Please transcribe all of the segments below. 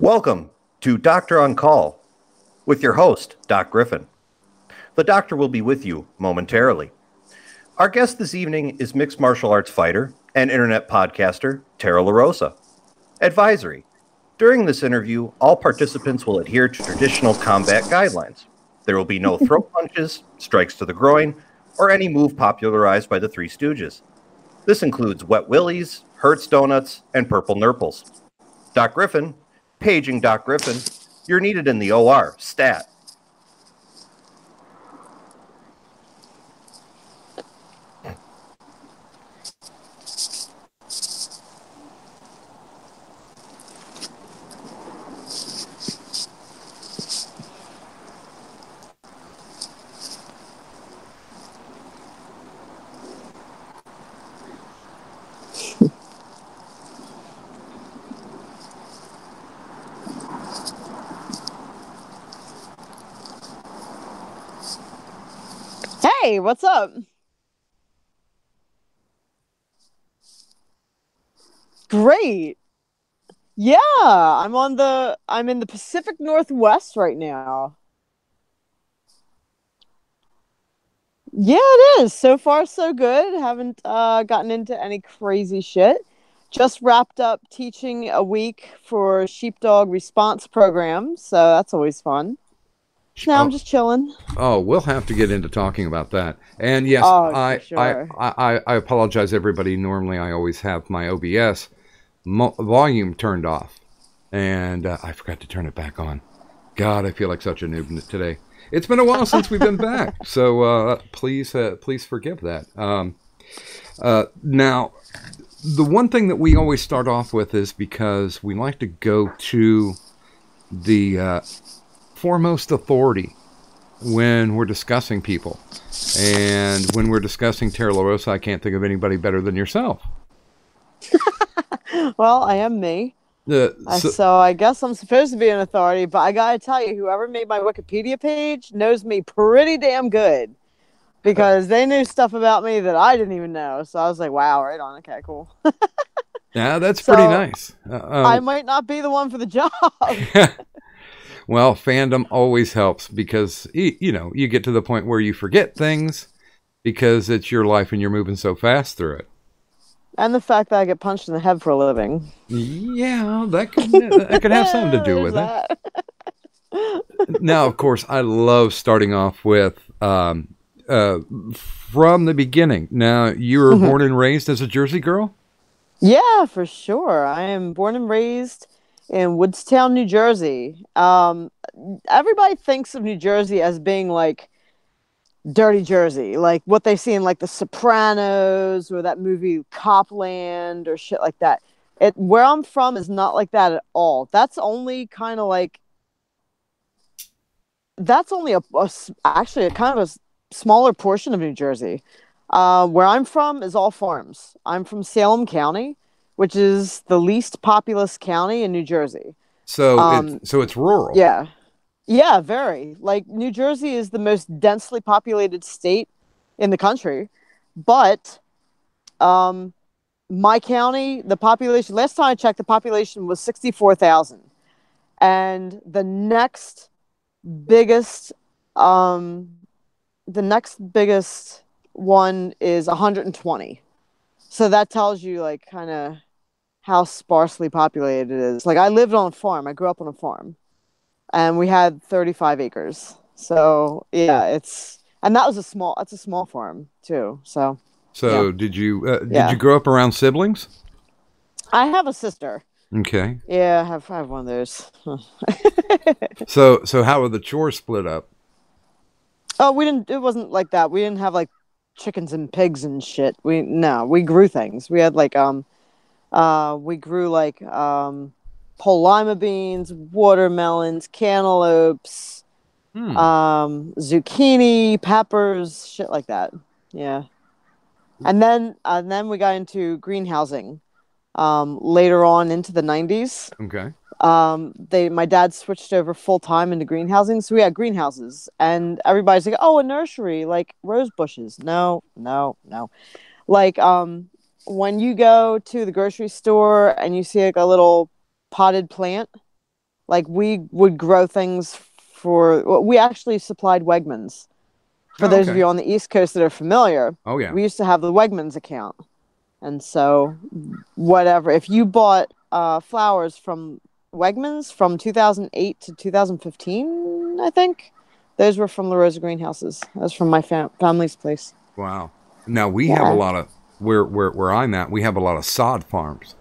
Welcome to Doctor on Call with your host, Doc Griffin. The doctor will be with you momentarily. Our guest this evening is mixed martial arts fighter and internet podcaster Tara LaRosa. Advisory: during this interview, all participants will adhere to traditional combat guidelines. There will be no throat punches, strikes to the groin, or any move popularized by the Three Stooges. This includes wet willies, Hertz donuts, and purple nurples. Doc Griffin, paging Doc Griffin, you're needed in the OR, stat. Hey, what's up? Great. Yeah, I'm in the Pacific Northwest right now. Yeah, it is. So far so good. Haven't gotten into any crazy shit. Just wrapped up teaching a week for sheepdog response program, so that's always fun. Now I'm Oh, just chilling. we'll have to get into talking about that. And yes, Oh, for I I, sure. I, I apologize, everybody. Normally, I always have my OBS volume turned off, and I forgot to turn it back on. God, I feel like such a noob today. It's been a while since we've been back, so please forgive that. Now, the one thing that we always start off with is because we like to go to the foremost authority when we're discussing people. And when we're discussing Tara LaRosa, I can't think of anybody better than yourself. Well, I am me. Uh, I, so, so I guess I'm supposed to be an authority, but I gotta tell you, whoever made my Wikipedia page knows me pretty damn good because they knew stuff about me that I didn't even know. So I was like, wow, right on. Okay, cool. yeah, that's pretty So nice. I might not be the one for the job. Well, fandom always helps because, you get to the point where you forget things because it's your life and you're moving so fast through it. And the fact that I get punched in the head for a living. Yeah, that could have something to do There's with it. that. Now, of course, I love starting off with from the beginning. Now, you were born and raised as a Jersey girl? Yeah, for sure. I am born and raised in Woodstown, New Jersey. Everybody thinks of New Jersey as being like dirty Jersey, like what they see in like The Sopranos or that movie Copland or shit like that. It where I'm from is not like that at all. That's only kind of like that's only actually a kind of a smaller portion of New Jersey. Where I'm from is all farms. I'm from Salem County, which is the least populous county in New Jersey. So Um, it's rural. yeah, yeah, very. Like New Jersey is the most densely populated state in the country, but um, my county, the population, last time I checked, the population was 64,000. And biggest, um, the next biggest one is 120. So that tells you, like, kind of how sparsely populated it is. Like, I lived on a farm, I grew up on a farm, and we had 35 acres. So, yeah, and that's a small farm, too. So, yeah, So did you yeah. grow up around siblings? I have a sister. Okay. Yeah, I have one of those. So how are the chores split up? Oh, it wasn't like that. We didn't have like chickens and pigs and shit. We grew things. We grew like pole lima beans, watermelons, cantaloupes, Hmm. zucchini, peppers, shit like that. Yeah. And then we got into greenhousing later on into the 90s. Okay. My dad switched over full time into greenhousing, so we had greenhouses, and everybody's like, "Oh, a nursery, like rose bushes." No, no, no. Like, when you go to the grocery store and you see like a little potted plant, Like we would grow things we actually supplied Wegmans. For those of you on the East Coast that are familiar, Oh, yeah. we used to have the Wegmans account. And so whatever, if you bought flowers from Wegmans from 2008 to 2015, I think, those were from LaRosa greenhouses. That was from my family's place. Wow. Now we have a lot of, where I'm at, we have a lot of sod farms.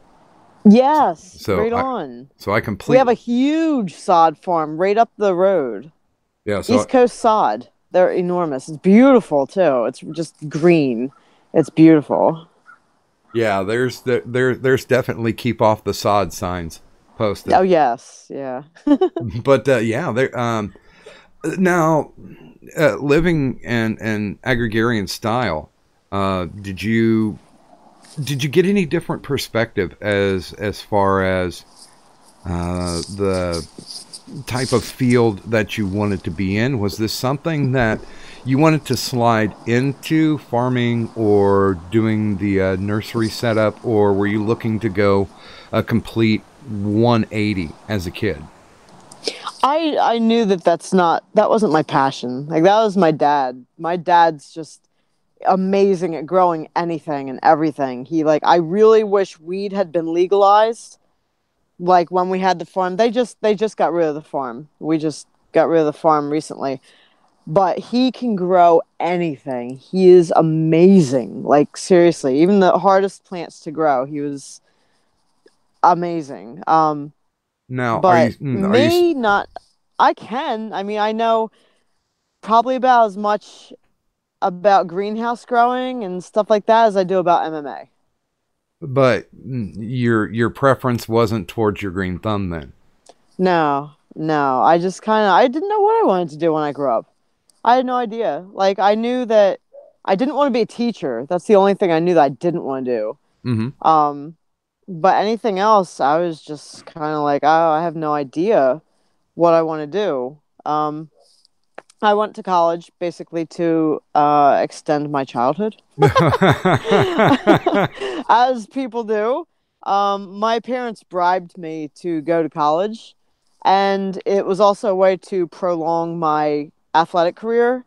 Yes, So right on. So I completely... We have a huge sod farm right up the road. Yeah, so East Coast sod. They're enormous. It's beautiful too. It's just green. It's beautiful. Yeah, there's definitely keep off the sod signs posted. Oh yes, yeah. But yeah, there. Now, living in agrarian style, did you get any different perspective as far as the type of field that you wanted to be in? Was this something that you wanted to slide into farming or doing the nursery setup, or were you looking to go a complete 180 as a kid? I knew that wasn't my passion. Like that was my dad. My dad's just amazing at growing anything and everything. I really wish weed had been legalized. Like when we had the farm, they just got rid of the farm. We just got rid of the farm recently. But he can grow anything. He is amazing. Like seriously, even the hardest plants to grow, he was amazing. Now, but not. I can. I mean, I know probably about as much about greenhouse growing and stuff like that as I do about MMA. But your preference wasn't towards your green thumb then? No. I just I didn't know what I wanted to do when I grew up. I had no idea. Like I knew that I didn't want to be a teacher. That's the only thing I knew that I didn't want to do. Mm-hmm. But anything else, I was just kind of like, oh, I have no idea what I want to do. I went to college basically to extend my childhood, as people do. My parents bribed me to go to college, and it was also a way to prolong my athletic career.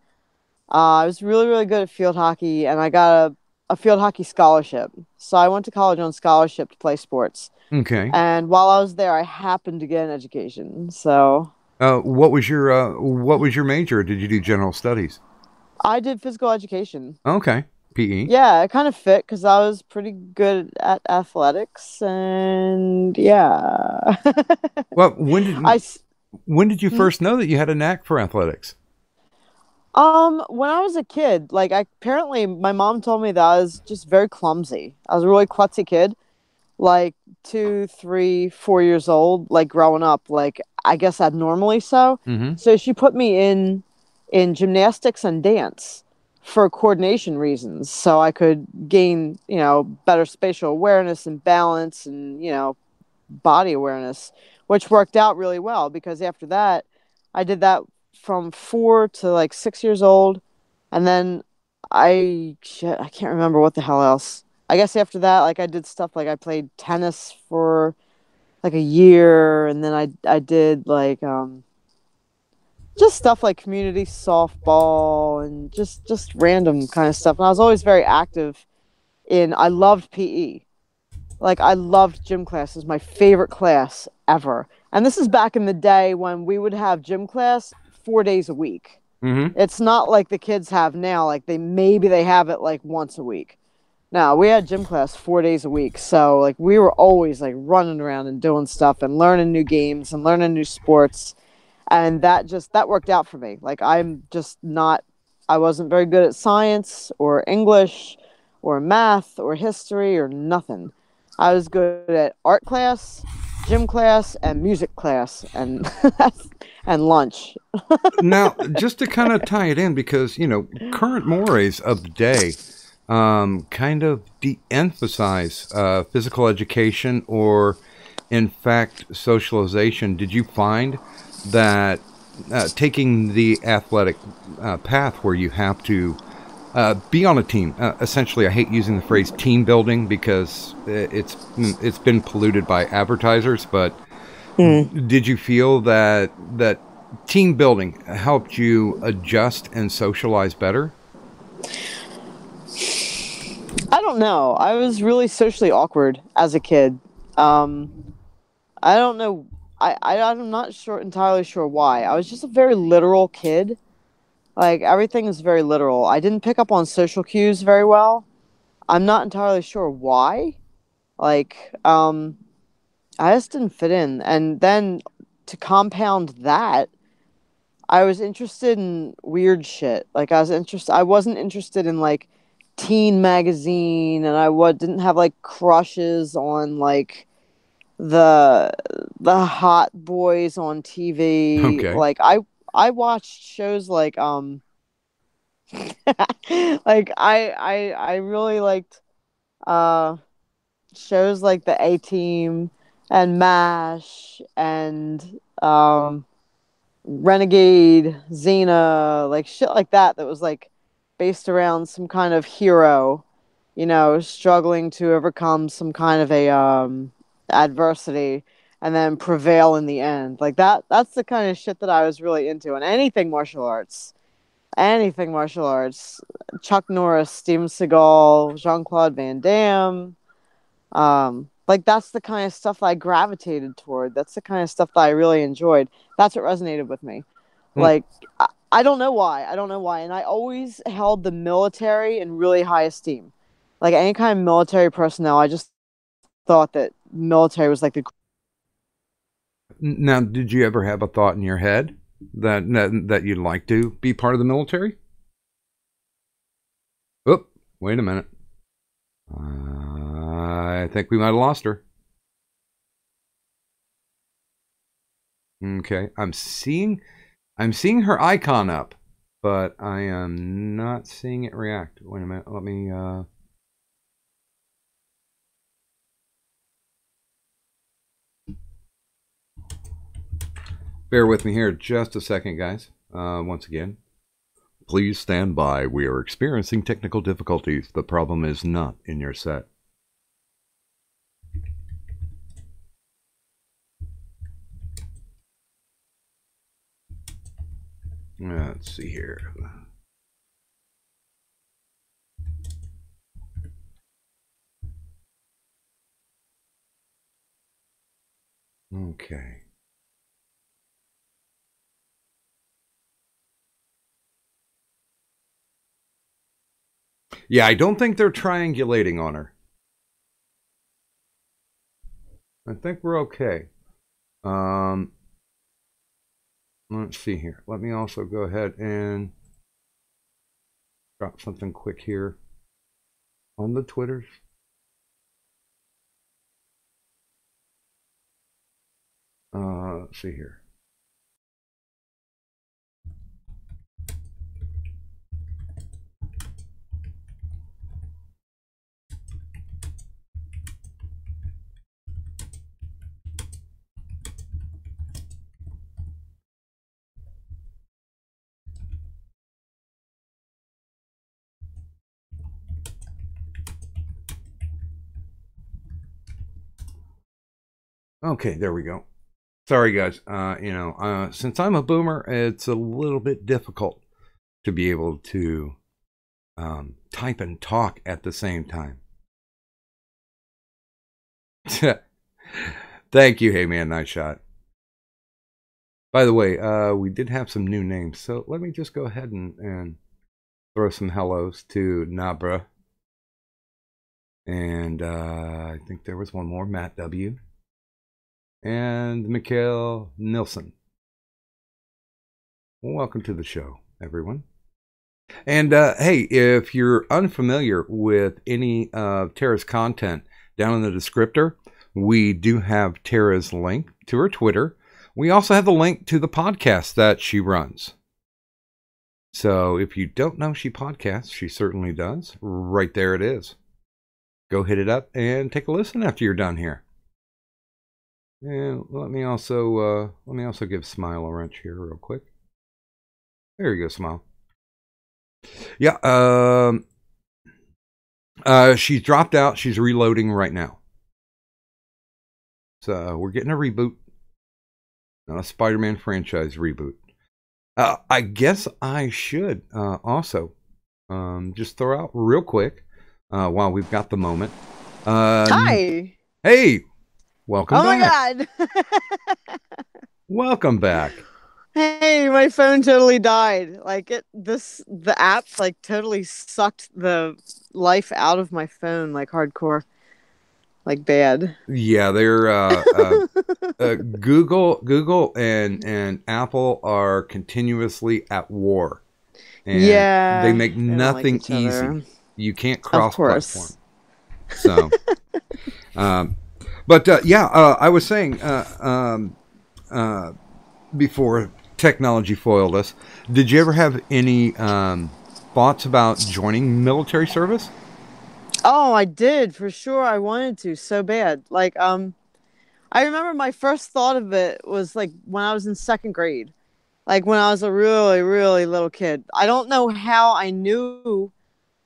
I was really, really good at field hockey, and I got a field hockey scholarship. So I went to college on scholarship to play sports. Okay. And while I was there, I happened to get an education. So... what was your major? Did you do general studies? I did physical education. Okay. PE. Yeah, it kind of fit because I was pretty good at athletics, and yeah. Well, when did you first know that you had a knack for athletics? When I was a kid, apparently my mom told me that I was just very clumsy. I was a really klutzy kid, like 2, 3, 4 years old, like growing up, like I guess abnormally so. Mm-hmm. So she put me in gymnastics and dance for coordination reasons, so I could gain, better spatial awareness and balance and, body awareness, which worked out really well because after that, I did that from 4 to 6 years old. And then I can't remember what the hell else. I guess after that, I did stuff I played tennis for a year, and then I did just stuff like community softball and just random kind of stuff. And I was always very active I loved PE. I loved gym class. It was my favorite class ever. And this is back in the day when we would have gym class 4 days a week. Mm-hmm. It's not like the kids have now. They have it once a week. No, we had gym class 4 days a week. So we were always running around and doing stuff and learning new games and learning new sports. And that worked out for me. I wasn't very good at science or English or math or history or nothing. I was good at art class, gym class, and music class, and and lunch. Now, just to kind of tie it in, because, current mores of the day kind of de-emphasize physical education or, in fact, socialization. Did you find that taking the athletic path where you have to be on a team, essentially, I hate using the phrase team building because it's been polluted by advertisers, but Did you feel that team building helped you adjust and socialize better? I don't know. I was really socially awkward as a kid. I don't know. I'm not entirely sure why. I was just a very literal kid. Like everything is very literal. I didn't pick up on social cues very well. I'm not entirely sure why. Like, I just didn't fit in. And then to compound that, I was interested in weird shit. Like I wasn't interested in like teen magazine, and didn't have like crushes on like the the hot boys on TV. Okay. Like I watched shows like like I really liked uh shows like the A Team and MASH and Renegade, Xena, like shit like that was like based around some kind of hero, struggling to overcome some kind of a adversity and then prevail in the end. Like that's the kind of shit that I was really into. And anything martial arts. Anything martial arts. Chuck Norris, Steven Seagal, Jean-Claude Van Damme. Like that's the kind of stuff I gravitated toward. That's the kind of stuff that I really enjoyed. That's what resonated with me. Mm. Like I don't know why. I don't know why. And I always held the military in really high esteem. Like any kind of military personnel, I just thought that military was like the. Now, did you ever have a thought in your head that you'd like to be part of the military? Oh, wait a minute. I think we might have lost her. Okay, I'm seeing her icon up, but I am not seeing it react. Wait a minute. Let me bear with me here just a second, guys. Once again, please stand by. We are experiencing technical difficulties. The problem is not in your set. Let's see here. Okay. Yeah, I don't think they're triangulating on her. I think we're okay. Let's see here. Let me also go ahead and drop something quick here on the Twitters. Let's see here. Okay, there we go. Sorry, guys. Since I'm a boomer, it's a little bit difficult to be able to type and talk at the same time. Thank you, hey man, nice shot. By the way, we did have some new names, so let me just go ahead and throw some hellos to Nabra. And I think there was one more, Matt W. And Mikhail Nilsson. Welcome to the show, everyone. And hey, if you're unfamiliar with any of Tara's content, down in the descriptor, we do have Tara's link to her Twitter. We also have the link to the podcast that she runs. So if you don't know she podcasts, she certainly does. Right there it is. Go hit it up and take a listen after you're done here. And let me also give Smile a wrench here real quick. There you go, Smile. Yeah, she's dropped out. She's reloading right now. So we're getting a reboot. not a Spider-Man franchise reboot. I guess I should also just throw out real quick while we've got the moment. Hi. Hey, welcome back. Oh my God. Welcome back. Hey, my phone totally died. Like the app like totally sucked the life out of my phone, like hardcore, like bad. Yeah, they're Google and Apple are continuously at war, and Yeah, they make they don't like nothing each other. easy. You can't Of cross-platform. course. So, I was saying before technology foiled us. Did you ever have any thoughts about joining military service? Oh, I did for sure. I wanted to so bad. Like, I remember my first thought of it was like when I was in second grade, like when I was a really, really little kid. I don't know how I knew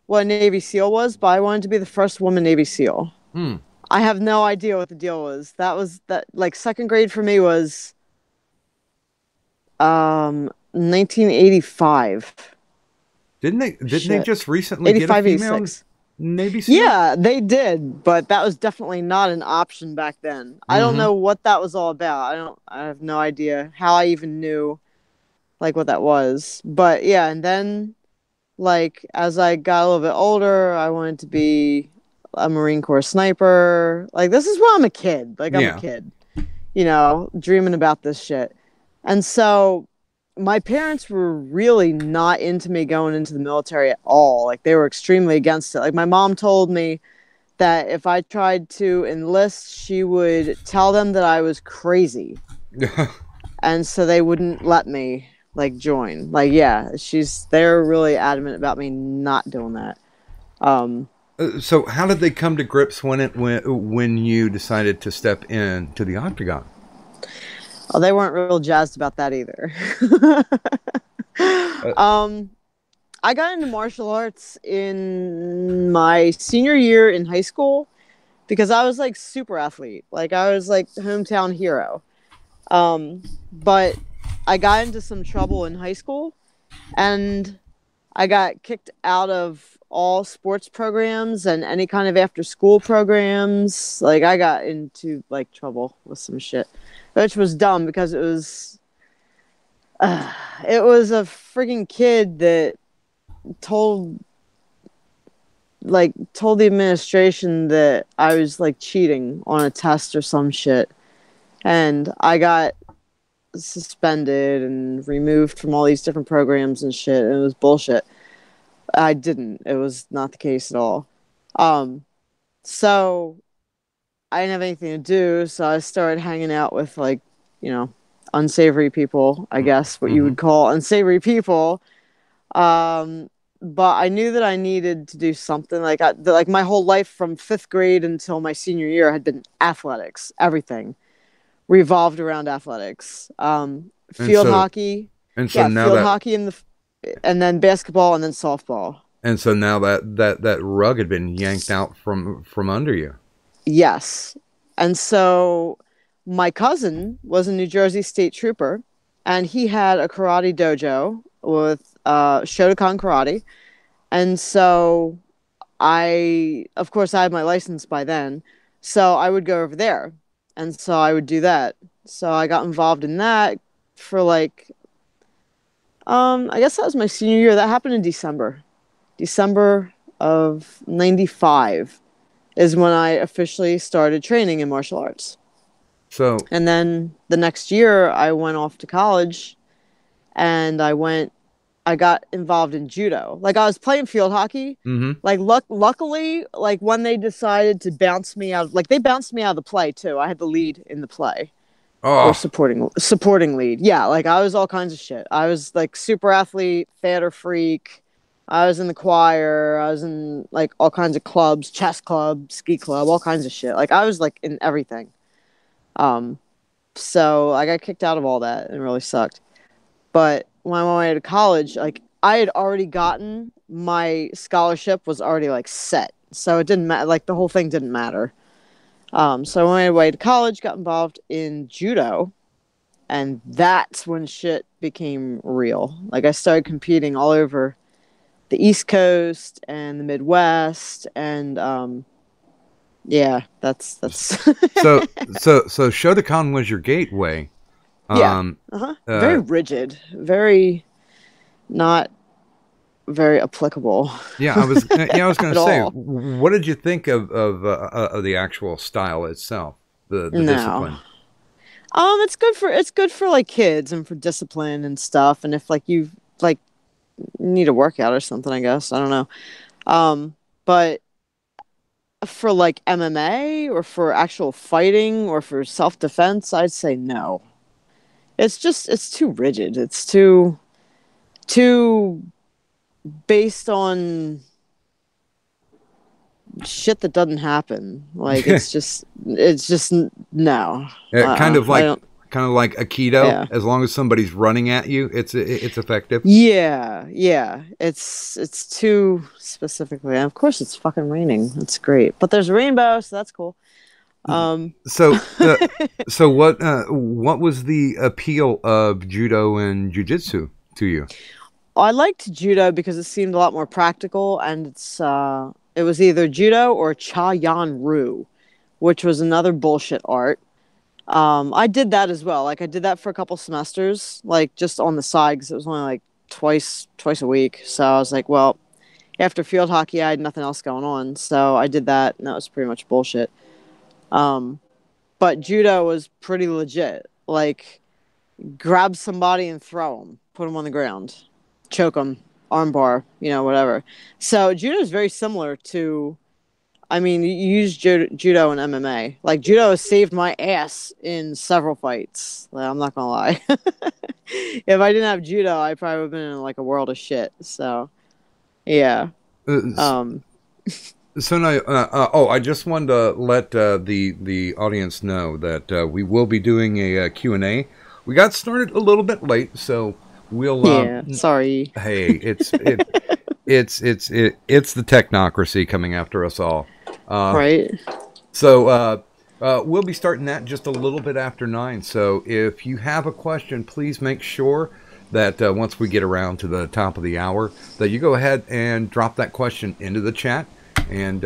what a Navy SEAL was, but I wanted to be the first woman Navy SEAL. Hmm. I have no idea what the deal was. That like second grade for me was 1985. Didn't they Shit. just recently get a 85, female 86. Navy SEAL? Yeah, they did, but that was definitely not an option back then. I don't Mm-hmm. know what that was all about. I have no idea how I even knew like what that was. But yeah, and then like as I got a little bit older, I wanted to be a Marine Corps sniper. Like this is when I'm a kid. Like I'm a Yeah. kid, dreaming about this shit. And so my parents were really not into me going into the military at all. Like they were extremely against it. Like my mom told me that if I tried to enlist, she would tell them that I was crazy. And so they wouldn't let me like join. Like yeah, they're really adamant about me not doing that. So how did they come to grips when you decided to step into the octagon? Oh, they weren't real jazzed about that either. I got into martial arts in my senior year in high school because I was like super athlete. Like I was like hometown hero. But I got into some trouble in high school and I got kicked out of all sports programs and any kind of after school programs. Like I got into like trouble with some shit, which was dumb because it was a freaking kid that told told the administration that I was like cheating on a test or some shit, and I got suspended and removed from all these different programs and shit, and it was bullshit. I didn't. It was not the case at all. So I didn't have anything to do, so I started hanging out with like, unsavory people, I guess what you would call unsavory people. But I knew that I needed to do something. Like my whole life from fifth grade until my senior year had been athletics. Everything revolved around athletics. Field hockey, and so now field hockey, and then basketball, and then softball. And so now that rug had been yanked out from under you. Yes, and so my cousin was a New Jersey state trooper, and he had a karate dojo with Shotokan karate. And so of course, I had my license by then. So I would go over there. And so I would do that. So I got involved in that for like, I guess that was my senior year. That happened in December. December of 95 is when I officially started training in martial arts. And then the next year I went off to college and I got involved in judo. Like I was playing field hockey. Mm-hmm. Like luckily, like when they decided to bounce me out, like they bounced me out of the play too. I had the lead in the play, or supporting lead. Yeah, like I was all kinds of shit. I was like super athlete, theater freak. I was in the choir. I was in like all kinds of clubs, chess club, ski club, all kinds of shit. Like I was like in everything. So I got kicked out of all that and it really sucked. But when I went away to college, like I had already gotten my scholarship was already like set. So it didn't matter. Like the whole thing didn't matter. So I went away to college, got involved in judo. And that's when shit became real. Like I started competing all over the East Coast and the Midwest, and yeah, that's So Shotokan was your gateway. yeah, very rigid, very not very applicable. I was going to say, all. what did you think of the actual style itself, the No. discipline? It's good for like kids and for discipline and stuff. And if like you like need a workout or something, I guess I don't know. But for like MMA or for actual fighting or for self defense, I'd say no. It's too rigid. It's too based on shit that doesn't happen. Like it's just no. Kind of like Aikido. Yeah. As long as somebody's running at you, it's effective. Yeah. It's too specifically. And of course, it's fucking raining. That's great. But there's a rainbow, so that's cool. So what was the appeal of judo and jiu-jitsu to you? I liked judo because it seemed a lot more practical, and it was either judo or cha-yan-ryu, which was another bullshit art. I did that as well. Like I did that for a couple semesters, like just on the side because it was only like twice a week. So I was like, well, after field hockey, I had nothing else going on, so I did that, and that was pretty much bullshit. But judo was pretty legit. Like grab somebody and throw them, put them on the ground, choke them, armbar, whatever. So judo is very similar to, I mean, you use judo and MMA. Like judo has saved my ass in several fights. Like, I'm not gonna lie. If I didn't have judo, I probably would have been in like a world of shit. So, yeah. So now, I just wanted to let the audience know that we will be doing a Q&A. We got started a little bit late, so we'll. Sorry. Hey, it's the technocracy coming after us all. Right. So we'll be starting that just a little bit after 9. So if you have a question, please make sure that once we get around to the top of the hour, that you go ahead and drop that question into the chat. And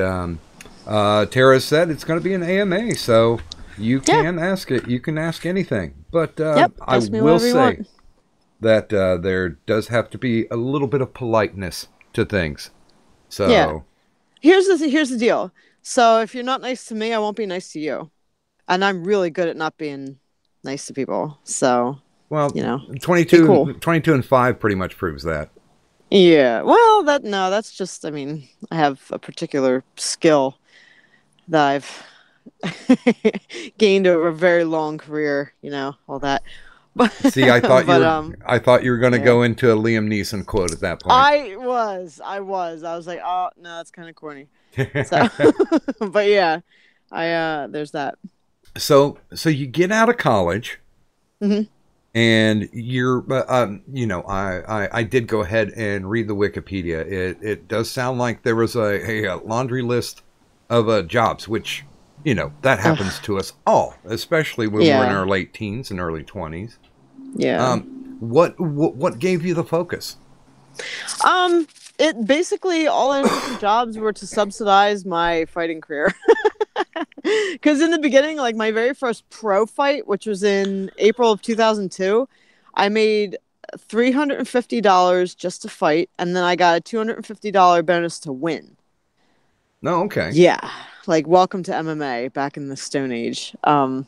Tara said it's going to be an AMA, so you can ask it. You can ask anything. But I will say that there does have to be a little bit of politeness to things. So here's the deal. So if you're not nice to me, I won't be nice to you. And I'm really good at not being nice to people. So, 22, cool. 22 and 5 pretty much proves that. Yeah. Well, that's just, I mean, I have a particular skill that I've gained over a very long career, all that. See, I thought you were going to go into a Liam Neeson quote at that point. I was like, oh no, that's kind of corny. So, but yeah, there's that. So you get out of college, mm-hmm. and you're, I did go ahead and read the Wikipedia. It does sound like there was a laundry list of jobs, which, that happens to us all, especially when we're in our late teens and early 20s. Yeah. What gave you the focus? It basically all the jobs were to subsidize my fighting career. Because in the beginning, like my very first pro fight, which was in April of 2002, I made $350 just to fight, and then I got a $250 bonus to win. Oh, okay. Yeah, like welcome to MMA back in the Stone Age. And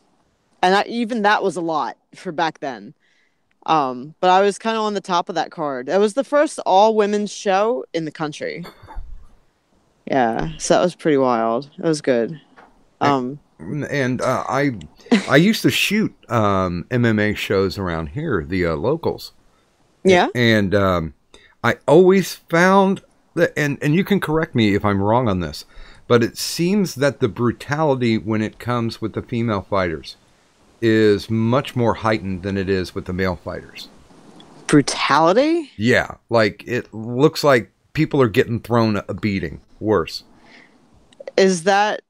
even that was a lot for back then. But I was kind of on the top of that card. It was the first all-women's show in the country. Yeah, so that was pretty wild. It was good. And I used to shoot MMA shows around here, the locals. Yeah. And I always found that, and you can correct me if I'm wrong on this, but it seems that the brutality when it comes with the female fighters is much more heightened than it is with the male fighters. Brutality? Yeah, like it looks like people are getting thrown a beating worse. Is that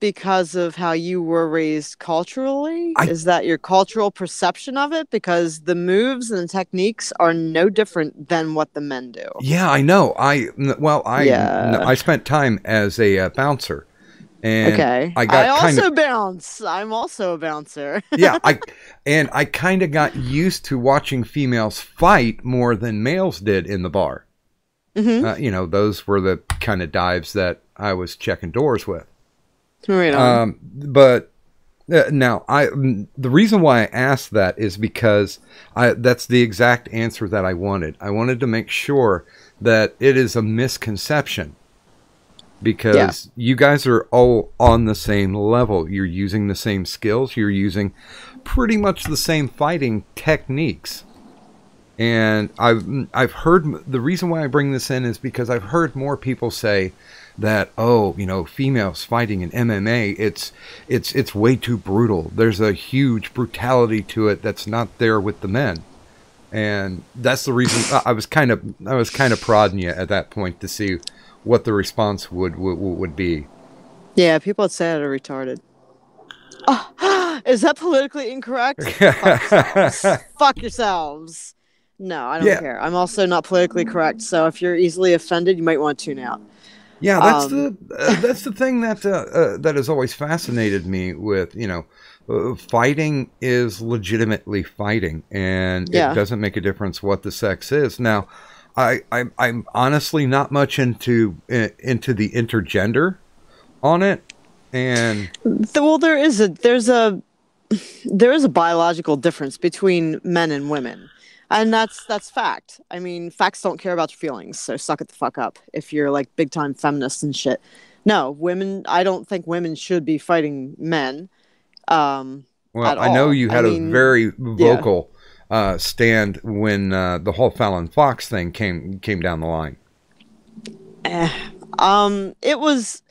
because of how you were raised culturally? I- Is that your cultural perception of it? Because the moves and the techniques are no different than what the men do. Yeah, I know. Yeah. I spent time as a bouncer, and Okay. I I got kind of also bounce. I'm also a bouncer. yeah. I kind of got used to watching females fight more than males did in the bar. Mm-hmm. You know, those were the kind of dives that I was checking doors with. Right on. But now, the reason why I asked that is because that's the exact answer that I wanted. I wanted to make sure that it is a misconception, because you guys are all on the same level. You're using the same skills. You're using pretty much the same fighting techniques. And I've heard, the reason why I bring this in is because I've heard more people say that, oh, you know, females fighting in MMA, it's way too brutal. There's a huge brutality to it that's not there with the men. And that's the reason I was kind of prodding you at that point to see what the response would be. Yeah, people that say that are retarded. Oh, is that politically incorrect? Fuck yourselves. No, I don't care. I'm also not politically correct, so if you're easily offended, you might want to tune out. Yeah, that's the thing that that has always fascinated me with, you know, fighting is legitimately fighting, and it doesn't make a difference what the sex is. Now, I'm honestly not much into the intergender on it, and well, there is a biological difference between men and women. And that's fact. I mean, facts don't care about your feelings, so suck it the fuck up if you're like big time feminists and shit. No, women. I don't think women should be fighting men. Well, I all. know you had a very vocal stand when the whole Fallon Fox thing came down the line. It was.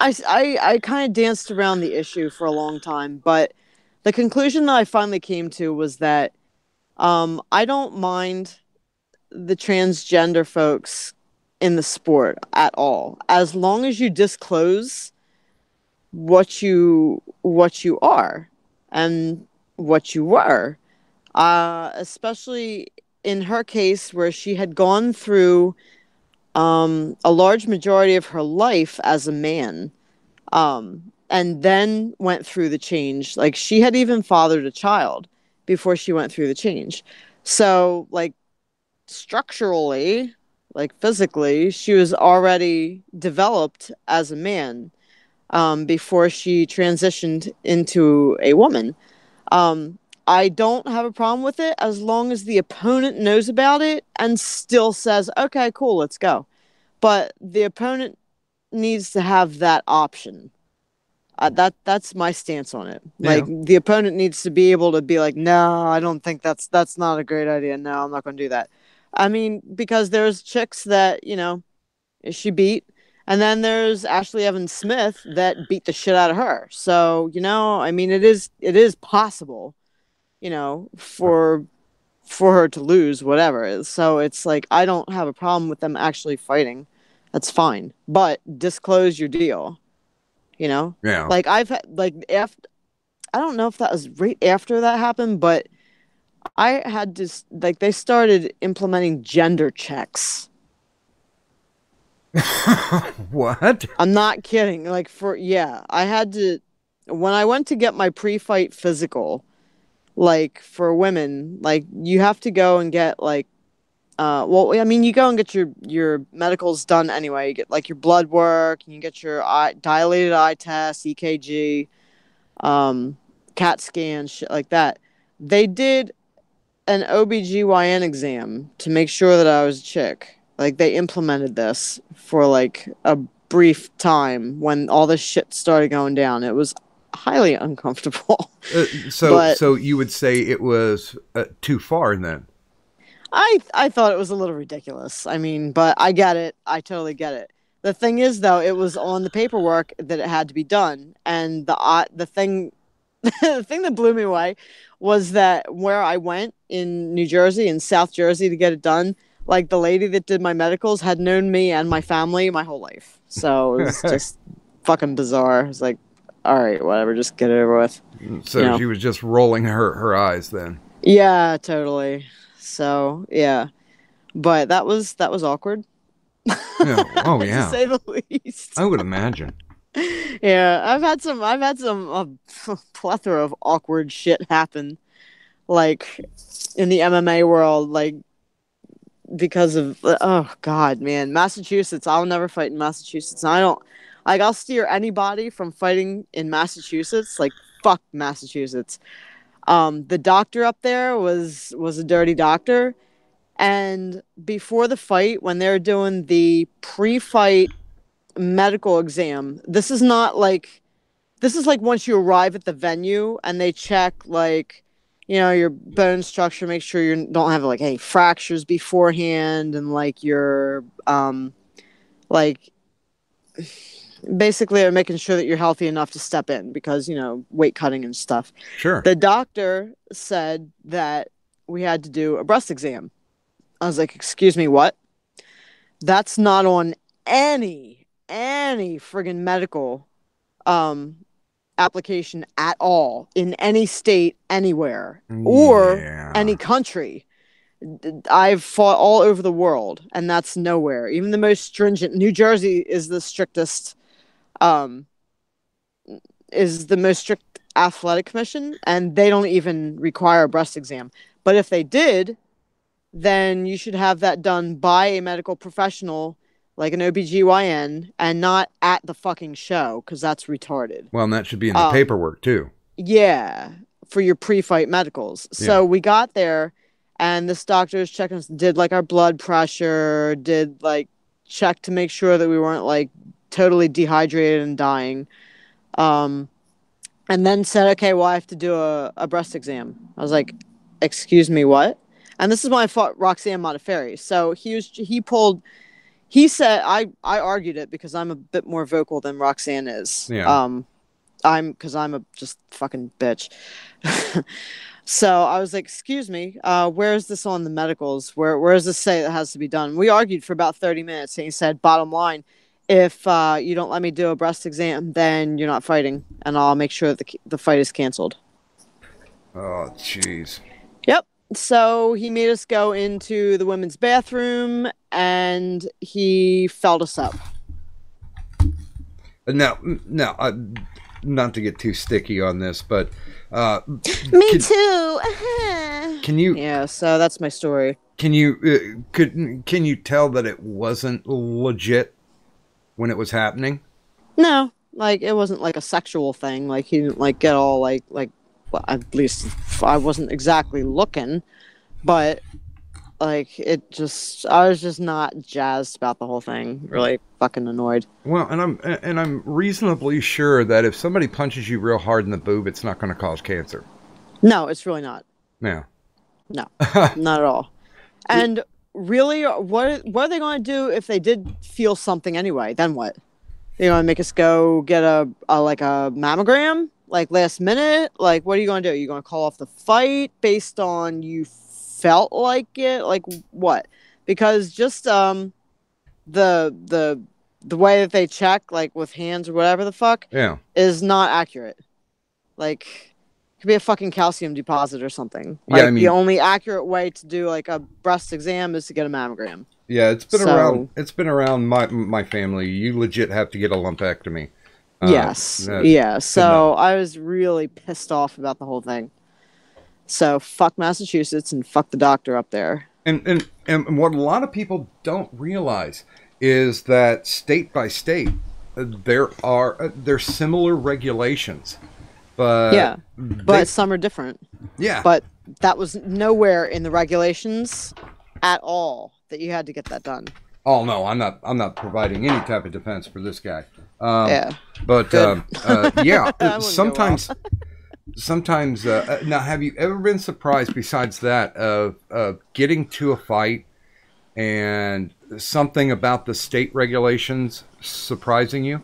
I kind of danced around the issue for a long time, but the conclusion that I finally came to was that I don't mind the transgender folks in the sport at all, as long as you disclose what you are and what you were. Especially in her case, where she had gone through a large majority of her life as a man, and then went through the change. Like, she had even fathered a child before she went through the change. So, like, structurally, like physically, she was already developed as a man before she transitioned into a woman. I don't have a problem with it as long as the opponent knows about it and still says, okay, cool, let's go. But the opponent needs to have that option. That's my stance on it. Yeah. Like, the opponent needs to be able to be like, no, I don't think that's not a great idea. No, I'm not going to do that. I mean, because there's chicks that, you know, she beat, and then there's Ashley Evans Smith that beat the shit out of her. So, you know, I mean, it is possible, you know, for her to lose, whatever. So it's like, I don't have a problem with them actually fighting. That's fine. But disclose your deal. You know? Yeah. Like, I've had, like, after, I don't know if that was right after that happened, but I had to, like, they started implementing gender checks. What? I'm not kidding. Like, I had to, when I went to get my pre-fight physical, like, for women, like, you have to go and get, like, well, I mean, you go and get your medicals done anyway. You get, like, your blood work, and you get your dilated eye test, EKG, CAT scan, shit like that. They did an OBGYN exam to make sure that I was a chick. Like, they implemented this for, like, a brief time when all this shit started going down. It was highly uncomfortable. So you would say it was too far then? I thought it was a little ridiculous. I mean, but I get it. I totally get it. The thing is, though, it was on the paperwork that it had to be done, and the thing the thing that blew me away was that where I went in New Jersey, in South Jersey, to get it done, like, the lady that did my medicals had known me and my family my whole life. So it was just fucking bizarre. It's like, all right, whatever, just get it over with. So she was just rolling her eyes then. Yeah, totally. So yeah, but that was awkward. Yeah. Oh yeah. To say the least. I would imagine. Yeah, I've had some plethora of awkward shit happen, like in the MMA world, like because of oh god, man, Massachusetts. I'll never fight in Massachusetts. And I don't like. I'll steer anybody from fighting in Massachusetts. Like fuck Massachusetts. The doctor up there was a dirty doctor, and before the fight, when they're doing the pre-fight medical exam, this is like once you arrive at the venue and they check like your bone structure, make sure you don't have like any fractures beforehand, and like your like basically are making sure that you're healthy enough to step in because weight cutting and stuff. Sure. The doctor said that we had to do a breast exam. I was like, excuse me, what? That's not on any friggin' medical application at all in any state anywhere or any country. I've fought all over the world and that's nowhere. Even the most stringent, New Jersey is the strictest strict athletic commission, and they don't even require a breast exam. But if they did, then you should have that done by a medical professional like an OBGYN and not at the fucking show, because that's retarded. Well, and that should be in the paperwork too. Yeah, for your pre-fight medicals. So we got there, and this doctor was checking us, did like our blood pressure, did like check to make sure that we weren't like totally dehydrated and dying. And then said, okay, well, I have to do a breast exam. I was like, excuse me, what? And this is when I fought Roxanne Modafferi. So he said, I argued it because I'm a bit more vocal than Roxanne is. Yeah. Because I'm a just fucking bitch. So I was like, excuse me, where is this on the medicals? Where does this say that has to be done? We argued for about 30 minutes, and he said, bottom line, if you don't let me do a breast exam, then you're not fighting, and I'll make sure that the fight is canceled. Oh, jeez. Yep. So he made us go into the women's bathroom, and he felt us up. Now, not to get too sticky on this, but me too. Can you? Yeah. So that's my story. Can you can you tell that it wasn't legit when it was happening? No, like it wasn't like a sexual thing. Like he didn't like get all like. Well, at least I wasn't exactly looking, but like I was just not jazzed about the whole thing. Really fucking annoyed. Well, and I'm reasonably sure that if somebody punches you real hard in the boob, it's not going to cause cancer. No, it's really not. Yeah. No, not at all. And really, what are they going to do if they did feel something anyway? Then what? They going to make us go get a mammogram? Like last minute, like what are you going to do? Are you going to call off the fight based on you felt like it? Like what? Because just the way that they check, like with hands or whatever the fuck, is not accurate. Like it could be a fucking calcium deposit or something. Like, the only accurate way to do like a breast exam is to get a mammogram. Yeah, it's been around. It's been around my family. You legit have to get a lumpectomy. Yes. Yeah. So I was really pissed off about the whole thing. So fuck Massachusetts and fuck the doctor up there. And what a lot of people don't realize is that state by state there's similar regulations, but some are different. Yeah. But that was nowhere in the regulations at all that you had to get that done. Oh no, I'm not providing any type of defense for this guy. But sometimes. Now, have you ever been surprised, besides that, of getting to a fight and something about the state regulations surprising you?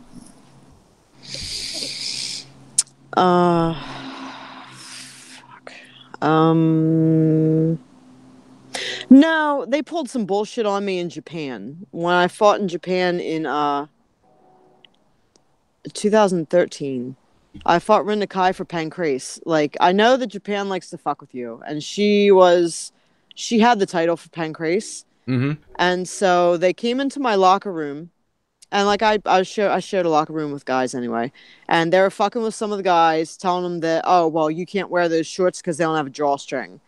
No, they pulled some bullshit on me in Japan. When I fought in Japan in 2013. I fought Rinda Kai for Pancrase. Like, I know that Japan likes to fuck with you, and she had the title for Pancrase. Mm-hmm. And so they came into my locker room, and like I shared a locker room with guys anyway, and they were fucking with some of the guys, telling them that, oh well, you can't wear those shorts because they don't have a drawstring.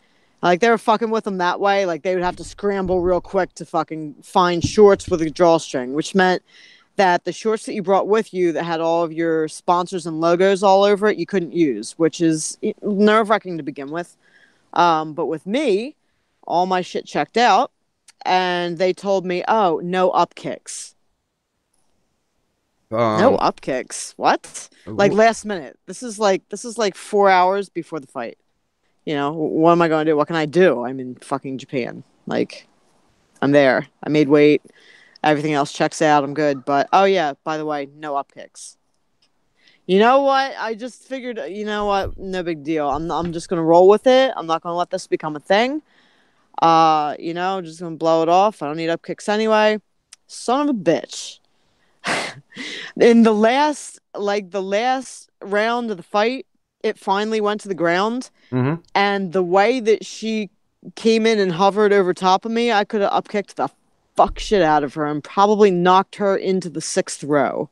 Like, they were fucking with them that way. Like, they would have to scramble real quick to fucking find shorts with a drawstring, which meant that the shorts that you brought with you that had all of your sponsors and logos all over it, you couldn't use, which is nerve-wracking to begin with. But with me, all my shit checked out, and they told me, oh, no up kicks. No up kicks. What? Like, last minute. This is like 4 hours before the fight. You know, what am I going to do? What can I do? I'm in fucking Japan. Like, I'm there. I made weight. Everything else checks out. I'm good. But, oh yeah, by the way, no up kicks. You know what? I just figured, you know what? No big deal. I'm just going to roll with it. I'm not going to let this become a thing. You know, just going to blow it off. I don't need up kicks anyway. Son of a bitch. In the last round of the fight, it finally went to the ground. Mm-hmm. And the way that she came in and hovered over top of me, I could have upkicked the fuck shit out of her and probably knocked her into the 6th row.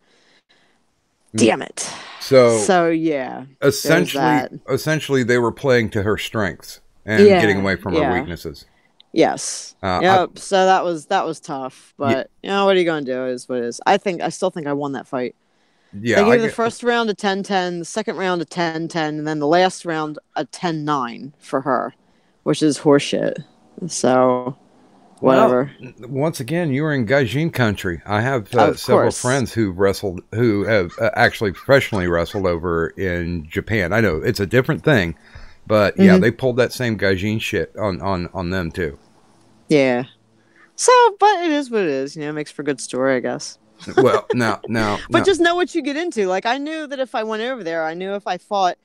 Damn it. So yeah. Essentially, they were playing to her strengths and getting away from her weaknesses. Yes. Yep. So that was tough, but you know, what are you going to do? Is what it is. I still think I won that fight. Yeah. They gave the first round a 10-10, the second round a 10-10, and then the last round a 10-9 for her, which is horseshit. So, whatever. Well, once again, you were in Gaijin country. I have several friends who have actually professionally wrestled over in Japan. I know it's a different thing, but yeah, they pulled that same Gaijin shit on them too. Yeah. So, but it is what it is. You know, it makes for a good story, I guess. Well, no. But just know what you get into. Like, I knew that if I went over there, I knew if I fought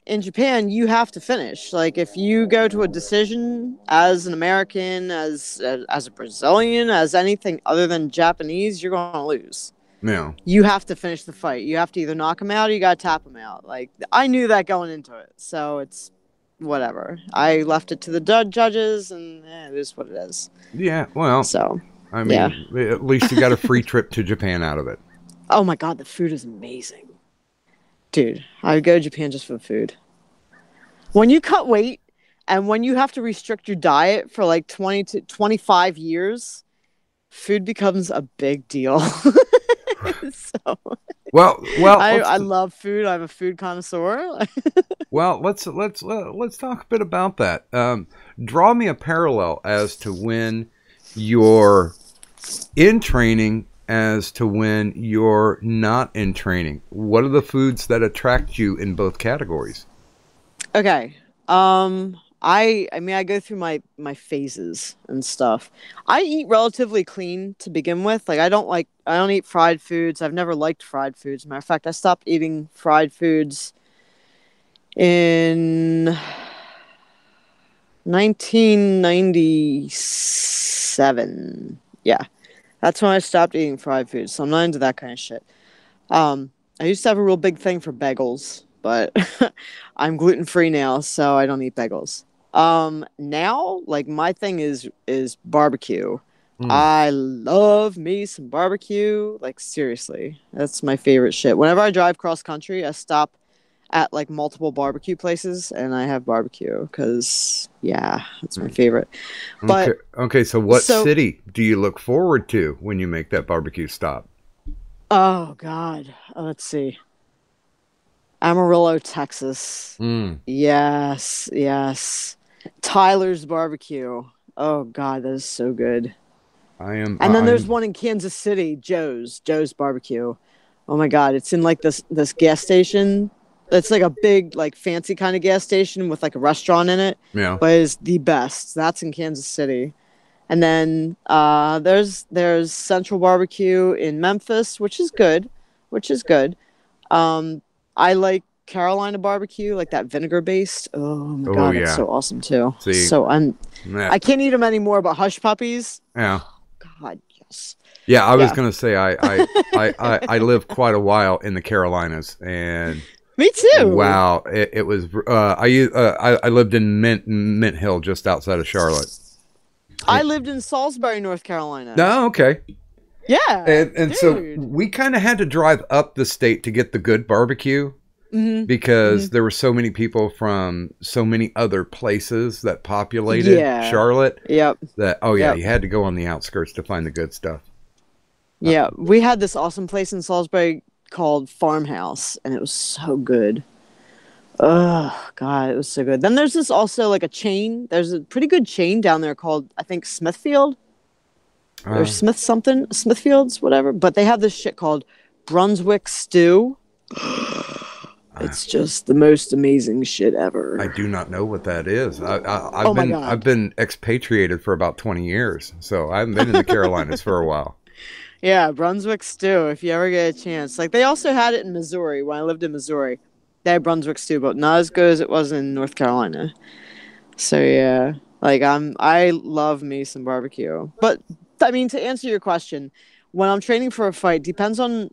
in Japan, you have to finish. Like, if you go to a decision as an American, as a Brazilian, as anything other than Japanese, you're going to lose. Yeah. You have to finish the fight. You have to either knock him out or you got to tap him out. Like, I knew that going into it. So it's whatever. I left it to the judges, and it is what it is. Yeah, well. So. I mean, at least you got a free trip to Japan out of it. Oh my God, the food is amazing. Dude, I would go to Japan just for the food. When you cut weight and when you have to restrict your diet for like 20 to 25 years, food becomes a big deal. So, well, I love food. I'm a food connoisseur. Well, let's talk a bit about that. Draw me a parallel as to when you're in training as to when you're not in training. What are the foods that attract you in both categories? Okay. I mean, I go through my phases and stuff. I eat relatively clean to begin with. Like, I don't eat fried foods. I've never liked fried foods. As a matter of fact, I stopped eating fried foods in 1997. Yeah. That's when I stopped eating fried foods. So I'm not into that kind of shit. I used to have a real big thing for bagels, but I'm gluten-free now, so I don't eat bagels. Now, like, my thing is barbecue. I love me some barbecue. Like, seriously, that's my favorite shit. Whenever I drive cross country, I stop at like multiple barbecue places and I have barbecue because that's my favorite. But okay, so what city do you look forward to when you make that barbecue stop? Oh God, let's see. Amarillo, Texas. Yes. Tyler's barbecue. Oh God, that is so good. And then there's one in Kansas City, Joe's barbecue. Oh my God, it's in like this gas station. It's like a big, like, fancy kind of gas station with like a restaurant in it. Yeah. But it's the best. That's in Kansas City. And then there's Central Barbecue in Memphis, which is good. I like Carolina barbecue, like that vinegar based. Oh my God, it's so awesome too. See, so I can't eat them anymore, but Hush Puppies. Yeah. Oh, God, Farmhouse. Yeah, I was Yeah. going to say I lived quite a while in the Carolinas, and Me too. wow, it was. I lived in Mint Hill, just outside of Charlotte. I lived in Salisbury, North Carolina. No, okay. Yeah, And so dude. we kind of had to drive up the state to get the good barbecue Mm-hmm. because there were so many people from so many other places that populated Yeah. Charlotte Yep. that, oh yeah, Yep. you had to go on the outskirts to find the good stuff. Yeah, we had this awesome place in Salisbury called Farmhouse, and it was so good. Oh God, it was so good. Then there's this also like a chain. There's a pretty good chain down there called, I think, Smithfield or Smithfields, whatever. But they have this shit called Brunswick stew. It's just the most amazing shit ever. I do not know what that is. Oh my God. I've been expatriated for about 20 years, so I haven't been in the Carolinas for a while. Yeah, Brunswick stew, if you ever get a chance. Like, they also had it in Missouri when I lived in Missouri. They had Brunswick stew, but not as good as it was in North Carolina. So, yeah. Like, I love me some barbecue. But, I mean, to answer your question, when I'm training for a fight, depends on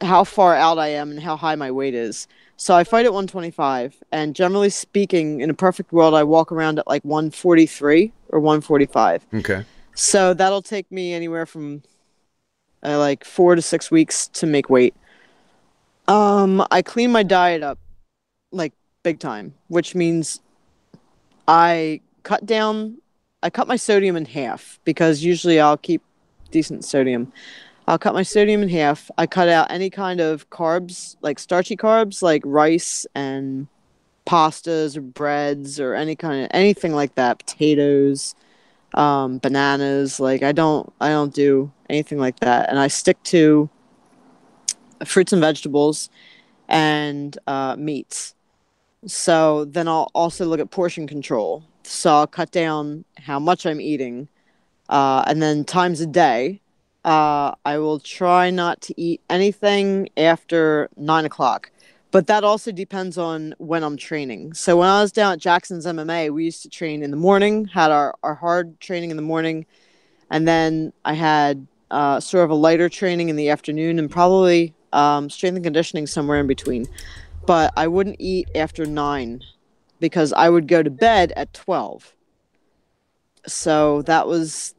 how far out I am and how high my weight is. So I fight at 125, and generally speaking, in a perfect world, I walk around at like 143 or 145. Okay. So that'll take me anywhere from like 4 to 6 weeks to make weight. I clean my diet up like big time, which means I cut my sodium in half because usually I'll keep decent sodium. I'll cut my sodium in half. I cut out any kind of carbs, like starchy carbs, like rice and pastas or breads or anything like that, potatoes, bananas. Like I don't do anything like that, and I stick to fruits and vegetables and meats. So then I'll also look at portion control. So I'll cut down how much I'm eating, and then times a day. I will try not to eat anything after 9 o'clock. But that also depends on when I'm training. So when I was down at Jackson's MMA, we used to train in the morning, had our hard training in the morning, and then I had sort of a lighter training in the afternoon and probably strength and conditioning somewhere in between. But I wouldn't eat after 9 because I would go to bed at 12. So that was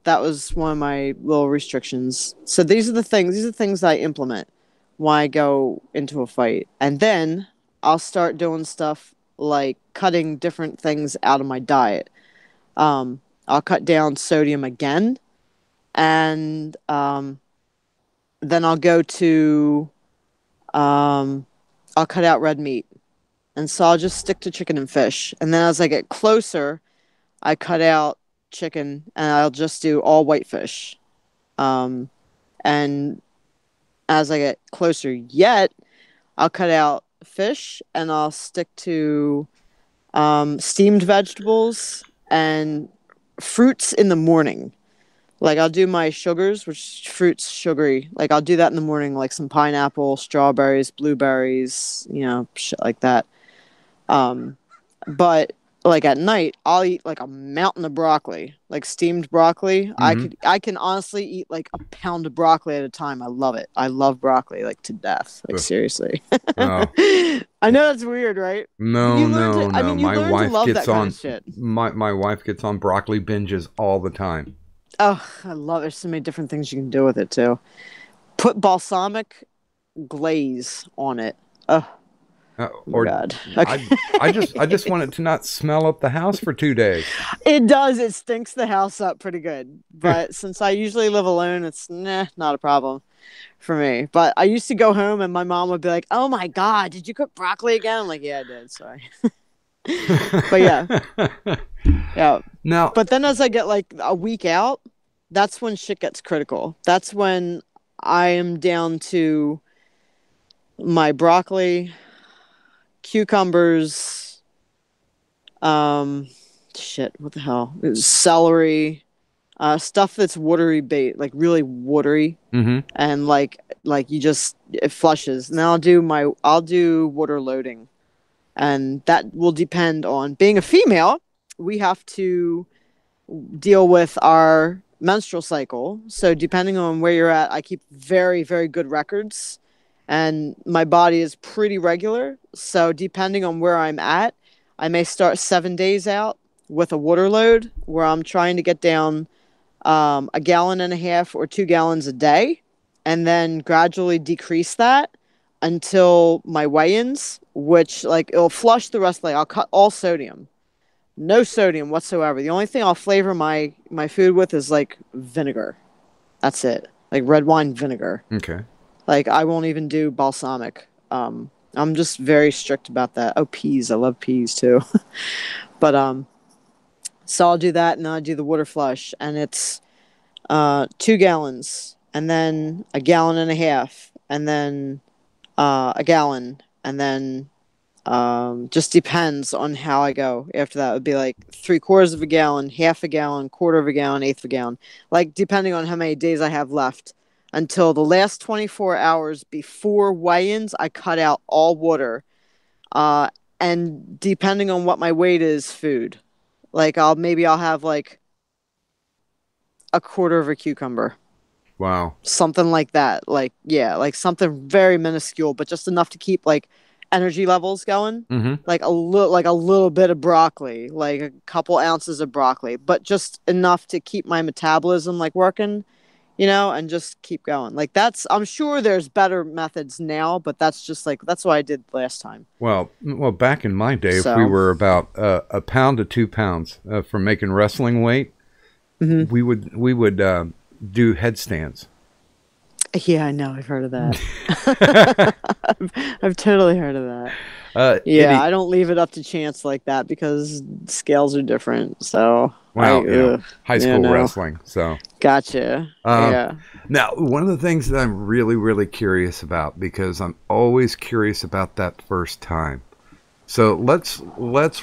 one of my little restrictions. So these are things that I implement when I go into a fight. And then I'll start doing stuff like cutting different things out of my diet. I'll cut down sodium again, and then I'll go to I'll cut out red meat. And so I'll just stick to chicken and fish. And then as I get closer, I cut out chicken and I'll just do all whitefish. And as I get closer yet, I'll cut out fish and I'll stick to steamed vegetables and fruits in the morning. Like I'll do my sugars, which fruits sugary. Like I'll do that in the morning, like some pineapple, strawberries, blueberries, shit like that. But like at night, I'll eat like a mountain of broccoli, like steamed broccoli. Mm-hmm. I can honestly eat like a pound of broccoli at a time. I love it. I love broccoli like to death. Like seriously. Oh. I know that's weird, right? No. I mean, you My learn wife to love gets that kind on of shit. my wife gets on broccoli binges all the time. Oh, I love it. There's so many different things you can do with it too. Put balsamic glaze on it. Oh Or God. Okay. I just want it to not smell up the house for 2 days. It does. It stinks the house up pretty good. But since I usually live alone, it's not a problem for me. But I used to go home and my mom would be like, "Oh my God, did you cook broccoli again?" I'm like, "Yeah, I did." Sorry. But yeah. Now, but then as I get like a week out, that's when shit gets critical. That's when I am down to my broccoli, cucumbers, what the hell? Celery, stuff that's watery bait, like really watery, and like it flushes. And then I'll do water loading, and that will depend on being a female. We have to deal with our menstrual cycle. So depending on where you're at, I keep very, very good records, and my body is pretty regular. So depending on where I'm at, I may start 7 days out with a water load where I'm trying to get down 1.5 gallons or 2 gallons a day, and then gradually decrease that until my weigh-ins, which like it'll flush the rest of the day. I'll cut all sodium. No sodium whatsoever. The only thing I'll flavor my food with is like vinegar. That's it. Like red wine vinegar. Okay. Like I won't even do balsamic. I'm just very strict about that. Oh, peas. I love peas too. But so I'll do that, and then I'll do the water flush, and it's 2 gallons, and then 1.5 gallons, and then a gallon, and then just depends on how I go. After that, it would be like 3/4 of a gallon, half a gallon, quarter of a gallon, eighth of a gallon, like depending on how many days I have left. Until the last 24 hours before weigh-ins, I cut out all water. And depending on what my weight is, food. Like I'll have like 1/4 of a cucumber. Wow. Something like that. Like, yeah, like something very minuscule, but just enough to keep like energy levels going. Mm-hmm. Like a little bit of broccoli, like a couple ounces of broccoli, but just enough to keep my metabolism like working, and just keep going. Like I'm sure there's better methods now, but that's what I did last time. Well, back in my day, if we were about 1 pound to 2 pounds from making wrestling weight, mm-hmm. we would do headstands. Yeah, I know. I've heard of that. I've totally heard of that. I don't leave it up to chance like that because scales are different. So, high school wrestling. So, gotcha. Yeah. Now, one of the things that I'm really, really curious about, because I'm always curious about that first time. So let's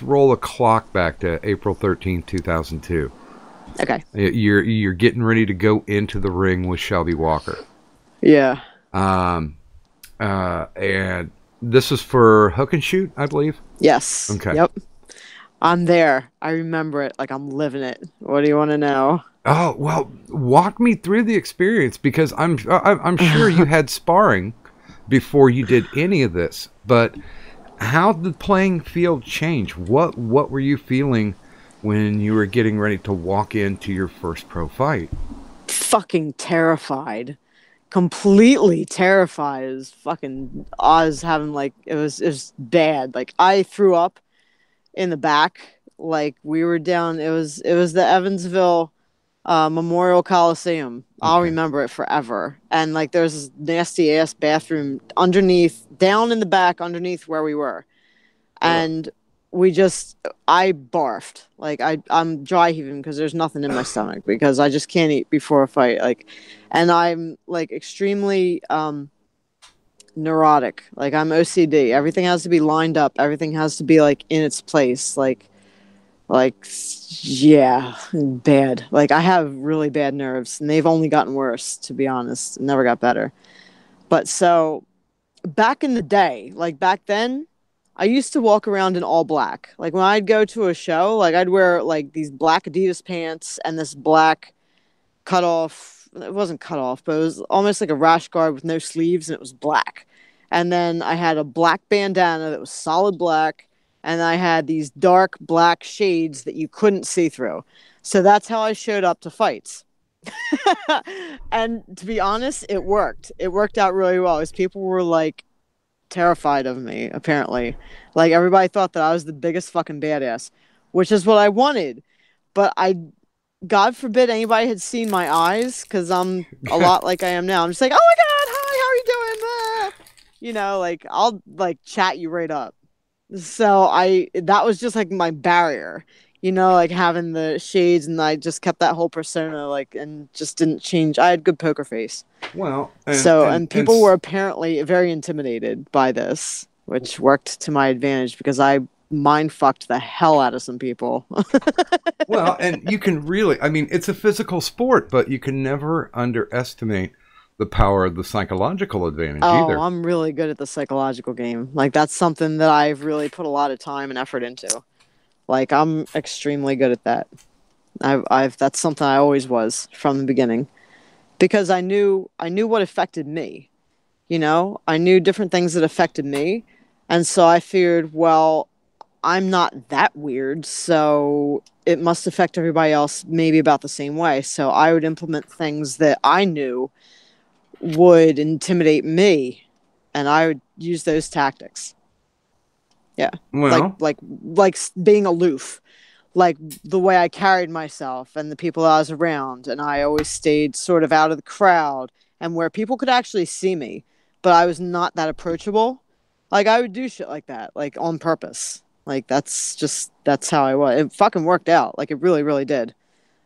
roll a clock back to April 13th, 2002. Okay. You're getting ready to go into the ring with Shelby Walker. Yeah. And this is for hook and shoot, I believe. Yes. Okay. Yep. I'm there. I remember it. Like I'm living it. What do you want to know? Oh, well, walk me through the experience, because I'm sure you had sparring before you did any of this, but how did the playing field change? What were you feeling when you were getting ready to walk into your first pro fight? Fucking terrified. Completely terrified. It was fucking, I was having like, it was bad. Like I threw up in the back. Like we were down, it was the Evansville Memorial Coliseum. I'll remember it forever. And like there's this nasty ass bathroom down in the back underneath where we were. And I barfed. Like I'm dry heaving because there's nothing in my stomach because I just can't eat before a fight. Like, and I'm like extremely neurotic. Like I'm OCD. Everything has to be lined up. Everything has to be like in its place. Like yeah, bad. Like I have really bad nerves, and they've only gotten worse, to be honest. It never got better. But so back in the day, like back then, I used to walk around in all black. Like when I'd go to a show, like I'd wear like these black Adidas pants and this black cutoff. It wasn't cut off, but it was almost like a rash guard with no sleeves, and it was black. And then I had a black bandana that was solid black, and I had these dark black shades that you couldn't see through. So that's how I showed up to fights. And to be honest, it worked. It worked out really well, because people were like terrified of me, apparently. Like everybody thought that I was the biggest fucking badass, which is what I wanted. But God forbid anybody had seen my eyes, because I'm a lot like I am now. I'm just like, oh my God, hi, how are you doing? Like I'll like chat you right up. So that was just like my barrier, like having the shades, and I just kept that whole persona, like, and just didn't change. I had good poker face. Well, and people were apparently very intimidated by this, which worked to my advantage because I mind fucked the hell out of some people. Well, and you can really, I mean, it's a physical sport, but you can never underestimate the power of the psychological advantage either. I'm really good at the psychological game. Like that's something that I've really put a lot of time and effort into. Like I'm extremely good at that. I've that's something I always was from the beginning, because I knew what affected me. You know, I knew different things that affected me, and so I figured, well, I'm not that weird, so it must affect everybody else maybe about the same way. So I would implement things that I knew would intimidate me, and I would use those tactics. Yeah, Well, like being aloof, like the way I carried myself and the people I was around, and I always stayed sort of out of the crowd and where people could actually see me, but I was not that approachable. Like I would do shit like that, like on purpose. Like that's how I was. It fucking worked out. Like it really, really did.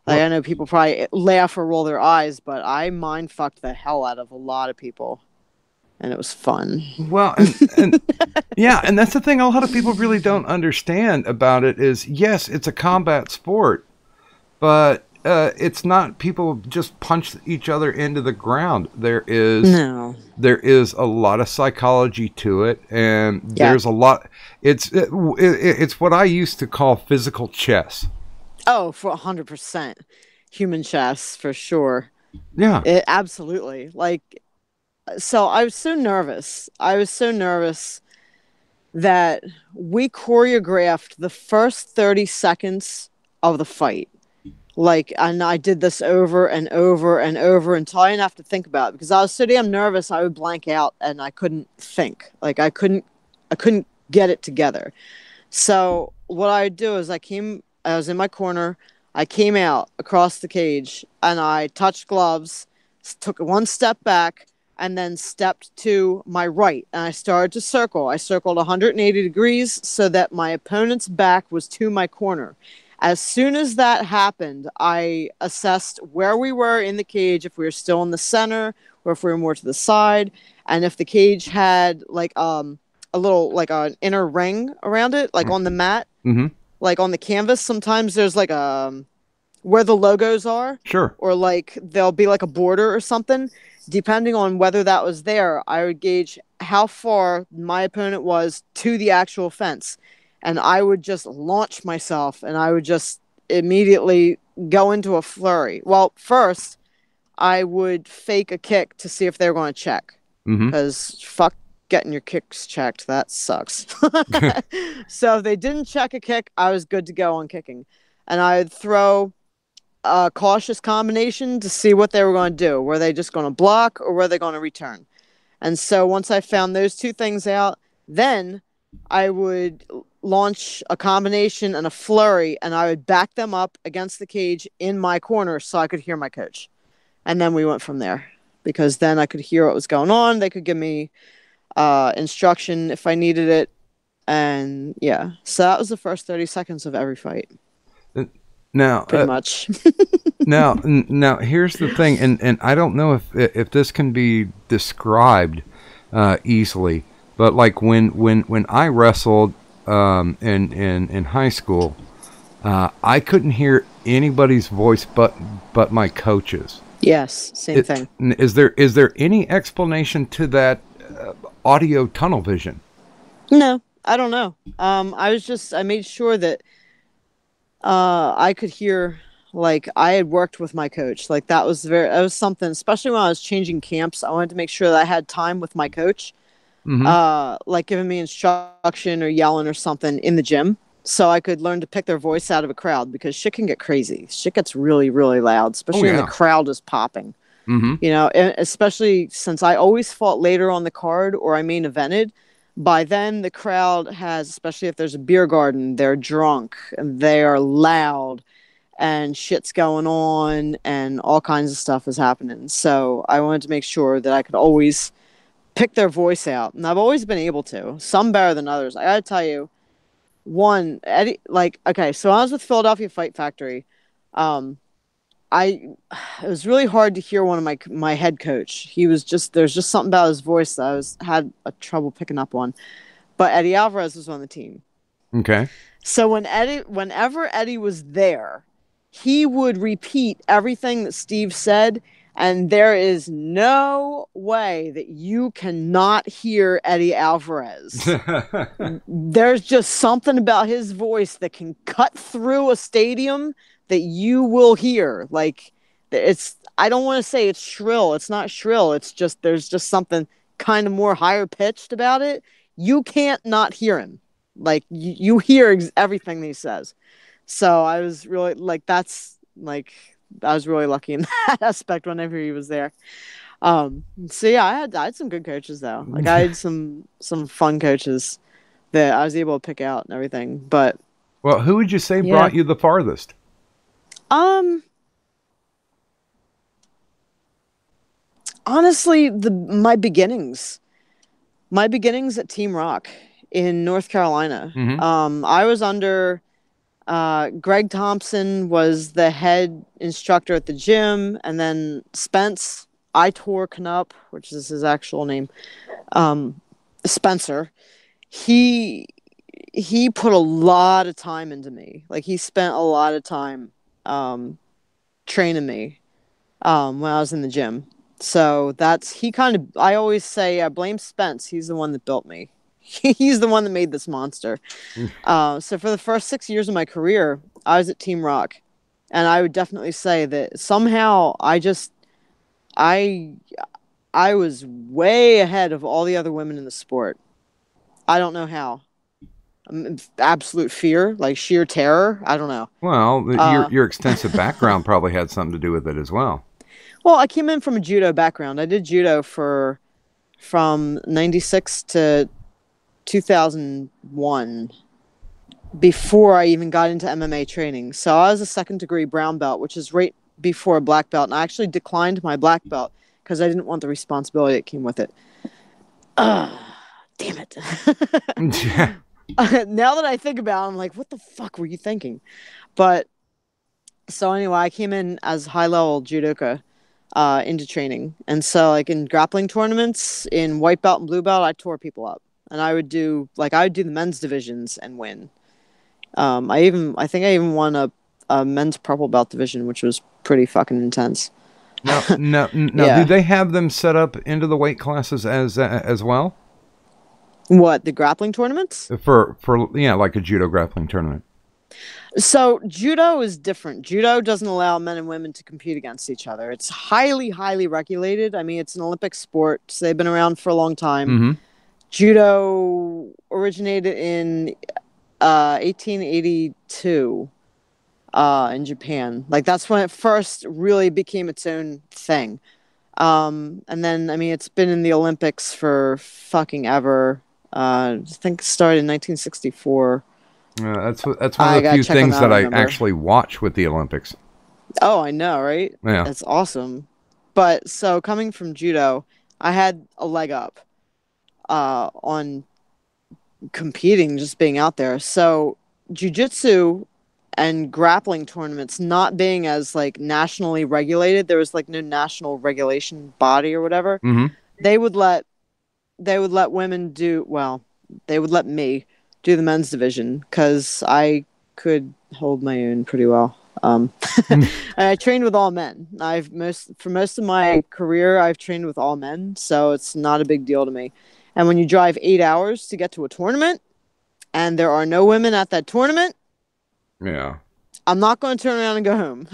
Like well, I know people probably laugh or roll their eyes, but I mind fucked the hell out of a lot of people, and it was fun. well, and yeah, and that's the thing. A lot of people really don't understand about it. Is yes, it's a combat sport, but it's not. People just punch each other into the ground. No. There is a lot of psychology to it, and Yeah. there's a lot. It's what I used to call physical chess. Oh, for 100%. Human chess, for sure. Yeah. It absolutely. Like, so I was so nervous. I was so nervous that we choreographed the first 30 seconds of the fight. Like, and I did this over and over and over until I didn't have to think about it, because I was so damn nervous I would blank out and I couldn't think. Like I couldn't get it together. So what I would do is I was in my corner, I came out across the cage and I touched gloves, took one step back, and then stepped to my right. And I started to circle. I circled 180 degrees so that my opponent's back was to my corner. As soon as that happened, I assessed where we were in the cage, if we were still in the center or if we were more to the side, and if the cage had like a little like an inner ring around it, like on the mat, Mm-hmm. like on the canvas. Sometimes there's like a where the logos are, Sure. or like there'll be like a border or something. Depending on whether that was there, I would gauge how far my opponent was to the actual fence, and I would just launch myself, and I would just immediately go into a flurry. Well, first I would fake a kick to see if they were going to check, Mm-hmm. because fuck getting your kicks checked, that sucks. So if they didn't check a kick, I was good to go on kicking, and I'd throw a cautious combination to see what they were going to do. Were they just going to block, or were they going to return? And so once I found those two things out, then I would launch a combination and a flurry, and I would back them up against the cage in my corner so I could hear my coach. And then we went from there, because then I could hear what was going on. They could give me instruction if I needed it. And yeah, so that was the first 30 seconds of every fight, Now, pretty much. now, here's the thing, and I don't know if this can be described easily, but like when I wrestled in high school, I couldn't hear anybody's voice but my coach's. Yes, same thing. Is there any explanation to that audio tunnel vision? No, I don't know. I made sure that I could hear, like I had worked with my coach. Like that was something, especially when I was changing camps. I wanted to make sure that I had time with my coach, like giving me instruction or yelling or something in the gym, so I could learn to pick their voice out of a crowd, because shit can get crazy. Shit gets really, really loud, especially when the crowd is popping. Mm-hmm. You know, and especially since I always fought later on the card or I main evented. By then, the crowd has, especially if there's a beer garden, they're drunk and they are loud and shit's going on and all kinds of stuff is happening. So I wanted to make sure that I could always pick their voice out. And I've always been able to, some better than others. I gotta tell you, one, Eddie, like, okay, so I was with Philadelphia Fight Factory. It was really hard to hear one of my head coach. There's just something about his voice that had a trouble picking up on. But Eddie Alvarez was on the team. Okay. So whenever Eddie was there, he would repeat everything that Steve said, and there is no way that you cannot hear Eddie Alvarez. There's just something about his voice that can cut through a stadium that you will hear. Like, it's, I don't want to say it's shrill. It's not shrill. It's just, there's just something kind of more higher pitched about it. You can't not hear him. Like, you hear everything that he says. So I was really like, that's like, I was really lucky in that aspect whenever he was there. So yeah, I had some good coaches though. Like, I had some fun coaches that I was able to pick out and everything. But well, who would you say brought you the farthest? Honestly, my beginnings at Team Rock in North Carolina. I was under Greg Thompson was the head instructor at the gym, and then Spence Itor Knupp, which is his actual name, Spencer. He put a lot of time into me. Like, he spent a lot of time training me when I was in the gym. So I always say, I blame Spence. He's the one that built me. He's the one that made this monster. So for the first 6 years of my career, I was at Team Rock. And I would definitely say that somehow I was way ahead of all the other women in the sport. I don't know how. Absolute fear, like sheer terror. I don't know. Well, your extensive background probably had something to do with it as well. Well, I came in from a judo background. I did judo from 96 to 2001 before I even got into MMA training. So I was a second degree brown belt, which is right before a black belt. And I actually declined my black belt because I didn't want the responsibility that came with it. Damn it. Now that I think about it, I'm like, what the fuck were you thinking? But so anyway, I came in as high level judoka into training. And so, like, in grappling tournaments, in white belt and blue belt, I tore people up. And I would do the men's divisions and win. I think I even won a men's purple belt division, which was pretty fucking intense. No. Yeah. Do they have them set up into the weight classes as well? What, the grappling tournaments? For like a judo grappling tournament. So judo is different. Judo doesn't allow men and women to compete against each other. It's highly, highly regulated. I mean, it's an Olympic sport, so they've been around for a long time. Judo originated in 1882 in Japan. Like, that's when it first really became its own thing. And then, I mean, it's been in the Olympics for fucking ever. I think it started in 1964. That's one of the few things that I actually watch with the Olympics. Oh, I know, right? Yeah. That's awesome. But so coming from judo, I had a leg up on competing, just being out there. So jiu-jitsu and grappling tournaments not being as like nationally regulated, there was like no national regulation body or whatever. They would let women they would let me do the men's division because I could hold my own pretty well. I trained with all men. For most of my career, I've trained with all men, so it's not a big deal to me. And when you drive 8 hours to get to a tournament, and there are no women at that tournament, yeah, I'm not going to turn around and go home.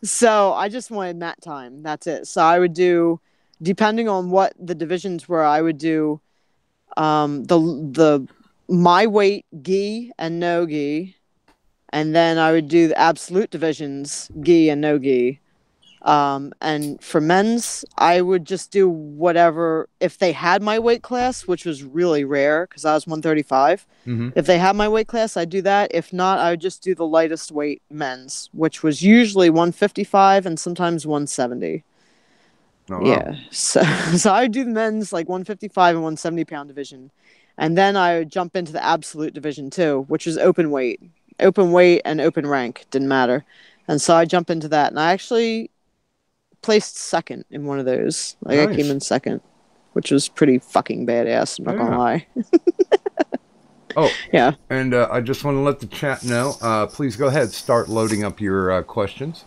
So I just wanted mat time. That's it. So I would do, depending on what the divisions were, I would do the my weight gi and no gi, and then I would do the absolute divisions gi and no gi. And for men's, I would just do whatever, if they had my weight class, which was really rare because I was 135. If they had my weight class, I'd do that. If not, I would just do the lightest weight men's, which was usually 155 and sometimes 170. Oh, wow. Yeah. So I would do the men's like 155 and 170 pound division. And then I would jump into the absolute division too, which is open weight and open rank. Didn't matter. And so I jump into that. And I actually placed second in one of those. Like, nice. I came in second, which was pretty fucking badass. I'm not gonna lie. Oh, yeah. And I just want to let the chat know, please go ahead, start loading up your questions.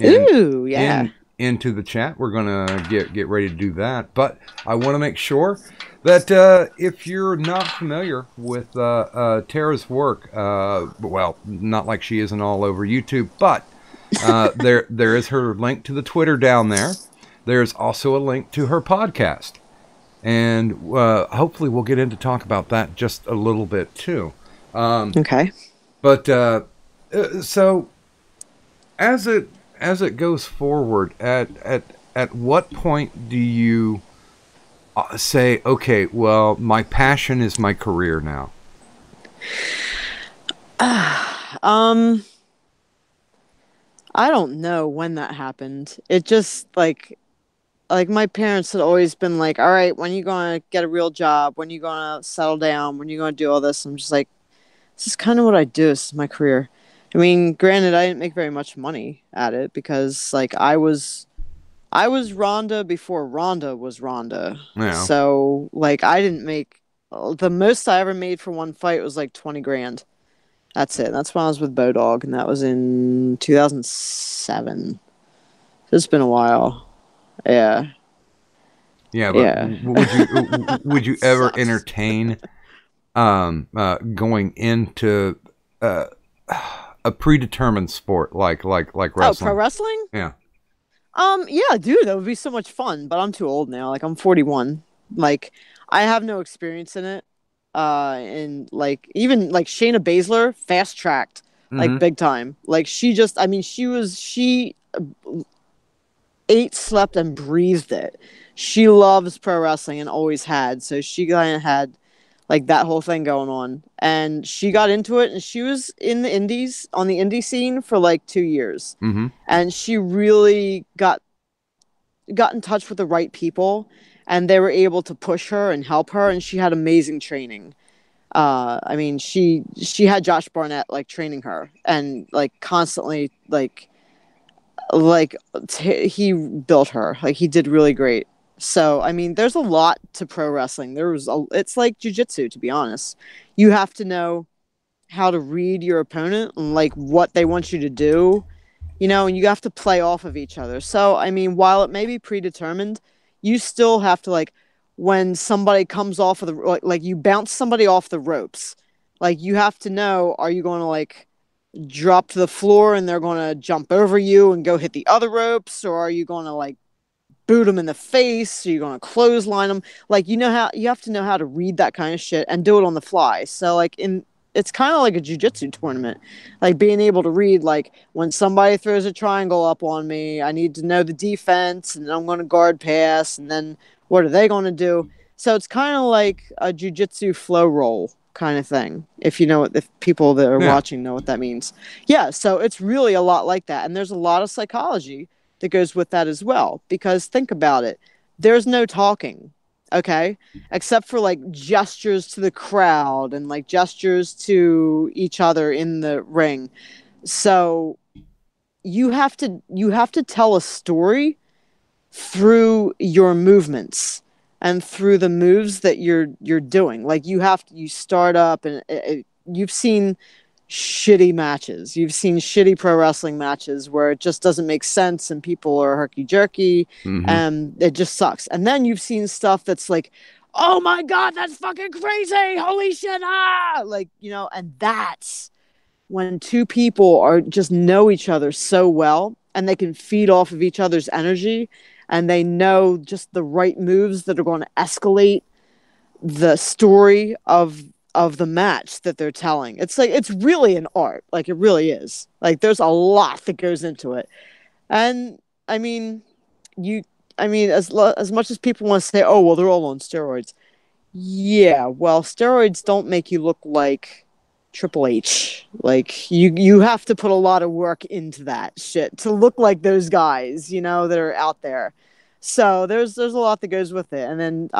Ooh, yeah. into the chat. We're going to get ready to do that. But I want to make sure that if you're not familiar with Tara's work, well, not like she isn't all over YouTube, but there is her link to the Twitter down there. There's also a link to her podcast. And hopefully we'll get into talk about that just a little bit too. Okay. But so as it goes forward, at what point do you say, okay, well, my passion is my career now? I don't know when that happened. It just like my parents had always been like, all right, when are you going to get a real job? When are you going to settle down? When are you going to do all this? I'm just like, this is kind of what I do. This is my career. I mean, granted, I didn't make very much money at it because like I was Rhonda before Rhonda was Rhonda. Yeah. So like I didn't make, the most I ever made for one fight was like 20 grand. That's it. That's when I was with Bodog, and that was in 2007. It's been a while. Yeah. Yeah, but would you ever entertain going into a predetermined sport like wrestling? Oh, pro wrestling? Yeah. Yeah, dude, that would be so much fun, but I'm too old now. Like I'm 41. Like I have no experience in it. And like even like Shayna Baszler fast tracked like big time. Like she ate, slept, and breathed it. She loves pro wrestling and always had. So she kind of had like that whole thing going on. And she got into it, and she was in the indies, on the indie scene for like 2 years. Mm-hmm. And she really got in touch with the right people, and they were able to push her and help her, and she had amazing training. I mean, she had Josh Barnett like training her, and like constantly he built her. Like he did really great. So I mean, there's a lot to pro wrestling. It's like jiu-jitsu, to be honest. You have to know how to read your opponent and like what they want you to do, you know, and you have to play off of each other. So I mean, while it may be predetermined, you still have to, like, when somebody comes off of the, like you bounce somebody off the ropes, like you have to know, are you going to like drop to the floor and they're going to jump over you and go hit the other ropes, or are you going to like boot them in the face? Are you going to clothesline them? Like, you have to know how to read that kind of shit and do it on the fly. So like it's kind of like a jiu-jitsu tournament, like being able to read, like when somebody throws a triangle up on me, I need to know the defense, and I'm going to guard pass, and then what are they going to do? So it's kind of like a jiu-jitsu flow roll kind of thing, if people that are watching know what that means. Yeah, so it's really a lot like that, and there's a lot of psychology that goes with that as well, because think about it, there's no talking. Okay, except for like gestures to the crowd and like gestures to each other in the ring. So you have to tell a story through your movements and through the moves that you're doing. Like you start up, and you've seen shitty matches. You've seen shitty pro wrestling matches where it just doesn't make sense and people are herky-jerky, and it just sucks. And then you've seen stuff that's like, oh my God, that's fucking crazy. Holy shit. Like, and that's when two people are just know each other so well, and they can feed off of each other's energy, and they know just the right moves that are going to escalate the story of the match that they're telling. It's like, it's really an art. Like, it really is. Like, there's a lot that goes into it. And I mean, as much as people want to say, oh, well, they're all on steroids. Yeah, well, steroids don't make you look like Triple H. Like, you have to put a lot of work into that shit to look like those guys, that are out there. So there's a lot that goes with it. And then,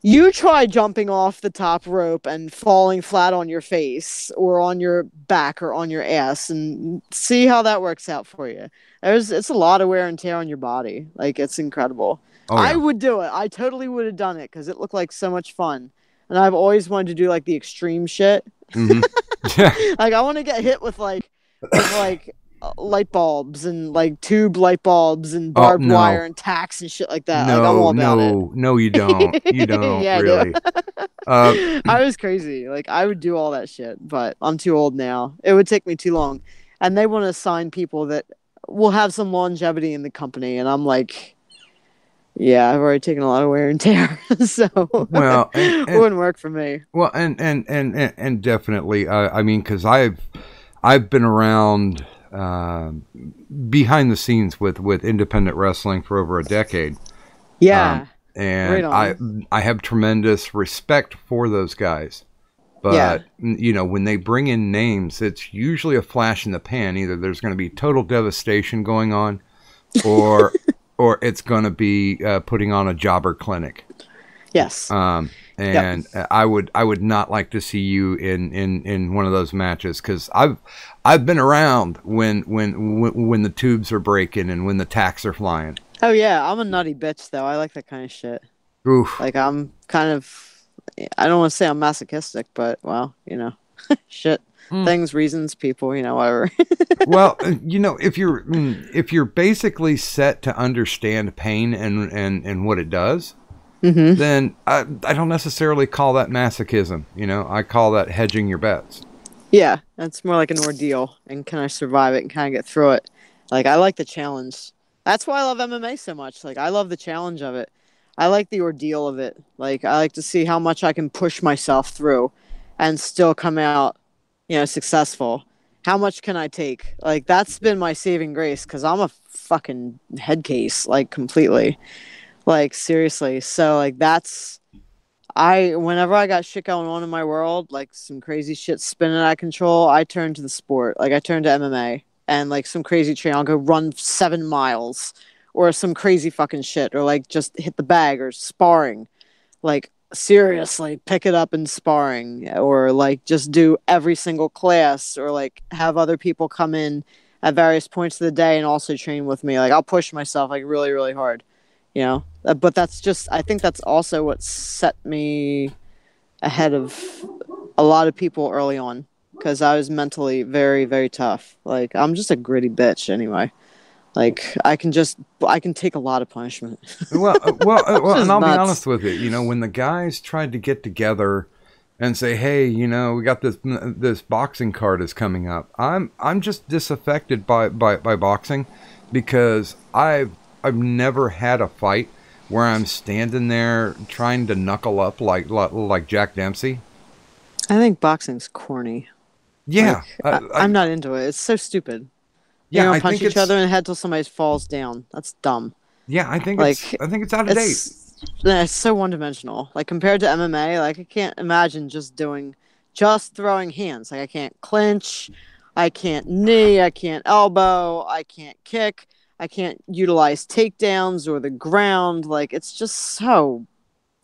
you try jumping off the top rope and falling flat on your face or on your back or on your ass, and see how that works out for you. It's a lot of wear and tear on your body. Like, it's incredible. Oh, yeah. I would do it. I totally would have done it because it looked like so much fun. And I've always wanted to do like the extreme shit. Like, I want to get hit with like light bulbs and like tube light bulbs and Oh, barbed wire and tacks and shit like that. Like I'm No, all about it. no, you don't. You don't Yeah, I really. do. I was crazy. Like I would do all that shit, but I'm too old now. It would take me too long. And they want to assign people that will have some longevity in the company, and I'm like, yeah, I've already taken a lot of wear and tear, so Well, it wouldn't work for me. well, and definitely. I mean, because I've been around behind the scenes with independent wrestling for over a decade. Yeah, And right on. I have tremendous respect for those guys. Yeah. But, you know, when they bring in names, it's usually a flash in the pan. Either there's going to be total devastation going on, or or it's going to be putting on a jobber clinic. Yes. And Yep. I would not like to see you in one of those matches, because I've been around when the tubes are breaking and when the tacks are flying. Oh yeah, I'm a nutty bitch though. I like that kind of shit. Oof. Like I'm kind of, I don't want to say I'm masochistic, but well, you know, shit, things, reasons, people, you know, whatever. Well, you know, if you're basically set to understand pain and what it does, then I don't necessarily call that masochism. You know, I call that hedging your bets. Yeah, it's more like an ordeal, and can I survive it and kind of get through it? Like I like the challenge. That's why I love MMA so much. Like I love the challenge of it. I like the ordeal of it. Like I like to see how much I can push myself through and still come out, you know, successful. How much can I take? Like that's been my saving grace, because I'm a fucking head case, like completely. Like seriously. So like that's whenever I got shit going on in my world, like some crazy shit spinning out of control, I turn to the sport. Like I turn to MMA, and like some crazy train, I'll go run 7 miles or some crazy fucking shit, or like just hit the bag or sparring. Like seriously, pick it up in sparring, or like just do every single class, or like have other people come in at various points of the day and also train with me. Like I'll push myself like really, really hard, you know. But that's just, I think that's also what set me ahead of a lot of people early on, because I was mentally very, very tough. Like I'm just a gritty bitch anyway. Like I can take a lot of punishment. Well, and Just I'll be nuts. honest with you. You know, when the guys tried to get together and say, "Hey, you know, we got this boxing card is coming up," I'm just disaffected by boxing, because I've never had a fight where I'm standing there trying to knuckle up like Jack Dempsey. I think boxing's corny. Yeah, Like, I'm not into it. It's so stupid. You're yeah, gonna I punch think each it's other in the head till somebody falls down. That's dumb. yeah, Like I think it's out of date. it's so one dimensional. Like compared to MMA, like I can't imagine just throwing hands. Like I can't clinch, I can't knee, I can't elbow, I can't kick, I can't utilize takedowns or the ground. Like it's just so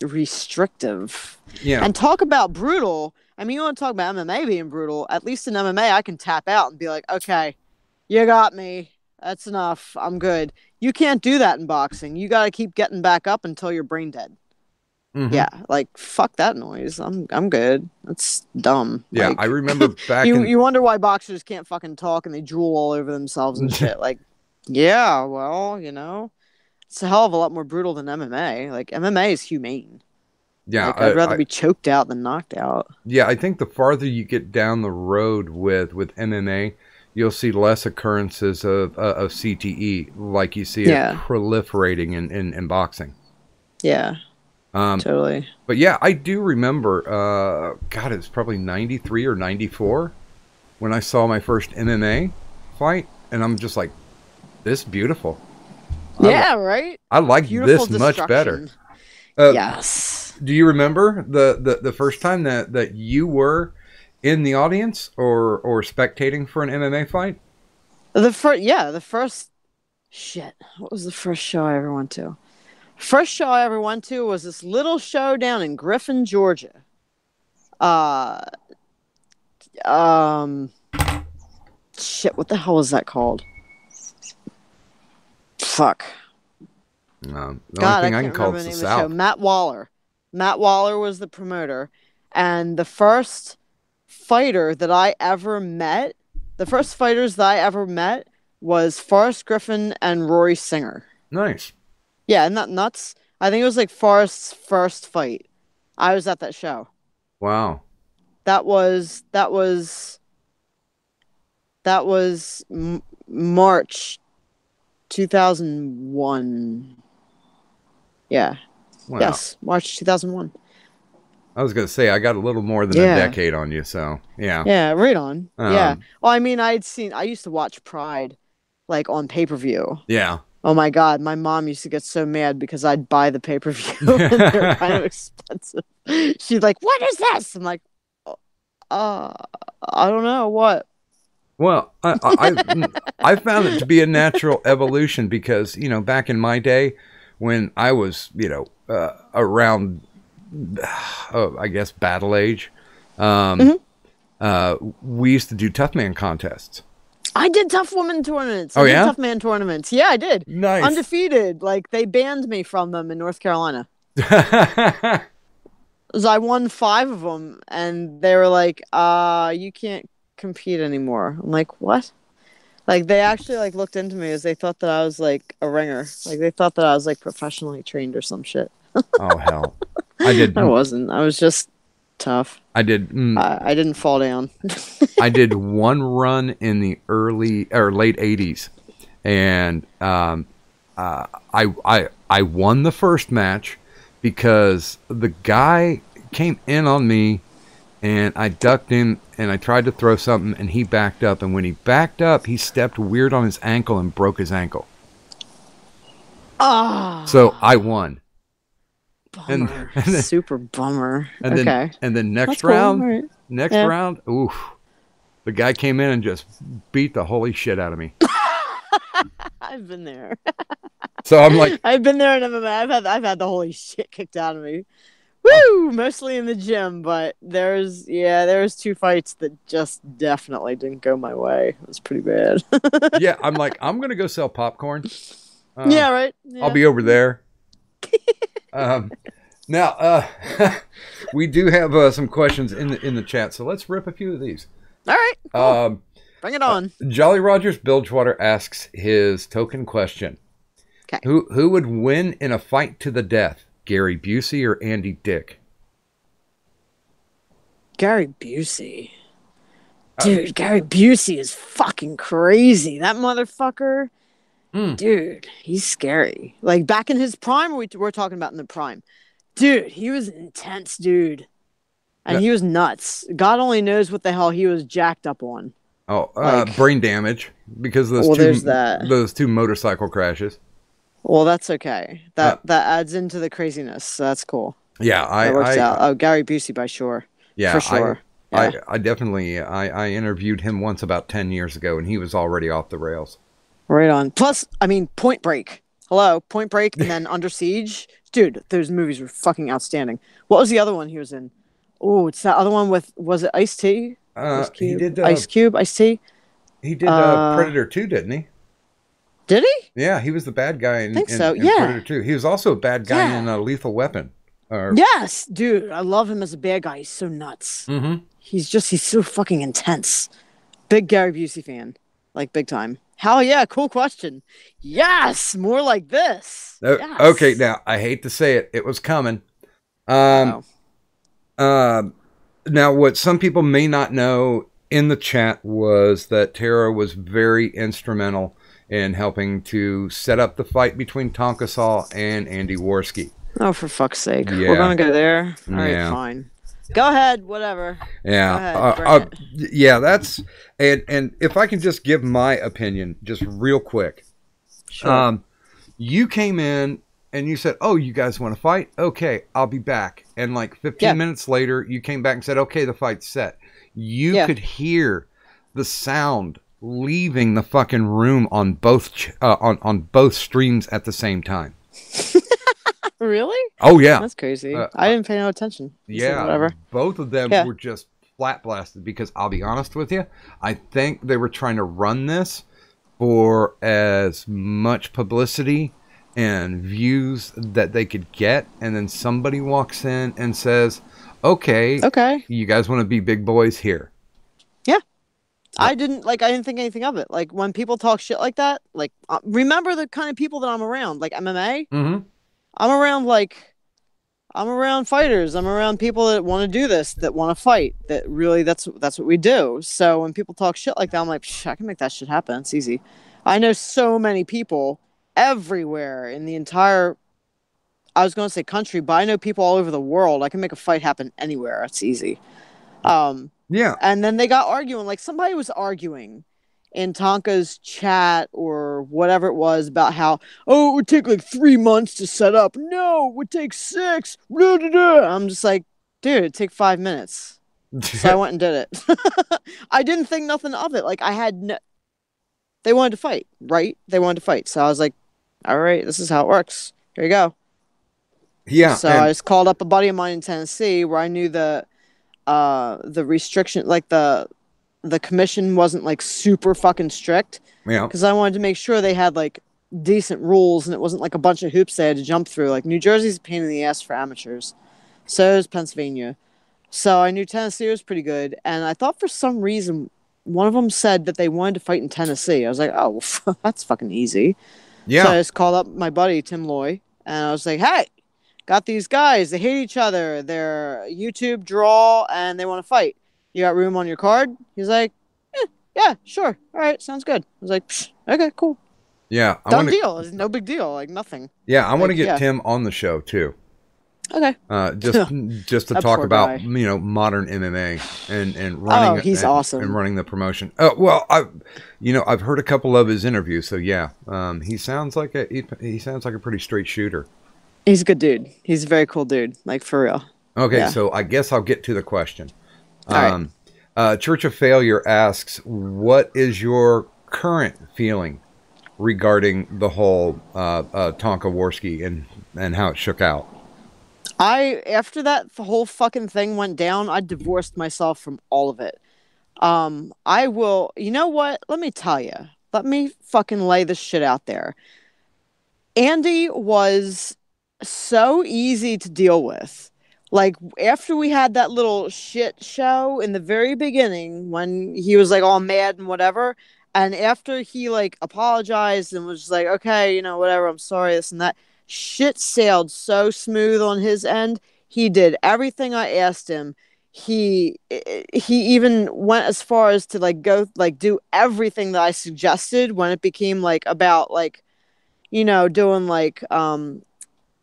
restrictive. Yeah, And talk about brutal. I mean, you want to talk about MMA being brutal? At least in MMA, I can tap out and be like, okay, you got me. That's enough. I'm good. You can't do that in boxing. You got to keep getting back up until you're brain dead. Yeah, like fuck that noise. I'm good. That's dumb. yeah. Like, I remember back you in you wonder why boxers can't fucking talk and they drool all over themselves and shit. Like, yeah, well, you know, it's a hell of a lot more brutal than MMA. Like MMA is humane. yeah, Like I'd rather be choked out than knocked out. yeah. I think the farther you get down the road with MMA, you'll see less occurrences of CTE, like you see it Yeah. proliferating in boxing. Yeah, totally. But yeah, I do remember, God, it was probably 93 or 94 when I saw my first MMA fight, and I'm just like, this is beautiful. Yeah, right? I like Beautiful this much better. destruction. Uh, Yes. Do you remember the first time that you were in the audience or spectating for an MMA fight? The first shit. What was the first show I ever went to? First show I ever went to was this little show down in Griffin, Georgia. Uh shit, what the hell was that called? Fuck. The God, only thing I I can't can call remember is the the name of the show. South. Matt Waller. Matt Waller was the promoter. And the first fighter that I ever met The first fighters that I ever met was Forrest Griffin and Rory Singer. Nice. Yeah, and that nuts. I think it was like Forrest's first fight. I was at that show. Wow. That was March 2001. Yeah. Wow. Yes, March 2001. I was going to say, I got a little more than a decade on you, so, yeah. Yeah, right on. Yeah. Well, I mean, I used to watch Pride, like, on pay-per-view. Yeah. Oh, my God. My mom used to get so mad because I'd buy the pay-per-view, and they're kind of expensive. She's like, what is this? I'm like, I don't know. What? Well, I found it to be a natural evolution because, back in my day when I was, around, I guess, battle age, we used to do Tough Man contests. I did Tough Woman tournaments. I did Tough Man tournaments. Yeah, I did. Nice. Undefeated. Like, they banned me from them in North Carolina. So I won 5 of them, and they were like, you can't compete anymore. I'm like, what? Like, they actually, like, looked into me as they thought that I was, like, a ringer. Like, they thought that I was, like, professionally trained or some shit. Oh, hell. I wasn't. I was just tough. I didn't fall down. I did one run in the early or late 80s, and I won the first match because the guy came in on me, and I ducked him, and I tried to throw something, and he backed up, and when he backed up, he stepped weird on his ankle and broke his ankle. So I won. Bummer. And then, super bummer. And okay. Then next That's round, cool. Right. round, oof. The guy came in and just beat the holy shit out of me. I've been there. So I'm like, I've been there in MMA. I've had the holy shit kicked out of me. Woo! Mostly in the gym, but there was 2 fights that just definitely didn't go my way. It was pretty bad. Yeah, I'm like, I'm gonna go sell popcorn. Yeah, right. Yeah. I'll be over there. Now, we do have some questions in the chat, so let's rip a few of these. All right, cool. Bring it on. Jolly Rogers Bilgewater asks his token question. Okay. Who would win in a fight to the death, Gary Busey or Andy Dick? Gary Busey. Dude, Gary Busey is fucking crazy. That motherfucker. Dude, he's scary. Like, back in his prime, we're talking about in the prime. Dude, he was an intense dude. And he was nuts. God only knows what the hell he was jacked up on. Oh, brain damage because of those two motorcycle crashes. Well, that's okay. That adds into the craziness. So that's cool. Yeah, that works out. Oh, Gary Busey, by sure. Yeah, for sure. I definitely I interviewed him once about 10 years ago, and he was already off the rails. Right on. Plus, I mean, Point Break. Hello, Point Break, and then Under Siege. Dude, those movies were fucking outstanding. What was the other one he was in? Oh, it's that other one with, was it Ice-T? He did Ice Cube, Ice-T. He did Predator 2, didn't he? Did he? Yeah, he was the bad guy in yeah. Predator 2. He was also a bad guy in Lethal Weapon. Yes, dude, I love him as a bad guy. He's so nuts. Mm-hmm. He's so fucking intense. Big Gary Busey fan, like big time. Hell yeah, cool question. Yes, more like this. Yes. Okay, now I hate to say it, it was coming. Now, what some people may not know in the chat was that Tara was very instrumental in helping to set up the fight between Tonka Saw and Andy Worski. Oh, for fuck's sake. Yeah. We're going to go there? All right, fine. Go ahead, whatever. Yeah. Yeah, that's... And if I can just give my opinion just real quick. Sure. You came in and you said, oh, you guys want to fight? Okay, I'll be back. And like 15 minutes later, you came back and said, okay, the fight's set. You could hear the sound leaving the fucking room on both on both streams at the same time. Really? Oh yeah, that's crazy. I didn't pay no attention. Yeah, whatever. Both of them were just flat blasted because I'll be honest with you, I think they were trying to run this for as much publicity and views that they could get, and then somebody walks in and says, okay, you guys want to be big boys here? I didn't think anything of it. Like when people talk shit like that, like remember the kind of people that I'm around, like MMA. Mm-hmm. I'm around I'm around fighters. I'm around people that want to do this, that want to fight. That really, that's what we do. So when people talk shit like that, I'm like, I can make that shit happen. It's easy. I know so many people everywhere in the entire. I was going to say country, but I know people all over the world. I can make a fight happen anywhere. It's easy. Yeah. And then they got arguing. Like somebody was arguing in Tonka's chat or whatever it was about how, oh, it would take like 3 months to set up. No, it would take 6. Blah, blah, blah. I'm just like, dude, it'd take 5 minutes. So I went and did it. I didn't think nothing of it. Like I had no. They wanted to fight, right? They wanted to fight. So I was like, all right, this is how it works. Here you go. Yeah. So I just called up a buddy of mine in Tennessee where I knew the restriction, like the commission wasn't like super fucking strict. Yeah. Because I wanted to make sure they had like decent rules and it wasn't like a bunch of hoops they had to jump through. Like New Jersey's a pain in the ass for amateurs. So is Pennsylvania. So I knew Tennessee was pretty good. And I thought for some reason one of them said that they wanted to fight in Tennessee. I was like, oh, that's fucking easy. Yeah. So I just called up my buddy, Tim Loy, and I was like, hey, got these guys. They hate each other. They're YouTube draw, and they want to fight. You got room on your card? He's like, yeah, sure. All right, sounds good. I was like, okay, cool. Yeah. Done deal. It's no big deal. Like, nothing. Yeah, I want to get Tim on the show, too. Okay. Just to talk about, modern MMA and running. Oh, he's awesome. And running the promotion. Well, I've heard a couple of his interviews, so yeah. He sounds like a pretty straight shooter. He's a good dude. He's a very cool dude, like for real. Okay, yeah. So I guess I'll get to the question. All right. Church of Failure asks, what is your current feeling regarding the whole Tonka Warski and how it shook out? After that whole fucking thing went down, I divorced myself from all of it. I will, you know what? Let me tell you. Let me fucking lay this shit out there. Andy was so easy to deal with. Like after we had that little shit show in the very beginning when he was like all mad and whatever, and after he like apologized and was like, okay, whatever, I'm sorry, this and that, shit sailed so smooth on his end. He did everything I asked him. He even went as far as to like go like do everything that I suggested when it became like about like doing like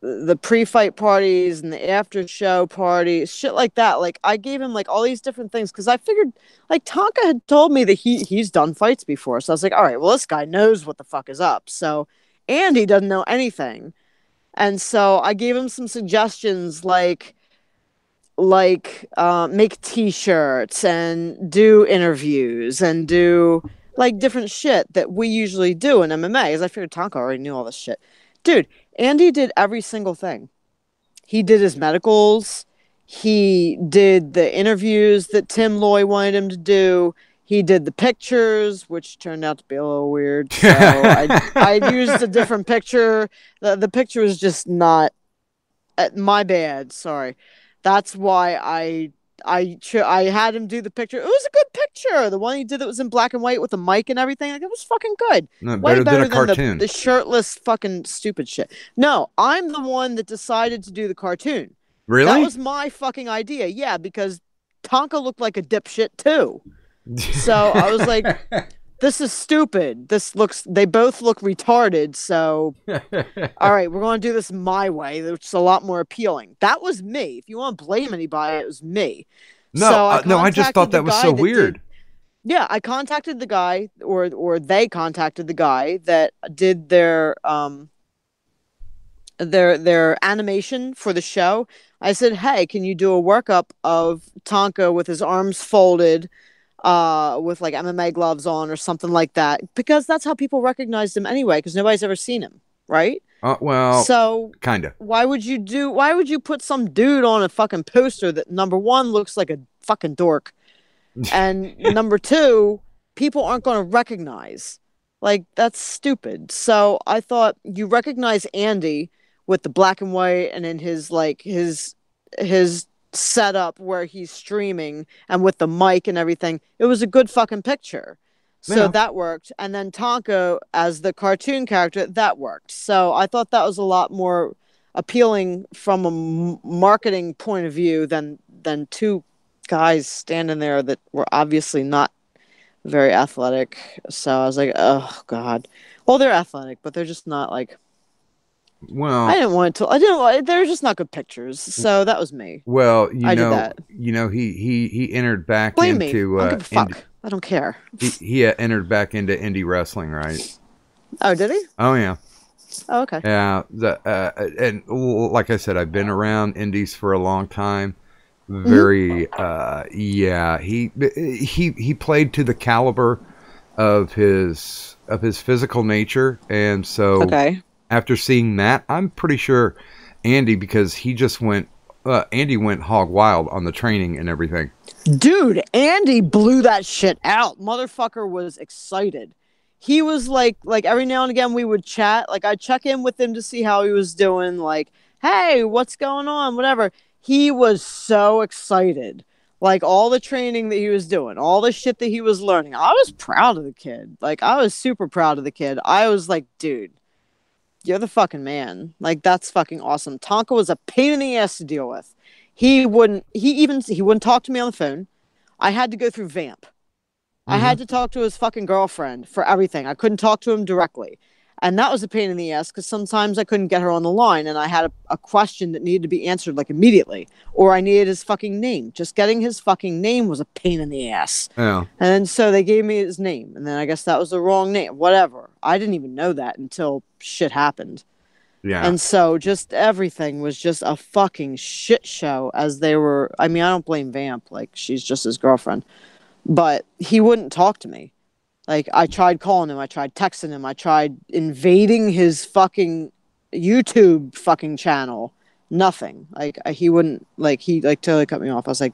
the pre-fight parties and the after show parties, shit like that. Like I gave him like all these different things because I figured like Tonka had told me that he's done fights before. So I was like, all right, well this guy knows what the fuck is up. So and he doesn't know anything. And so I gave him some suggestions like make t-shirts and do interviews and do like different shit that we usually do in MMA. Because I figured Tonka already knew all this shit. Dude, Andy did every single thing. He did his medicals. He did the interviews that Tim Loy wanted him to do. He did the pictures, which turned out to be a little weird. So I used a different picture. The picture was just not my bad. Sorry. That's why I had him do the picture. It was a good picture. The one he did that was in black and white with the mic and everything. Like, it was fucking good. No, way better better than a cartoon. The shirtless fucking stupid shit. No, I'm the one that decided to do the cartoon. Really? That was my fucking idea. Yeah, because Tonka looked like a dipshit too. So I was like, this is stupid. They both look retarded. So, all right, we're going to do this my way, which is a lot more appealing. That was me. If you want to blame anybody, it was me. No, so I just thought that was so weird. Yeah, I contacted the guy, or they contacted the guy that did their animation for the show. I said, hey, can you do a workup of Tonka with his arms folded, with like MMA gloves on or something like that? Because that's how people recognized him anyway, because nobody's ever seen him, right? Well, so kind of. Why would you put some dude on a fucking poster that number one looks like a fucking dork, and number two, people aren't going to recognize? Like, that's stupid. So I thought, you recognize Andy with the black and white and in his setup where he's streaming and with the mic and everything. It was a good fucking picture. So that worked. And then Tonka as the cartoon character, that worked. So I thought that was a lot more appealing from a marketing point of view than two guys standing there that were obviously not very athletic. So I was like, oh God. Well, they're athletic, but they're just not like. Well, I didn't want to. I didn't. They're just not good pictures. So that was me. Well, I did that. He entered back Blame into. Me. I don't give a fuck. I don't care. He entered back into indie wrestling, right? Oh, did he? Oh yeah. Oh, okay. Yeah. And like I said, I've been around indies for a long time. Very. Yeah. He played to the caliber of his physical nature, and so. Okay. After seeing that, I'm pretty sure Andy, because he just went, Andy went hog wild on the training and everything. Dude, Andy blew that shit out. Motherfucker was excited. He was like every now and again we would chat. Like I'd check in with him to see how he was doing. Like, hey, what's going on? Whatever. He was so excited. Like all the training that he was doing, all the shit that he was learning. I was proud of the kid. Like I was super proud of the kid. I was like, dude. You're the fucking man. Like that's fucking awesome. Tonka was a pain in the ass to deal with. He wouldn't talk to me on the phone. I had to go through Vamp. I had to talk to his fucking girlfriend for everything. I couldn't talk to him directly. And that was a pain in the ass because sometimes I couldn't get her on the line and I had a question that needed to be answered like immediately. Or I needed his fucking name. Just getting his fucking name was a pain in the ass. Yeah. And so they gave me his name. And then I guess that was the wrong name. Whatever. I didn't even know that until shit happened. Yeah. And so just everything was just a fucking shit show as they were. I mean, I don't blame Vamp. Like, she's just his girlfriend. But he wouldn't talk to me. Like, I tried calling him, I tried texting him, I tried invading his fucking YouTube fucking channel. Nothing. Like, he wouldn't, like, he, like, totally cut me off. I was like,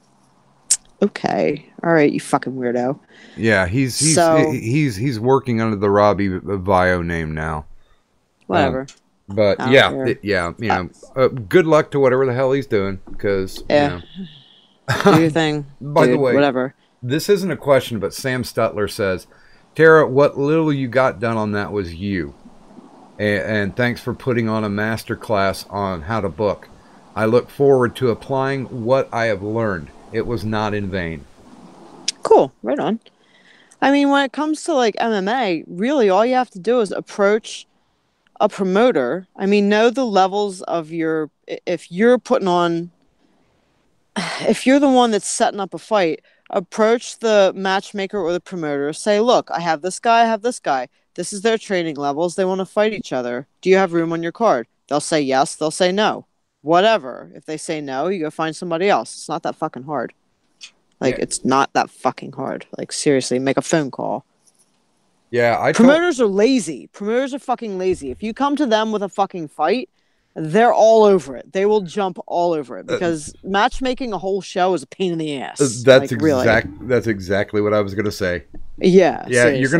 okay, all right, you fucking weirdo. Yeah, he's working under the Robbie Vio name now. Whatever. But, good luck to whatever the hell he's doing, because, do your thing. By the way, whatever. This isn't a question, but Sam Stutler says, Tara, what little you got done on that was you. And thanks for putting on a master class on how to book. I look forward to applying what I have learned. It was not in vain. Cool. Right on. I mean, when it comes to like MMA, really all you have to do is approach a promoter. I mean, know the levels of if you're the one that's setting up a fight, approach the matchmaker or the promoter. Say, look, I have this guy, I have this guy. This is their training levels. They want to fight each other. Do you have room on your card? They'll say yes. They'll say no. Whatever. If they say no, you go find somebody else. It's not that fucking hard. Like, It's not that fucking hard. Like, seriously, make a phone call. Yeah, Promoters are lazy. Promoters are fucking lazy. If you come to them with a fucking fight, they're all over it. They will jump all over it because matchmaking a whole show is a pain in the ass. That's exactly what I was gonna say. Yeah. Yeah, seriously. you're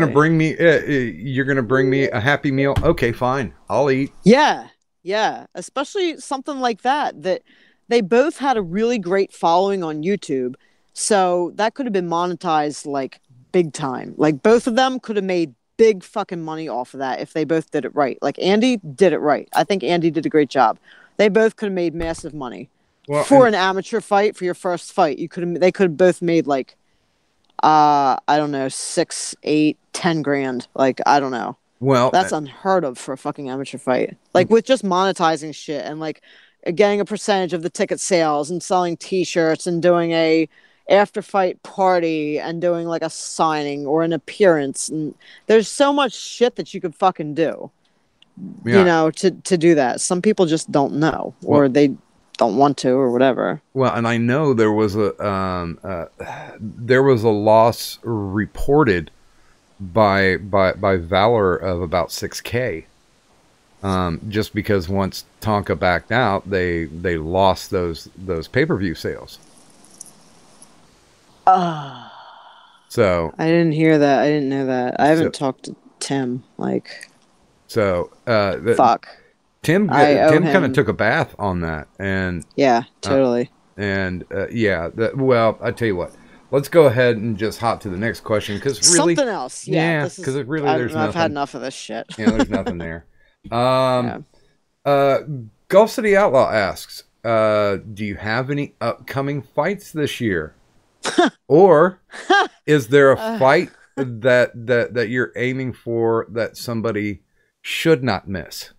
gonna bring me a Happy Meal. Okay, fine, I'll eat. Yeah. Especially something like that. That they both had a really great following on YouTube, so that could have been monetized like big time. Like both of them could have made big fucking money off of that if they both did it right. Like Andy did it right. I think Andy did a great job. They both could have made massive money. Well, for an amateur fight, for your first fight, they could have both made like I don't know, 6, 8, 10 grand. Like, I don't know. Well, that's unheard of for a fucking amateur fight. Like with just monetizing shit and like getting a percentage of the ticket sales and selling t-shirts and doing a after fight party and doing like a signing or an appearance, and there's so much shit that you could fucking do, you know, to do that. Some people just don't know, or they don't want to, or whatever. Well, and I know there was a loss reported by Valor of about $6,000, just because once Tonka backed out, they lost those pay-per-view sales. So I didn't hear that. I didn't know that. I haven't talked to Tim. Like, so fuck. Tim kind of took a bath on that, and yeah, totally. And well, I tell you what. Let's go ahead and just hop to the next question because really something else. Yeah, because there's I've had nothing. enough of this shit. Yeah, there's nothing there. Yeah. Gulf City Outlaw asks, do you have any upcoming fights this year? Or is there a fight that you're aiming for that somebody should not miss?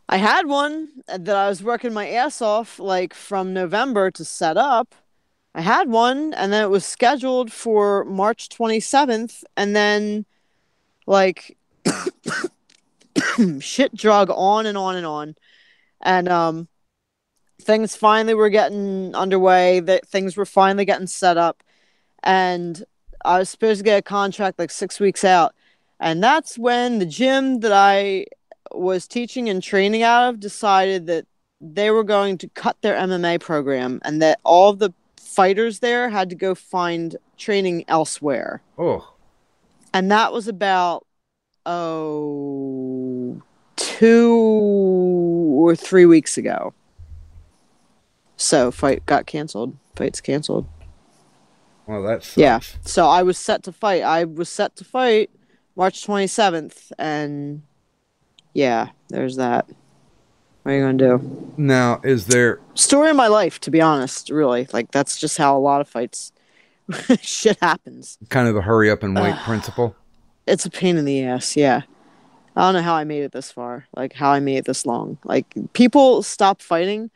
I had one that I was working my ass off like from November to set up. I had one and then it was scheduled for March 27th and then like shit drug on and on and on. And things finally were getting underway, that things were finally getting set up, and I was supposed to get a contract like 6 weeks out. And that's when the gym that I was teaching and training out of decided that they were going to cut their MMA program and that all of the fighters there had to go find training elsewhere. Oh. And that was about 2 or 3 weeks ago. So fight got canceled. Fight's canceled. Well, that sucks. Yeah. So I was set to fight. March 27th, and yeah, there's that. What are you gonna do? Now, is there story of my life? To be honest, really, like that's just how a lot of fights shit happens. Kind of a hurry up and wait principle. It's a pain in the ass. Yeah. I don't know how I made it this far. Like how I made it this long. Like people stop fighting.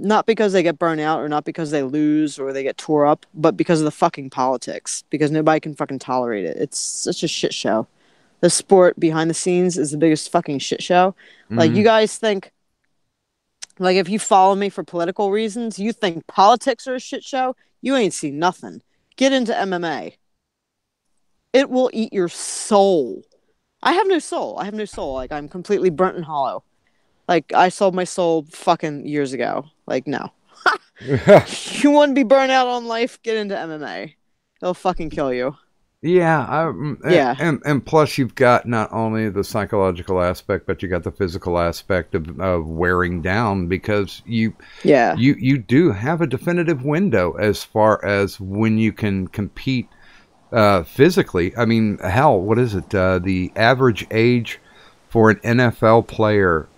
Not because they get burnt out or not because they lose or they get tore up, but because of the fucking politics. Because nobody can fucking tolerate it. It's such a shit show. The sport behind the scenes is the biggest fucking shit show. Mm-hmm. Like, you guys think, like, if you follow me for political reasons, you think politics are a shit show? You ain't seen nothing. Get into MMA. It will eat your soul. I have no soul. Like, I'm completely burnt and hollow. Like, I sold my soul fucking years ago. Like, no. You want to be burnt out on life? Get into MMA. It'll fucking kill you. Yeah. Yeah. And plus, you've got not only the psychological aspect, but you got the physical aspect of wearing down because you do have a definitive window as far as when you can compete physically. I mean, hell, what is it? The average age for an NFL player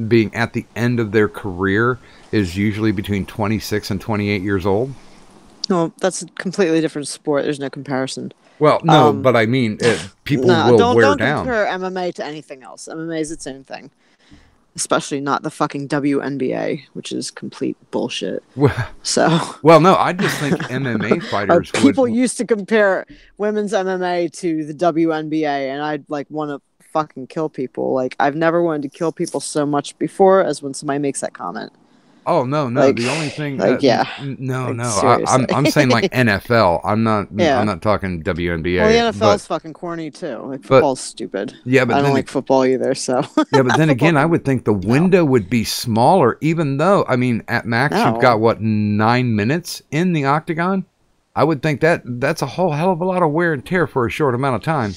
being at the end of their career is usually between 26 and 28 years old. No, that's a completely different sport. There's no comparison. Well, no, but I mean, people will wear down. Don't compare MMA to anything else. MMA is its own thing. Especially not the fucking WNBA, which is complete bullshit. Well, no, I just think MMA fighters people used to compare women's MMA to the WNBA, and I'd like want to fucking kill people. Like, I've never wanted to kill people so much before as when somebody makes that comment. Oh no! Like, the only thing, I'm saying like NFL. I'm not talking WNBA. Well, the NFL's fucking corny too. Like, football's stupid. Yeah, but I don't like football either. So yeah, but then again, I would think the window would be smaller. Even though, I mean, at max you've got what 9 minutes in the octagon. I would think that's a whole hell of a lot of wear and tear for a short amount of time.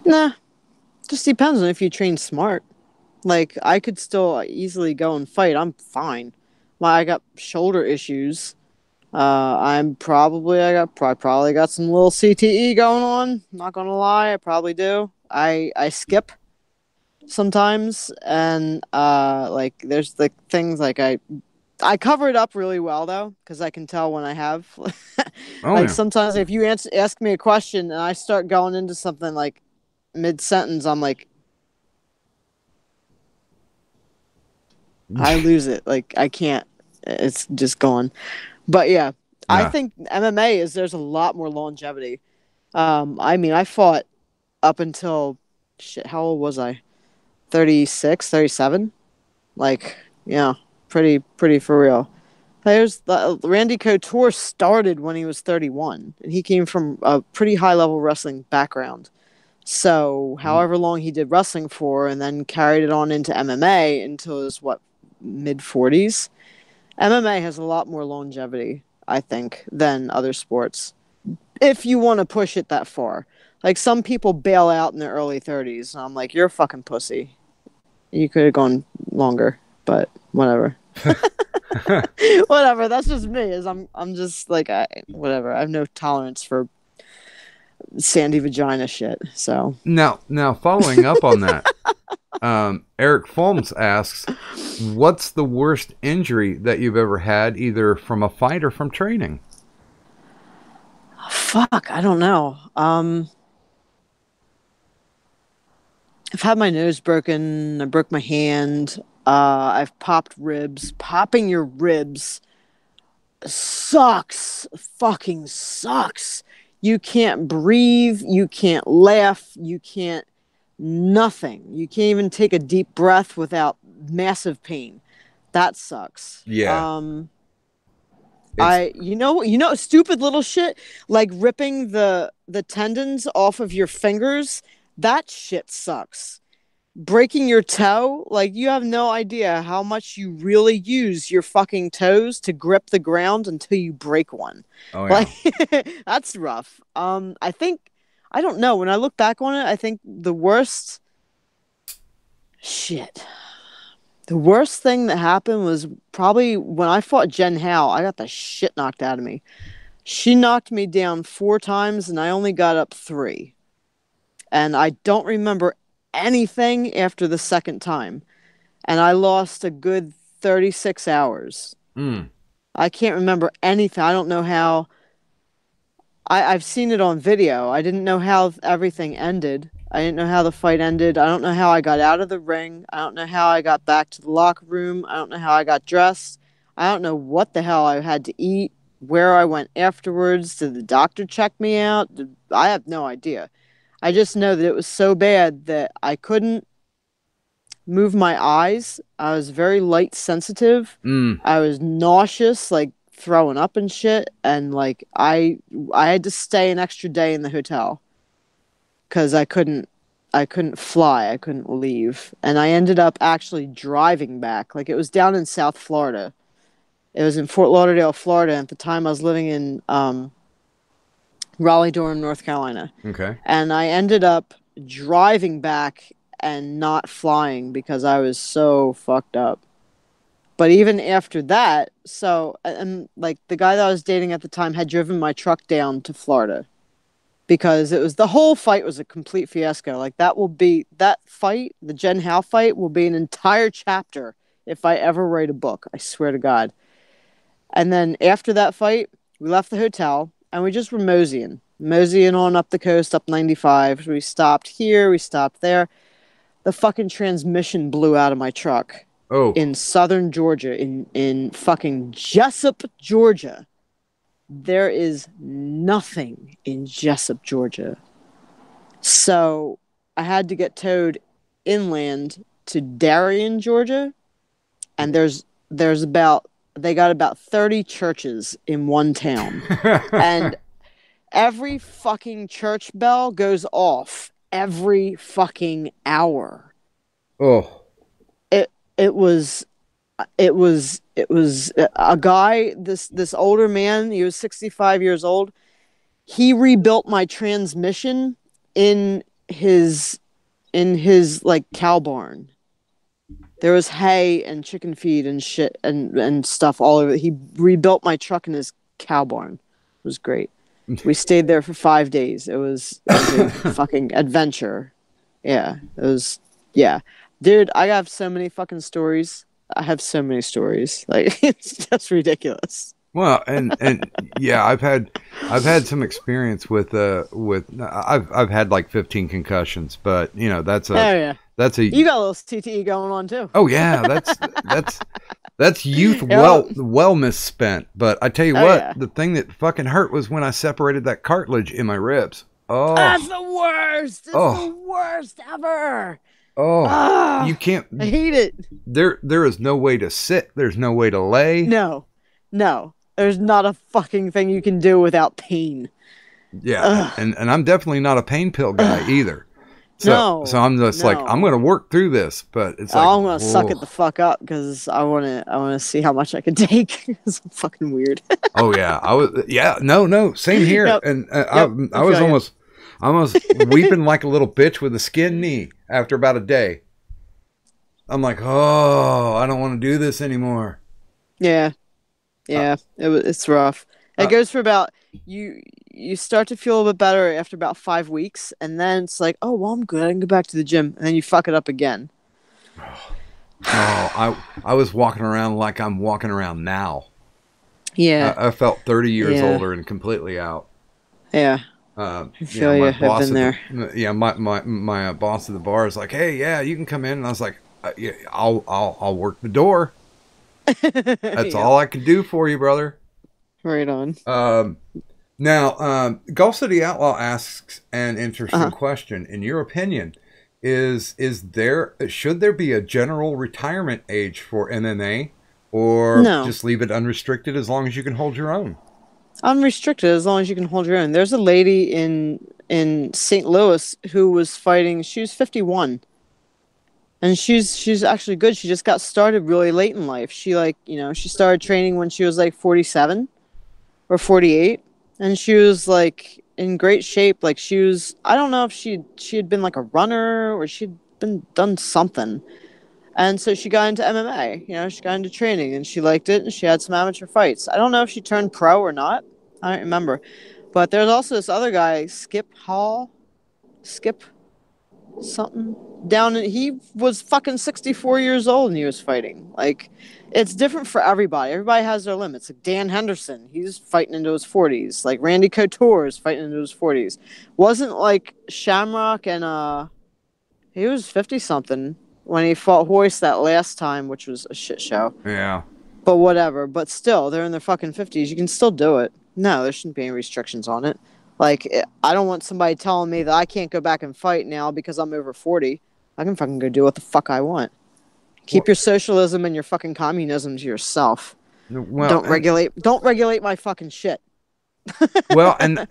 Nah, just depends on if you train smart. Like, I could still easily go and fight. I'm fine. I got shoulder issues. I probably got some little CTE going on. Not gonna lie, I probably do. I skip sometimes, and like there's like things like I cover it up really well though, because I can tell when I have. Sometimes if you ask me a question and I start going into something like mid-sentence, I'm like, I lose it. Like, I can't. It's just gone. But yeah, I think MMA there's a lot more longevity. I mean, I fought up until how old was I? 36, 37? Like, yeah, pretty for real. Randy Couture started when he was 31, and he came from a pretty high level wrestling background. So, however long he did wrestling for, and then carried it on into MMA until his mid-40s. MMA has a lot more longevity, I think, than other sports. If you want to push it that far. Like, some people bail out in their early 30s, and I'm like, you're a fucking pussy. You could have gone longer. but whatever. Whatever. That's just me. I'm just like whatever. I have no tolerance for sandy vagina shit. So now following up on that, Eric Folms asks, what's the worst injury that you've ever had, either from a fight or from training? Fuck, I don't know. I've had my nose broken. I broke my hand. I've popped ribs. Popping your ribs sucks. Fucking sucks. You can't breathe. You can't laugh. You can't nothing. You can't even take a deep breath without massive pain. That sucks. Yeah. Stupid little shit like ripping the tendons off of your fingers. That shit sucks. Breaking your toe, like you have no idea how much you really use your fucking toes to grip the ground until you break one. Oh yeah. Like that's rough. I don't know. When I look back on it, I think the worst thing that happened was probably when I fought Jen Howe. I got the shit knocked out of me. She knocked me down 4 times and I only got up 3. And I don't remember anything after the second time. And I lost a good 36 hours. I can't remember anything. I don't know how. I've seen it on video. I didn't know how everything ended. I didn't know how the fight ended. I don't know how I got out of the ring. I don't know how I got back to the locker room. I don't know how I got dressed. I don't know what the hell I had to eat, where I went afterwards. Did the doctor check me out? I have no idea. I just know that it was so bad that I couldn't move my eyes. I was very light sensitive. I was nauseous, like throwing up and shit. And like I had to stay an extra day in the hotel because I couldn't fly. I couldn't leave. And I ended up actually driving back. Like it was down in South Florida. It was in Fort Lauderdale, Florida. At the time I was living in Raleigh-Durham, North Carolina. Okay. And I ended up driving back and not flying because I was so fucked up. But even after that, and like the guy that I was dating at the time had driven my truck down to Florida because the whole fight was a complete fiasco. Like that fight, the Jen Howe fight will be an entire chapter if I ever write a book. I swear to God. And then after that fight, we left the hotel. And we just were moseying on up the coast, up 95. We stopped here, we stopped there. The fucking transmission blew out of my truck. Oh. In southern Georgia, in fucking Jessup, Georgia. There is nothing in Jessup, Georgia. So I had to get towed inland to Darien, Georgia. And they got about 30 churches in one town. And every fucking church bell goes off every fucking hour. Oh. It was a guy, this older man, he was 65 years old. He rebuilt my transmission in his like cow barn. There was hay and chicken feed and shit and stuff all over. He rebuilt my truck in his cow barn. It was great. We stayed there for 5 days. It was a fucking adventure. Yeah, it was. Yeah, dude, I have so many fucking stories. I have so many stories. Like it's just ridiculous. Well, and yeah, I've had some experience with I've had like 15 concussions, but you know that's a you got a little CTE going on too. Oh yeah, that's youth well misspent. But I tell you what, the thing that fucking hurt was when I separated that cartilage in my ribs. Oh, that's the worst. It's the worst ever. Oh, you can't. I hate it. There is no way to sit. There's no way to lay. No. There's not a fucking thing you can do without pain. Yeah, and I'm definitely not a pain pill guy either. So I'm just like, I'm going to work through this, but it's like, I'm going to suck it the fuck up because I want to see how much I can take. It's fucking weird. Oh yeah, no, same here. Yep. And I was almost weeping like a little bitch with a skinned knee after about a day. I'm like, oh, I don't want to do this anymore. Yeah. Yeah. It's rough. It uh, goes for about you start to feel a bit better after about 5 weeks, and then it's like, oh well, I'm good. I can go back to the gym, and then you fuck it up again. I was walking around like I'm walking around now. Yeah. I felt 30 years Yeah. older and completely out. Yeah. I feel you. I've been there. My boss at the bar is like, hey, yeah, you can come in. And I was like, yeah, I'll work the door. That's Yeah. all I can do for you, brother. Right on. Now, Gulf City Outlaw asks an interesting question. In your opinion, should there be a general retirement age for MMA, or No. just leave it unrestricted as long as you can hold your own? Unrestricted as long as you can hold your own. There's a lady in St. Louis who was fighting. She was 51, and she's actually good. She just got started really late in life. She she started training when she was like 47 or 48, and she was like in great shape. Like she was, I don't know if she had been like a runner or she'd been done something. And so she got into MMA, she got into training and she liked it and she had some amateur fights. I don't know if she turned pro or not. I don't remember. But there's also this other guy, Skip something. He was fucking 64 years old and he was fighting. Like, it's different for everybody. Everybody has their limits. Like Dan Henderson, he's fighting into his 40s. Like Randy Couture is fighting into his 40s. Wasn't like Shamrock and he was 50 something when he fought Hoist that last time, which was a shit show. Yeah. But whatever. But still, they're in their fucking 50s. You can still do it. No, there shouldn't be any restrictions on it. Like, I don't want somebody telling me that I can't go back and fight now because I'm over 40. I can fucking go do what the fuck I want. Keep your socialism and your fucking communism to yourself. Well, don't regulate my fucking shit. Well, and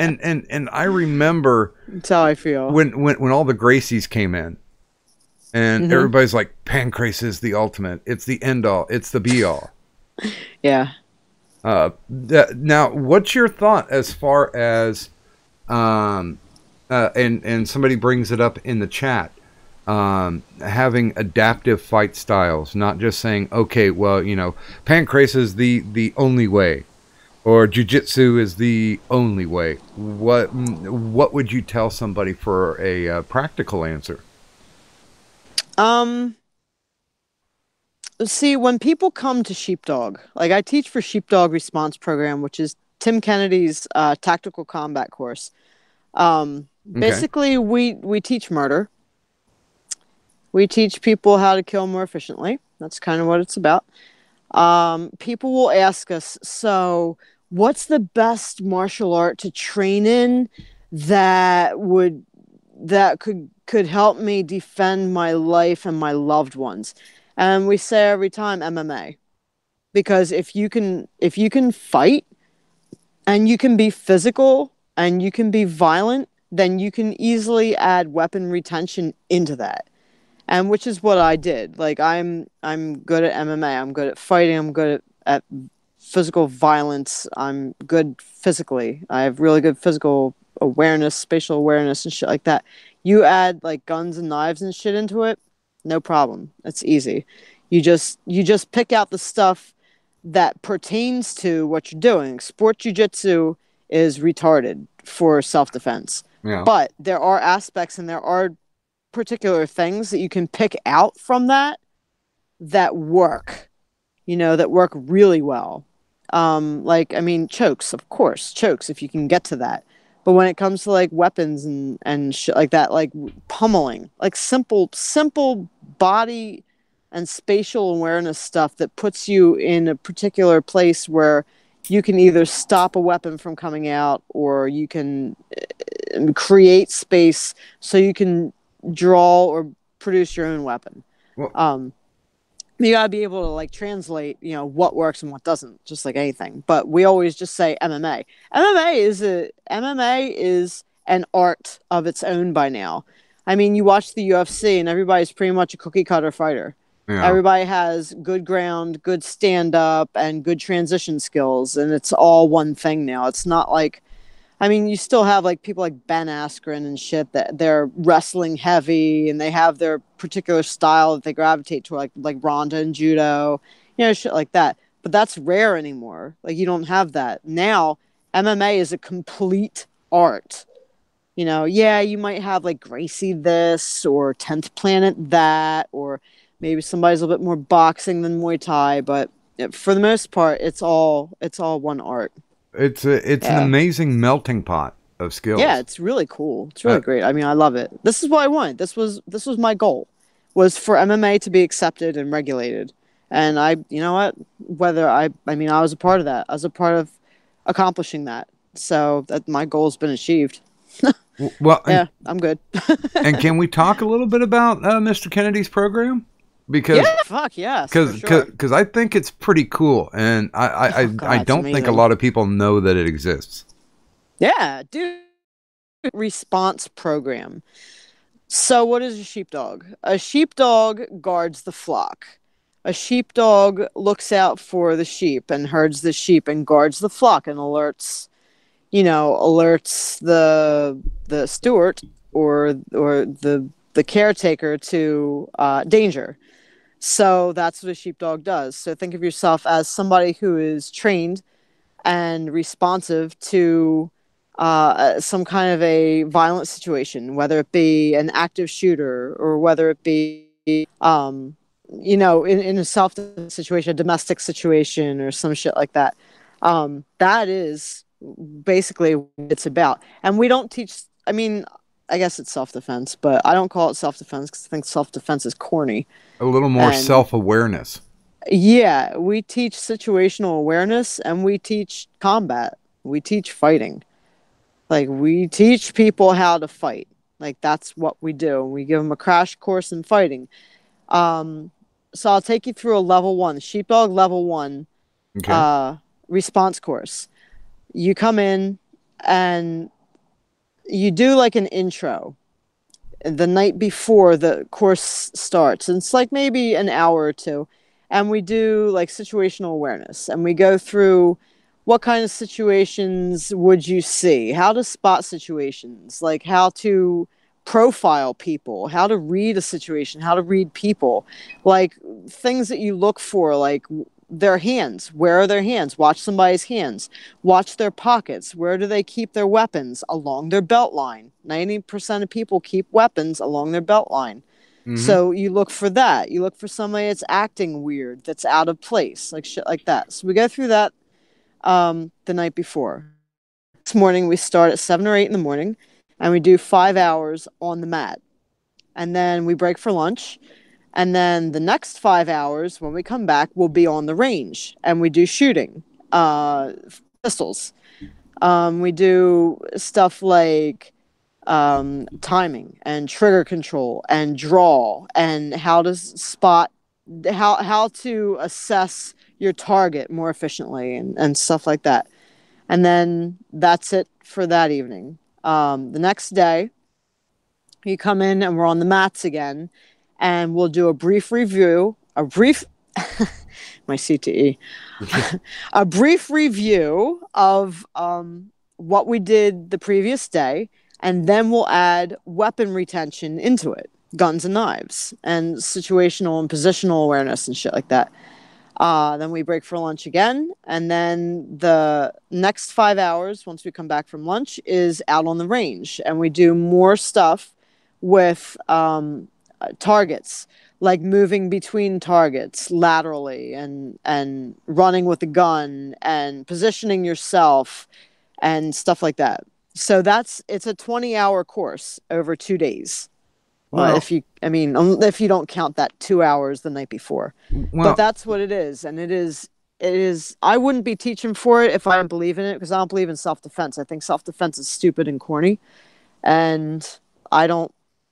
I remember that's how I feel. When all the Gracies came in. And everybody's like, Pancrase is the ultimate. It's the end all. It's the be all. Yeah. Now, what's your thought as far as, and somebody brings it up in the chat, having adaptive fight styles, not just saying, okay, well, Pancrase is the only way, or jiu-jitsu is the only way. What would you tell somebody for a practical answer? See, when people come to Sheepdog, like I teach for Sheepdog Response Program, which is Tim Kennedy's tactical combat course. Basically, we teach murder. We teach people how to kill more efficiently. That's kind of what it's about. People will ask us, so what's the best martial art to train in that could help me defend my life and my loved ones? And we say every time MMA, because if you can fight and you can be physical and you can be violent, then you can easily add weapon retention into that. And which is what I did. Like I'm good at MMA. I'm good at fighting. I'm good at physical violence. I'm good physically. I have really good physical awareness, spatial awareness, and shit like that. You add like guns and knives and shit into it, no problem. It's easy. You just pick out the stuff that pertains to what you're doing. Sport jiu-jitsu is retarded for self-defense. Yeah. But there are aspects and there are particular things that you can pick out from that work. That work really well. Chokes, of course. Chokes, if you can get to that. But when it comes to like weapons and shit like that, like pummeling, like simple body and spatial awareness stuff that puts you in a particular place where you can either stop a weapon from coming out or you can create space so you can draw or produce your own weapon. Well, you gotta be able to like translate, what works and what doesn't, just like anything. But we always just say MMA. MMA is an art of its own by now. I mean, you watch the UFC and everybody's pretty much a cookie cutter fighter. Yeah. Everybody has good ground, good stand up, and good transition skills, and it's all one thing now. It's not like I mean, you still have like people like Ben Askren and shit that they're wrestling heavy and they have their particular style that they gravitate to, like Ronda and judo, shit like that. But that's rare anymore. Like you don't have that now. MMA is a complete art. Yeah, you might have like Gracie this or 10th Planet that, or maybe somebody's a little bit more boxing than Muay Thai, but for the most part, it's all one art. It's an amazing melting pot of skills. Yeah, it's really cool. It's really great. I mean, I love it. This is what I wanted. This was my goal, was for MMA to be accepted and regulated. And you know what? I was a part of that. I was a part of accomplishing that. So that my goal has been achieved. Well, yeah, I'm good. And can we talk a little bit about Mr. Kennedy's program? Because because I think it's pretty cool, and I don't think a lot of people know that it exists. Yeah, dude. Response program. So what is a sheepdog? A sheepdog guards the flock. A sheepdog looks out for the sheep and herds the sheep and guards the flock and alerts the steward or the caretaker to danger. So that's what a sheepdog does. So think of yourself as somebody who is trained and responsive to some kind of a violent situation, whether it be an active shooter or whether it be, in a self-defense situation, a domestic situation or some shit like that. That is basically what it's about. And we don't teach, I mean, I guess it's self-defense, but I don't call it self-defense because I think self-defense is corny. A little more self-awareness. Yeah, we teach situational awareness and we teach combat. We teach fighting. Like, we teach people how to fight. Like, that's what we do. We give them a crash course in fighting. So I'll take you through a level 1, sheepdog level 1 response course. You come in and you do like an intro the night before the course starts. And it's like maybe an hour or two. And we do like situational awareness. And we go through what kind of situations would you see, how to spot situations, like how to profile people, how to read a situation, how to read people, like things that you look for, like their hands. Where are their hands? Watch somebody's hands. Watch their pockets. Where do they keep their weapons? Along their belt line. 90% of people keep weapons along their belt line. Mm-hmm. So you look for that. You look for somebody that's acting weird, that's out of place, like shit like that. So we go through that the night before. This morning we start at 7 or 8 in the morning and we do 5 hours on the mat. And then we break for lunch. And then the next 5 hours, when we come back, we'll be on the range and we do shooting, pistols. We do stuff like timing and trigger control and draw and how to spot, how to assess your target more efficiently and stuff like that. And then that's it for that evening. The next day, you come in and we're on the mats again. And we'll do a brief review, my CTE, a brief review of what we did the previous day, and then we'll add weapon retention into it, guns and knives, and situational and positional awareness and shit like that. Then we break for lunch again, and then the next 5 hours, once we come back from lunch, is out on the range, and we do more stuff with targets, like moving between targets laterally and running with the gun and positioning yourself and stuff like that. So it's a 20-hour course over 2 days. Wow. If you don't count that 2 hours the night before. Wow. But that's what it is. And it is, I wouldn't be teaching for it if I didn't believe in it, because I don't believe in self-defense. I think self-defense is stupid and corny. And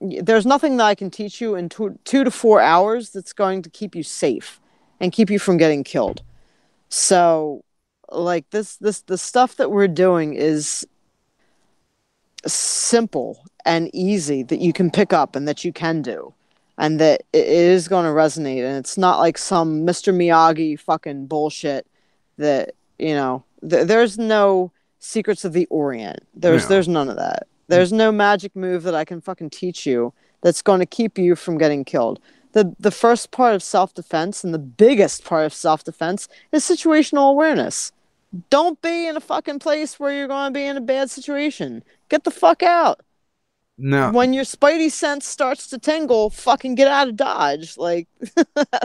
there's nothing that I can teach you in 2 to 4 hours that's going to keep you safe and keep you from getting killed. So, like the stuff that we're doing is simple and easy that you can pick up and that you can do, and that it is going to resonate. And it's not like some Mr. Miyagi fucking bullshit that, there's no Secrets of the Orient. Yeah. There's none of that. There's no magic move that I can fucking teach you that's going to keep you from getting killed. The first part of self-defense and the biggest part of self-defense is situational awareness. Don't be in a fucking place where you're going to be in a bad situation. Get the fuck out. No. When your spidey sense starts to tingle, fucking get out of Dodge. Like,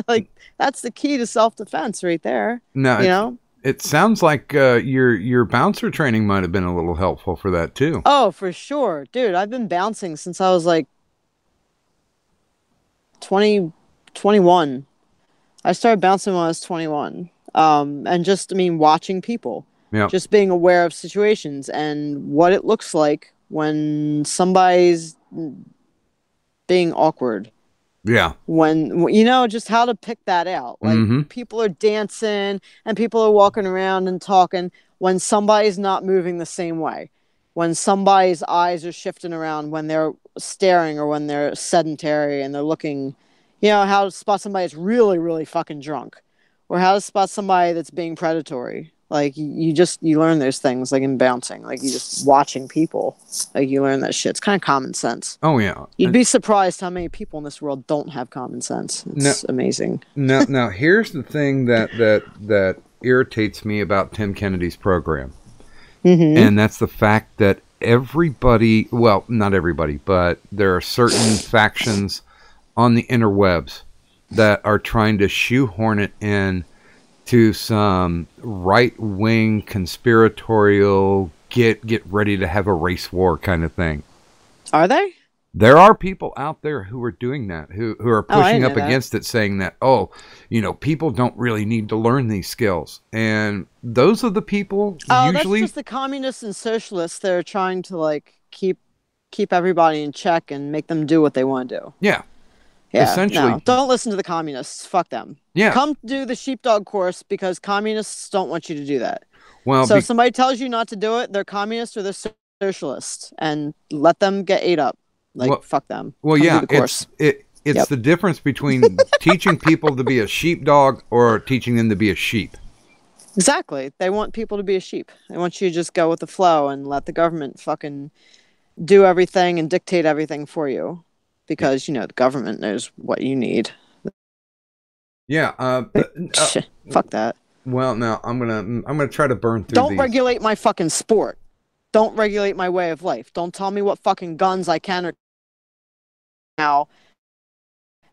like that's the key to self-defense right there. No, you know? It sounds like your bouncer training might have been a little helpful for that too. Oh, for sure. Dude, I've been bouncing since I was like 21. I started bouncing when I was 21. And just, I mean, watching people. Yeah. Just being aware of situations and what it looks like when somebody's being awkward. Yeah. When, you know, just how to pick that out. Like, people are dancing and people are walking around and talking when somebody's not moving the same way. When somebody's eyes are shifting around, when they're staring or when they're sedentary and they're looking, you know, how to spot somebody that's really, really fucking drunk. Or how to spot somebody that's being predatory. Like, you learn those things, like in bouncing. Like, you just watching people. Like, you learn that shit. It's kind of common sense. Oh, yeah. You'd be surprised how many people in this world don't have common sense. It's amazing. Now, here's the thing that irritates me about Tim Kennedy's program. And that's the fact that everybody, well, not everybody, but there are certain factions on the interwebs that are trying to shoehorn it in to some right-wing conspiratorial get ready to have a race war kind of thing. Are they? There are people out there who are doing that, who are pushing up against it, saying that, oh, you know, people don't really need to learn these skills. And those are the people usually... that's just the communists and socialists that are trying to, like, keep everybody in check and make them do what they want to do. Yeah. Yeah, essentially. No, don't listen to the communists. Fuck them. Yeah. Come do the sheepdog course because communists don't want you to do that. Well, so if somebody tells you not to do it, they're communists or they're socialists, and let them get ate up. Like, fuck them. Well, yeah, it's the difference between teaching people to be a sheepdog or teaching them to be a sheep. Exactly. They want people to be a sheep. They want you to just go with the flow and let the government fucking do everything and dictate everything for you. Because, you know, the government knows what you need. Yeah. Fuck that. Well, now I'm gonna try to burn through. Don't regulate my fucking sport. Don't regulate my way of life. Don't tell me what fucking guns I can or now.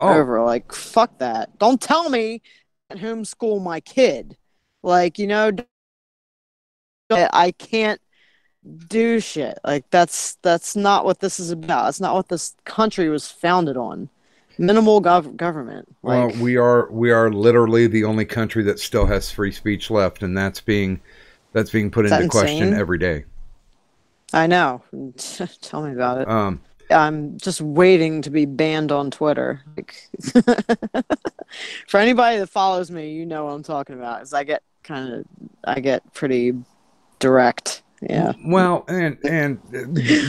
Over. Like, fuck that. Don't tell me at homeschool my kid. Like, you know, I can't do shit. Like, that's not what this is about. That's not what this country was founded on. Minimal government. Like, well, we are literally the only country that still has free speech left, and that's being put into question every day. I know. Tell me about it. I'm just waiting to be banned on Twitter. Like, for anybody that follows me, you know what I'm talking about. Is I get pretty direct. Yeah. Well, and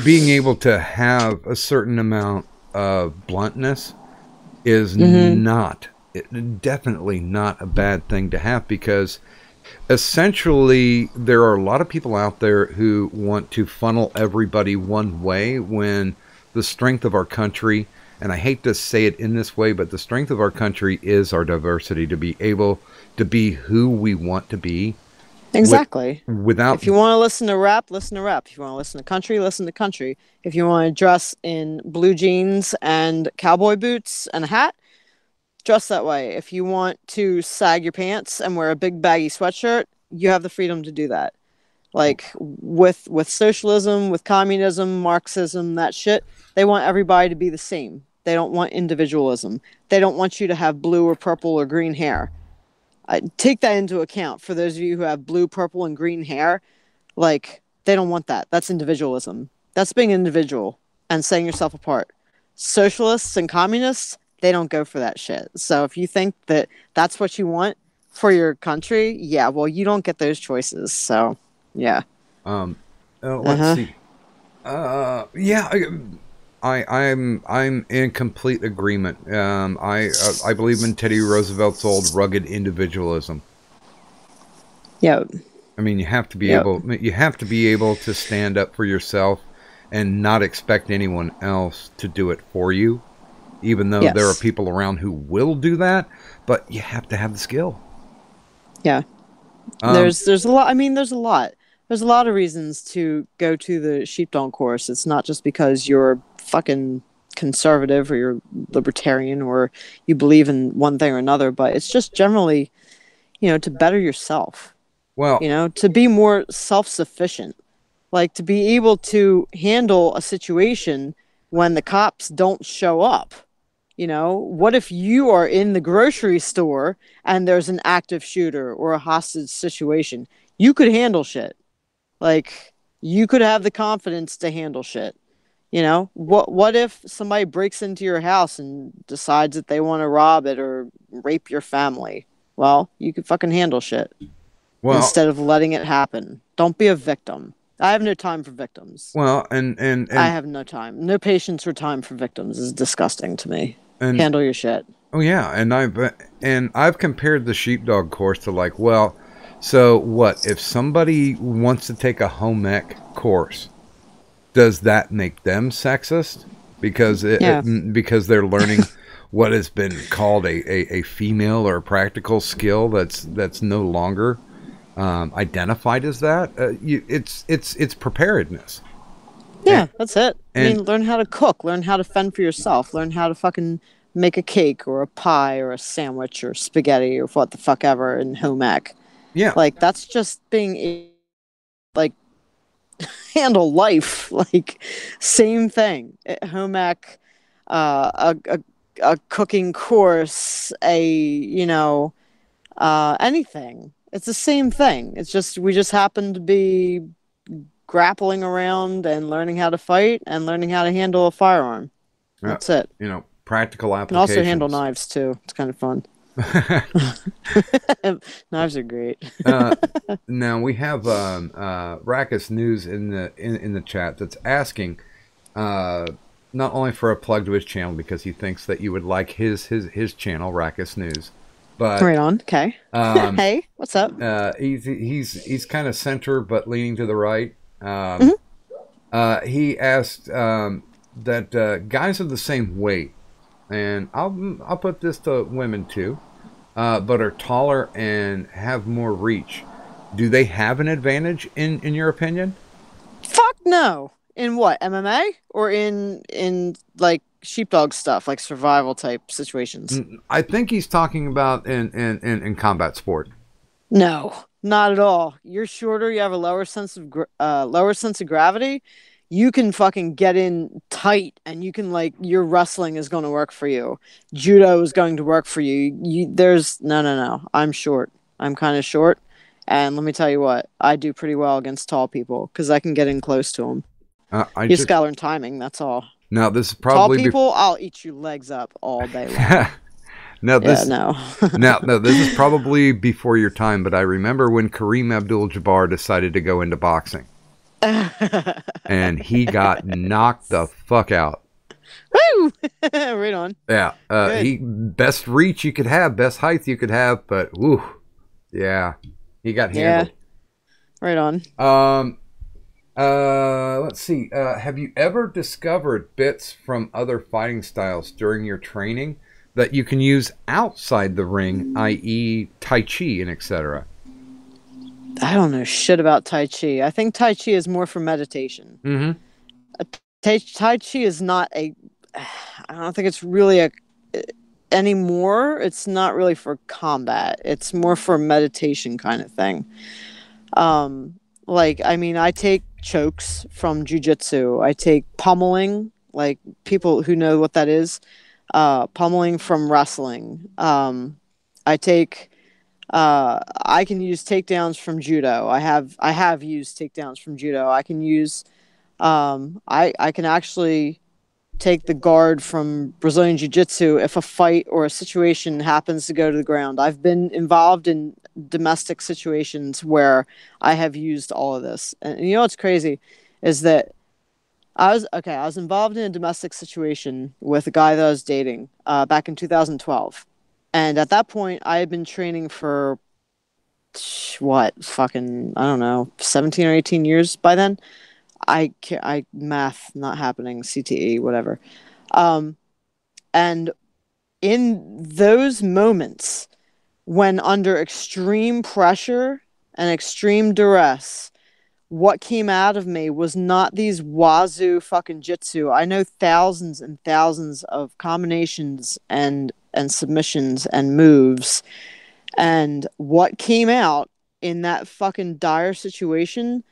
being able to have a certain amount of bluntness is definitely not a bad thing to have, because essentially there are a lot of people out there who want to funnel everybody one way, when the strength of our country, and I hate to say it in this way, but the strength of our country is our diversity, to be able to be who we want to be. Exactly. Without, if you want to listen to rap, listen to rap. If you want to listen to country, listen to country. If you want to dress in blue jeans and cowboy boots and a hat, dress that way. If you want to sag your pants and wear a big baggy sweatshirt, you have the freedom to do that. Like, with socialism, with communism, Marxism, that shit, they want everybody to be the same. They don't want individualism. They don't want you to have blue or purple or green hair. I take that into account. For those of you who have blue, purple, and green hair, like, they don't want that. That's individualism. That's being individual and setting yourself apart. Socialists and communists, they don't go for that shit. So if you think that that's what you want for your country, yeah, well, you don't get those choices. So, yeah. Let's see. Yeah, I'm in complete agreement. I believe in Teddy Roosevelt's old rugged individualism. Yeah. I mean, you have to be Yep. able to stand up for yourself and not expect anyone else to do it for you, even though there are Yes. people around who will do that, but you have to have the skill. Yeah. There's a lot. I mean, there's a lot. There's a lot of reasons to go to the sheepdog course. It's not just because you're fucking conservative or you're libertarian or you believe in one thing or another, but it's just generally, to better yourself, Well, to be more self-sufficient, like to be able to handle a situation when the cops don't show up. What if you are in the grocery store and there's an active shooter or a hostage situation? You could handle shit. Like, you could have the confidence to handle shit. What if somebody breaks into your house and decides that they want to rob it or rape your family? Well, you could fucking handle shit well, instead of letting it happen. Don't be a victim. I have no time for victims. well, and I have no time. No patience or time for victims is disgusting to me. and Handle your shit. oh yeah, and I've compared the sheepdog course to like, well, so what if somebody wants to take a home ec course? Does that make them sexist? Because Yeah. because they're learning what has been called a female or a practical skill that's no longer identified as that. It's preparedness. Yeah, that's it. I and- mean, learn how to cook, learn how to fend for yourself, learn how to fucking make a cake or a pie or a sandwich or spaghetti or what the fuck ever in home ec. Yeah, Like, that's just like, handle life. Like, same thing. Home ec, a cooking course, anything. It's the same thing. It's just, we just happen to be grappling around and learning how to fight and learning how to handle a firearm. That's it. practical You can applications. also handle knives too. It's kind of fun. Knives are great. Now we have Rackus News in the chat that's asking not only for a plug to his channel because he thinks that you would like his channel Rackus News, but Right on. Okay. Hey, what's up? he's kind of center but leaning to the right. He asked that guys of the same weight, and I'll put this to women too, but are taller and have more reach. Do they have an advantage in your opinion? Fuck no. In what? MMA or in like sheepdog stuff, like survival type situations? I think he's talking about in combat sport. No, not at all. You're shorter. You have a lower sense of gravity. You can fucking get in tight, and you can your wrestling is going to work for you. Judo is going to work for you. There's no. I'm short. I'm kind of short, and let me tell you what, I do pretty well against tall people because I can get in close to them. You just gotta learn timing. That's all. Now this is probably tall people. I'll eat your legs up all day long. No, this no. no, this is probably before your time, but I remember when Kareem Abdul-Jabbar decided to go into boxing. And he got knocked the fuck out. Woo! Right on. Yeah. He best reach you could have, best height you could have, but woo. Yeah. He got handled. Yeah. Right on. Let's see. Have you ever discovered bits from other fighting styles during your training that you can use outside the ring, i.e. Tai Chi and etc.? I don't know shit about Tai Chi. I think Tai Chi is more for meditation. Mm-hmm. Tai Chi is not I don't think it's really anymore. It's not really for combat. It's more for meditation kind of thing. I take chokes from jiu-jitsu. I take pummeling, like people who know what that is. Pummeling from wrestling. I can use takedowns from judo. I have used takedowns from judo. I can use I can actually take the guard from Brazilian Jiu-Jitsu if a fight or a situation happens to go to the ground. I've been involved in domestic situations where I have used all of this. And you know what's crazy is that I was involved in a domestic situation with a guy that I was dating back in 2012. And at that point, I had been training for what, fucking, I don't know, 17 or 18 years by then. Math not happening, CTE, whatever. And in those moments, when under extreme pressure and extreme duress, what came out of me was not these wazoo fucking jitsu. I know thousands and thousands of combinations and submissions and moves. And what came out in that fucking dire situation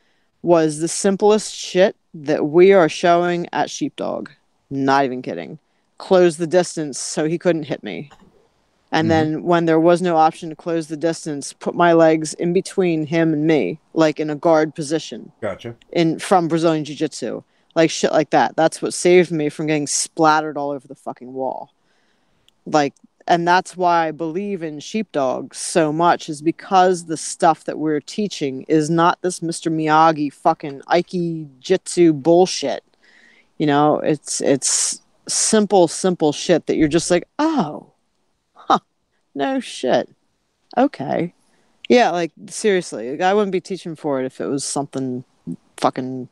was the simplest shit that we are showing at Sheepdog. Not even kidding. Close the distance so he couldn't hit me. And then when there was no option to close the distance, put my legs in between him and me, like in a guard position. Gotcha. From Brazilian Jiu-Jitsu. Like shit like that. That's what saved me from getting splattered all over the fucking wall. Like, and that's why I believe in Sheepdog so much, is because the stuff that we're teaching is not this Mr. Miyagi fucking Aiki Jitsu bullshit. You know, it's simple shit that you're just like, oh. No shit. Okay. Yeah, like, seriously. I wouldn't be teaching for it if it was something fucking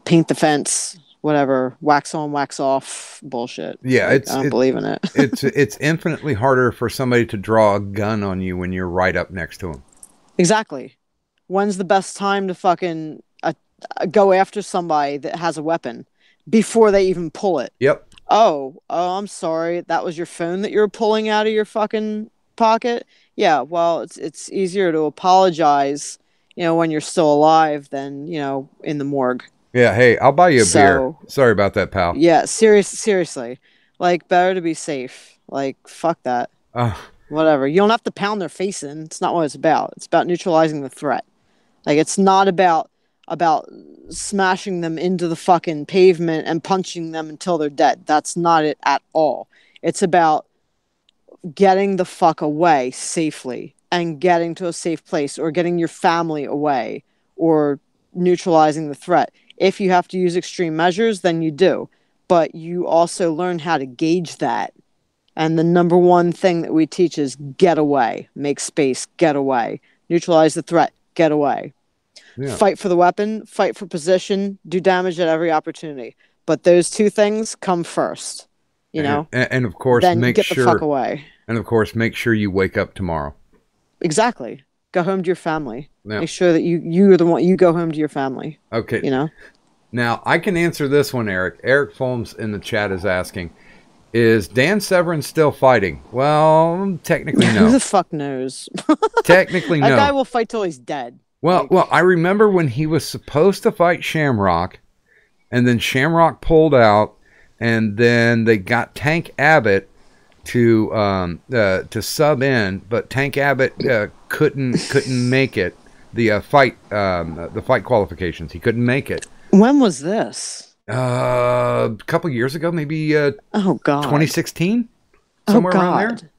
paint the fence, whatever, wax on, wax off bullshit. Yeah, like, I don't believe in it. it's infinitely harder for somebody to draw a gun on you when you're right up next to them. Exactly. When's the best time to fucking go after somebody that has a weapon before they even pull it? Yep. Oh, I'm sorry. That was your phone that you were pulling out of your fucking pocket? Yeah, well, it's easier to apologize, when you're still alive than, in the morgue. Yeah, hey, I'll buy you a beer. Sorry about that, pal. Yeah, seriously. Like, better to be safe. Like, fuck that. Whatever. You don't have to pound their face in. It's not what it's about. It's about neutralizing the threat. Like, it's not about smashing them into the fucking pavement and punching them until they're dead. That's not it at all. It's about getting the fuck away safely and getting to a safe place, or getting your family away, or neutralizing the threat. If you have to use extreme measures, then you do. But you also learn how to gauge that. And the number one thing that we teach is get away. Make space, get away. Neutralize the threat, get away. Yeah. Fight for the weapon, fight for position, do damage at every opportunity. But those two things come first, And of course, then get the fuck away. And of course, make sure you wake up tomorrow. Exactly. Go home to your family. Yeah. Make sure that you are the one. You go home to your family. Okay. Now I can answer this one, Eric. Eric Folmes in the chat is asking, is Dan Severn still fighting? Well, technically no. Who the fuck knows? Technically no. That guy will fight till he's dead. Well, I remember when he was supposed to fight Shamrock, and then Shamrock pulled out, and then they got Tank Abbott to sub in, but Tank Abbott couldn't make it. The fight qualifications, he couldn't make it. When was this? A couple years ago, maybe. Oh God. 2016, somewhere around there.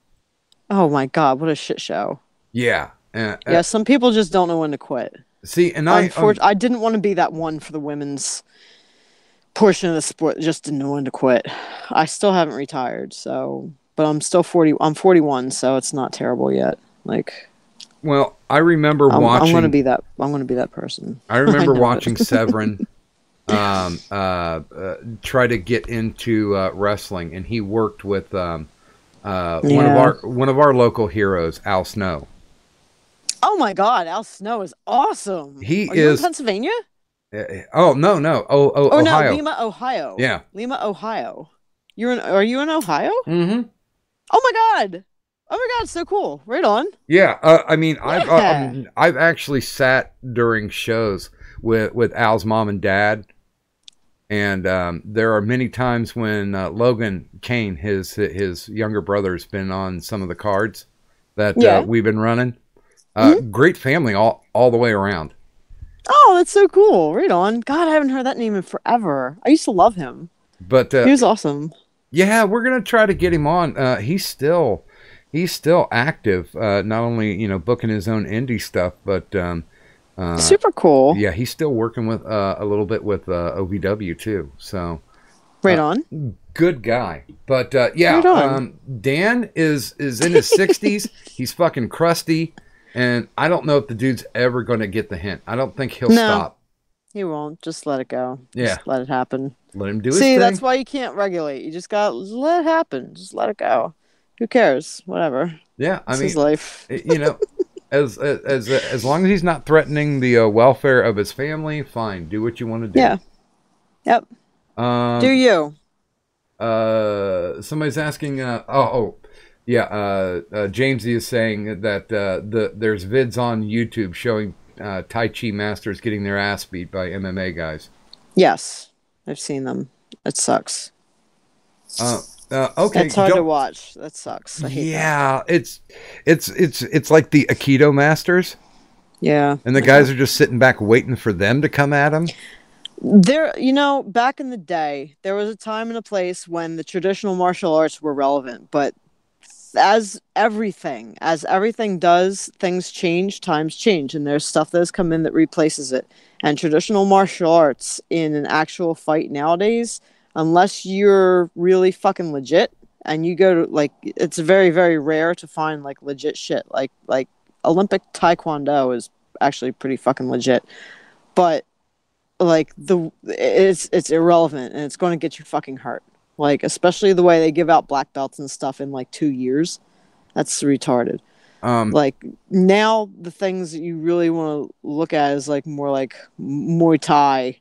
Oh my God, what a shit show. Yeah. Yeah, some people just don't know when to quit. See, and I didn't want to be that one for the women's portion of the sport. Just didn't know when to quit. I still haven't retired, but I'm still 40. I'm 41, so it's not terrible yet. Like, well, I remember watching. I'm going to be that. I'm going to be that person. I remember watching Severin try to get into wrestling, and he worked with one of our local heroes, Al Snow. Oh my God, Al Snow is awesome. He Are you in Pennsylvania? Oh no. Ohio. No, Lima, Ohio. Yeah, Lima, Ohio. Are you in Ohio? Mm-hmm. Oh my God, so cool. Right on. Yeah, I mean, I've actually sat during shows with Al's mom and dad, and there are many times when Logan Kane, his younger brother, has been on some of the cards that we've been running. Great family all the way around. Oh, that's so cool. Right on. God, I haven't heard that name in forever. I used to love him. But he was awesome. Yeah, we're gonna try to get him on. He's still active. Not only booking his own indie stuff, but super cool. Yeah, he's still working with a little bit with OVW too. So right on. Good guy. But yeah, Dan is in his 60s. He's fucking crusty. And I don't know if the dude's ever going to get the hint. I don't think he'll No. stop. He won't. Just let it go. Yeah. Just let it happen. Let him do his See, thing. that's why you can't regulate. You just got to let it happen. Just let it go. Who cares? Whatever. Yeah, I It's mean, his life. you know, as long as he's not threatening the welfare of his family, fine. Do what you want to do. Yeah. Yep. Do you? Somebody's asking. Jamesy is saying that there's vids on YouTube showing Tai Chi masters getting their ass beat by MMA guys. Yes, I've seen them. It sucks. Okay, it's hard to watch. That sucks. I hate that. It's like the Aikido masters. Yeah, and the guys are just sitting back waiting for them to come at them. There, back in the day, there was a time and a place when the traditional martial arts were relevant, but as everything does, things change, times change, and there's stuff that has come in that replaces it. And traditional martial arts in an actual fight nowadays, unless you're really fucking legit and you go to it's very, very rare to find legit shit. Like Olympic Taekwondo is actually pretty fucking legit, but it's irrelevant and it's going to get you fucking hurt. Especially the way they give out black belts and stuff in 2 years. That's retarded. Now the things that you really want to look at is more like Muay Thai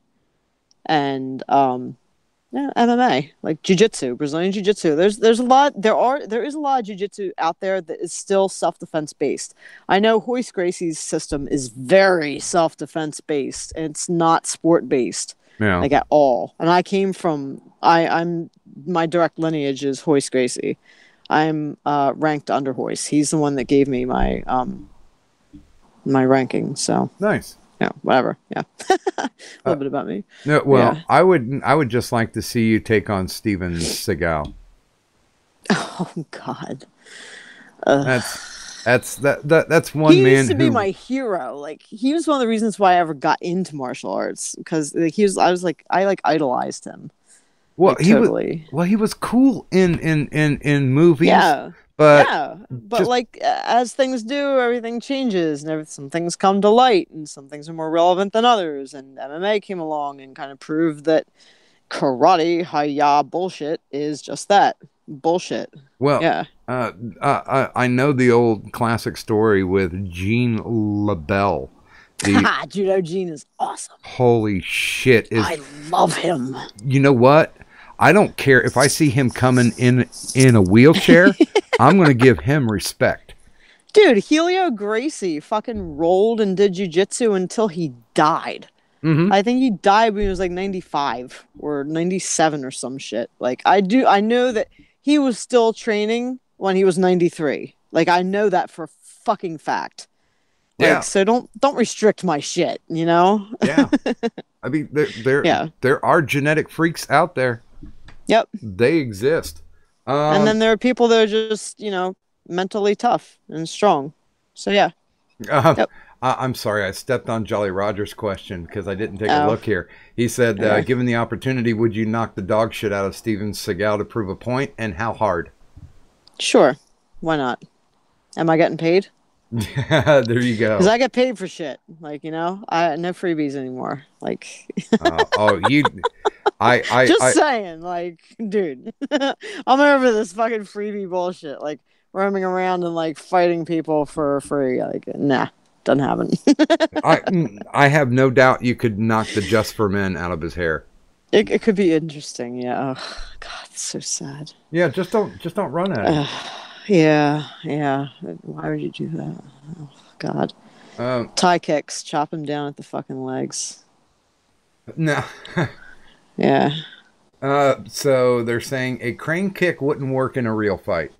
and MMA, jiu-jitsu, Brazilian jiu-jitsu. There is a lot of jiu-jitsu out there that is still self-defense based. I know Hoist Gracie's system is very self-defense based and it's not sport based. Yeah. At all. And I came from I'm my direct lineage is Hoist Gracie. I'm ranked under Hoist. He's the one that gave me my my ranking. So nice. Yeah, whatever. Yeah. A little bit about me. No, well, yeah. I would just like to see you take on Steven Seagal. Oh God. That's one he man. He used to be my hero. He was one of the reasons why I ever got into martial arts because I idolized him. Well, totally. He was cool in movies. Yeah. But as things do, everything changes, and some things come to light, and some things are more relevant than others. And MMA came along and kind of proved that karate, hi-ya bullshit is just that. Bullshit. Well, yeah. I know the old classic story with Gene LaBelle. Judo Gene is awesome. Holy shit! I love him. You know what? I don't care if I see him coming in a wheelchair. I'm going to give him respect. Dude, Helio Gracie fucking rolled and did jiu-jitsu until he died. Mm-hmm. I think he died when he was 95 or 97 or some shit. I know that he was still training when he was 93. I know that for a fucking fact. Yeah. So don't restrict my shit, Yeah. I mean, there are genetic freaks out there. Yep. They exist. And then there are people that are just, mentally tough and strong. So yeah. Yep. I'm sorry, I stepped on Jolly Roger's question because I didn't take a look here. He said, given the opportunity, would you knock the dog shit out of Steven Seagal to prove a point, and how hard? Sure. Why not? Am I getting paid? There you go. Because I get paid for shit. I no freebies anymore. Just saying, dude. I'm over this fucking freebie bullshit. Roaming around and fighting people for free. Nah, doesn't happen. I have no doubt you could knock the Just for Men out of his hair. It could be interesting, yeah. Oh, God, it's so sad. Yeah, just don't run at it. Yeah. Why would you do that? Oh, God. Tie kicks, chop him down at the fucking legs. No. Yeah. So they're saying a crane kick wouldn't work in a real fight.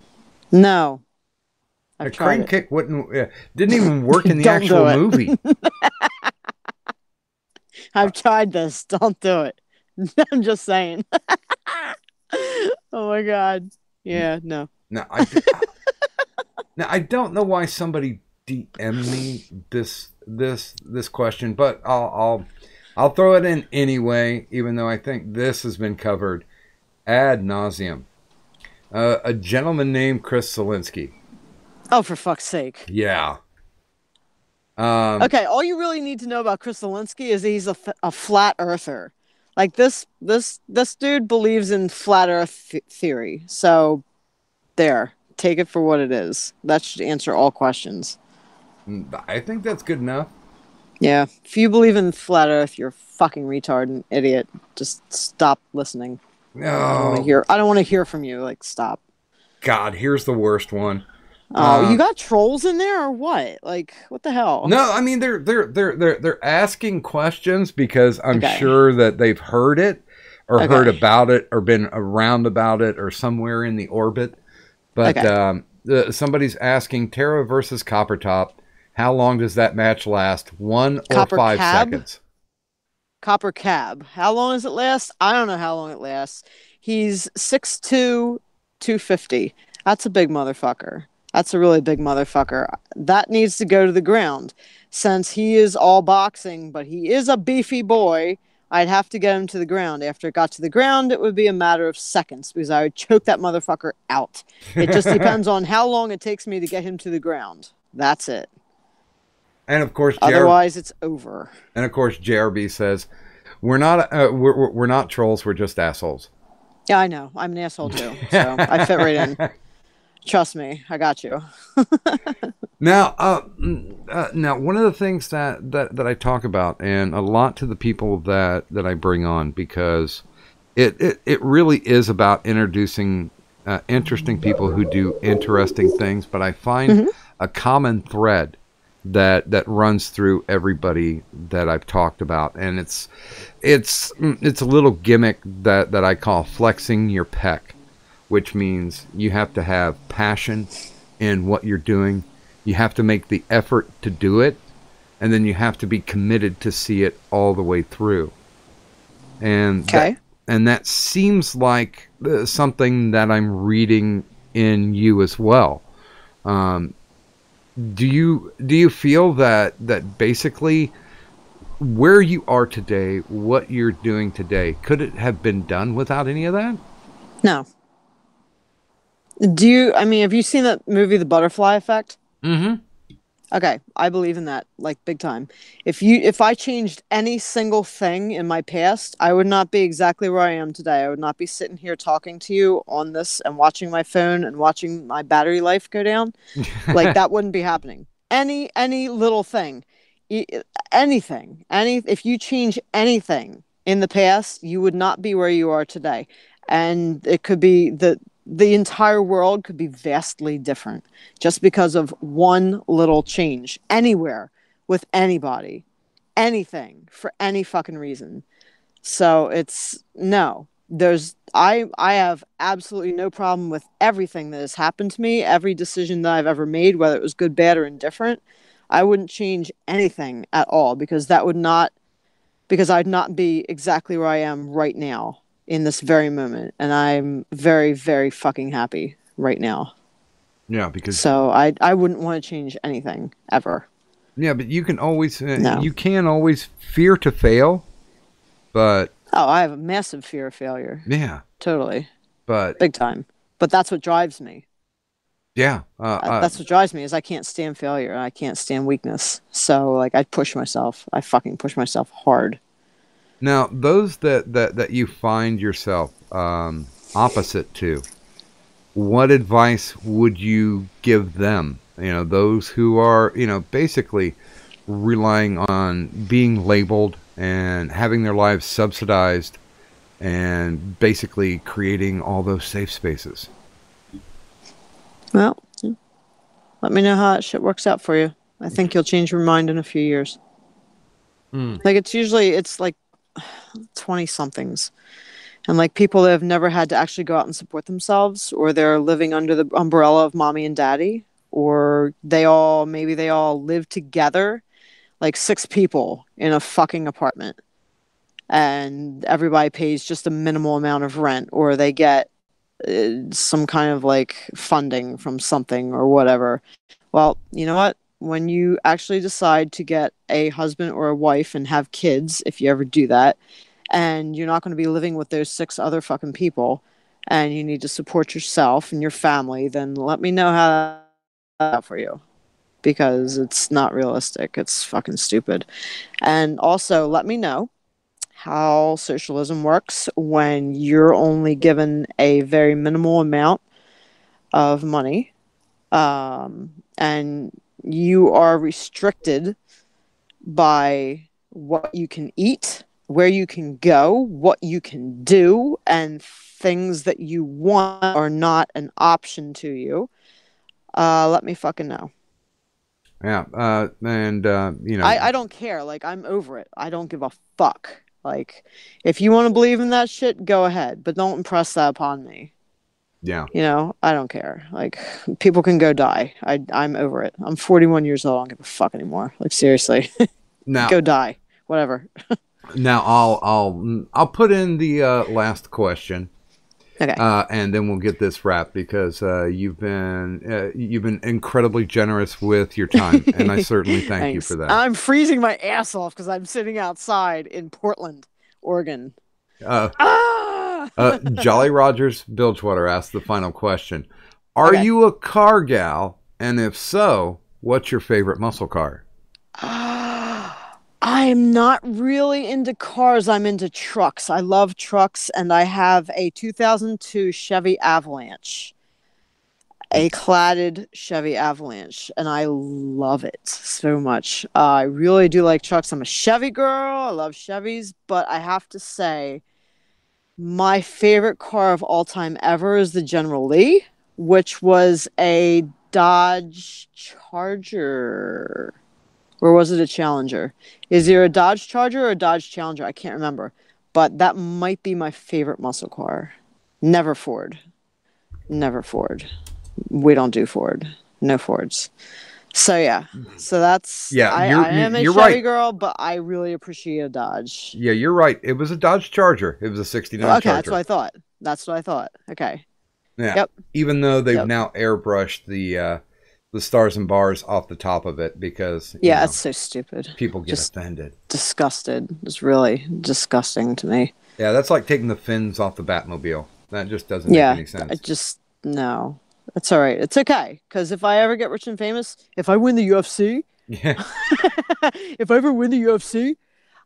No. A crane kick didn't even work in the actual movie. I've tried this. Don't do it. I'm just saying. Oh my God. Yeah, no. Now I don't know why somebody DM'd me this question, but I'll throw it in anyway, even though I think this has been covered ad nauseum. A gentleman named Chris Zelinsky. Oh, for fuck's sake. Yeah. Okay, all you really need to know about Chris Zelinsky is he's a flat earther. Like this dude believes in flat Earth theory. So there, take it for what it is. That should answer all questions. I think that's good enough. Yeah, if you believe in flat Earth, you're a fucking retard and idiot. Just stop listening. No. I don't want to hear from you. Like, stop. God, here's the worst one. Oh, you got trolls in there or what? Like, what the hell? No, I mean they're asking questions because I'm sure that they've heard it or heard about it or been around about it or somewhere in the orbit. But somebody's asking Tara versus Copper Top. How long does that match last? 1 or 5 seconds? Copper Cab. How long does it last? I don't know how long it lasts. He's 6'2", 250. That's a big motherfucker. That's a really big motherfucker. That needs to go to the ground. Since he is all boxing, but he is a beefy boy, I'd have to get him to the ground. After it got to the ground, it would be a matter of seconds because I would choke that motherfucker out. It just depends on how long it takes me to get him to the ground. That's it. And of course, otherwise it's over. And of course, JRB says, "We're not trolls. We're just assholes." Yeah, I know. I'm an asshole too, so I fit right in. Trust me, I got you. Now, one of the things that I talk about, and a lot to the people that I bring on, because it really is about introducing interesting people who do interesting things. But I find a common thread that runs through everybody that I've talked about, and it's a little gimmick that I call flexing your pec, which means you have to have passion in what you're doing. You have to make the effort to do it, and then you have to be committed to see it all the way through. And that seems like something that I'm reading in you as well. Do you feel that basically where you are today, what you're doing today, could it have been done without any of that? No. Have you seen that movie, The Butterfly Effect? Mm-hmm. Okay, I believe in that, like, big time. If I changed any single thing in my past, I would not be exactly where I am today. I would not be sitting here talking to you on this and watching my phone and watching my battery life go down. Like, that wouldn't be happening. Any little thing, anything, if you change anything in the past, you would not be where you are today. And it could be the entire world could be vastly different just because of one little change anywhere with anybody, anything, for any fucking reason. So I have absolutely no problem with everything that has happened to me, every decision that I've ever made, whether it was good, bad, or indifferent. I wouldn't change anything at all because I'd not be exactly where I am right now in this very moment, and I'm very, very fucking happy right now. Yeah, because so I wouldn't want to change anything ever. Yeah, but you can always fear to fail, but I have a massive fear of failure. Yeah, totally, but big time. But that's what drives me. Yeah, that's what drives me is I can't stand failure and I can't stand weakness. So like I fucking push myself hard. Now, those that you find yourself opposite to, what advice would you give them? Those who are, basically relying on being labeled and having their lives subsidized and basically creating all those safe spaces. Well, let me know how that shit works out for you. I think you'll change your mind in a few years. Like it's like 20-somethings. And like people that have never had to actually go out and support themselves, or they're living under the umbrella of mommy and daddy, or maybe they all live together, like 6 people in a fucking apartment. And everybody pays just a minimal amount of rent, or they get some kind of like funding from something or whatever. Well, you know what? When you actually decide to get a husband or a wife and have kids, if you ever do that, and you're not going to be living with those 6 other fucking people, and you need to support yourself and your family, then let me know how that for you. because it's not realistic. It's fucking stupid. And also, let me know how socialism works when you're only given a very minimal amount of money, and you are restricted by what you can eat, where you can go, what you can do, and things that you want are not an option to you. Let me fucking know. Yeah, I don't care. Like, I'm over it. I don't give a fuck. Like, if you want to believe in that shit, go ahead, but don't impress that upon me. yeah. I don't care. Like, people can go die. I'm over it. I'm 41 years old. I don't give a fuck anymore. Like, seriously. Now, go die. Whatever. now I'll put in the last question. Okay. And then we'll get this wrapped because you've been incredibly generous with your time, and I certainly thank you for that. I'm freezing my ass off because I'm sitting outside in Portland, Oregon. Jolly Rogers Bilgewater asked the final question: Are Okay. you a car gal? And if so, what's your favorite muscle car? I'm not really into cars. I'm into trucks. I love trucks, and I have a 2002 Chevy Avalanche, a cladded Chevy Avalanche, and I love it so much. I really do like trucks. I'm a Chevy girl. I love Chevys, but I have to say, my favorite car of all time ever is the General Lee, which was a Dodge Charger. Or was it a Challenger? Is there a Dodge Charger or a Dodge Challenger? I can't remember. But that might be my favorite muscle car. Never Ford. Never Ford. We don't do Ford. No Fords. So, yeah. So that's... Yeah, I am a you're Chevy right. girl, but I really appreciate a Dodge. Yeah, you're right. It was a Dodge Charger. It was a '69 Okay, Charger. that's what I thought. Okay. Yeah. Yep. Even though they've Yep. now airbrushed the stars and bars off the top of it because Yeah, it's so stupid. people get Just offended. disgusted. It's really disgusting to me. Yeah, that's like taking the fins off the Batmobile. That just doesn't make any sense. No. That's all right. It's okay. Because if I ever get rich and famous, if I win the UFC, Yeah. if I ever win the UFC,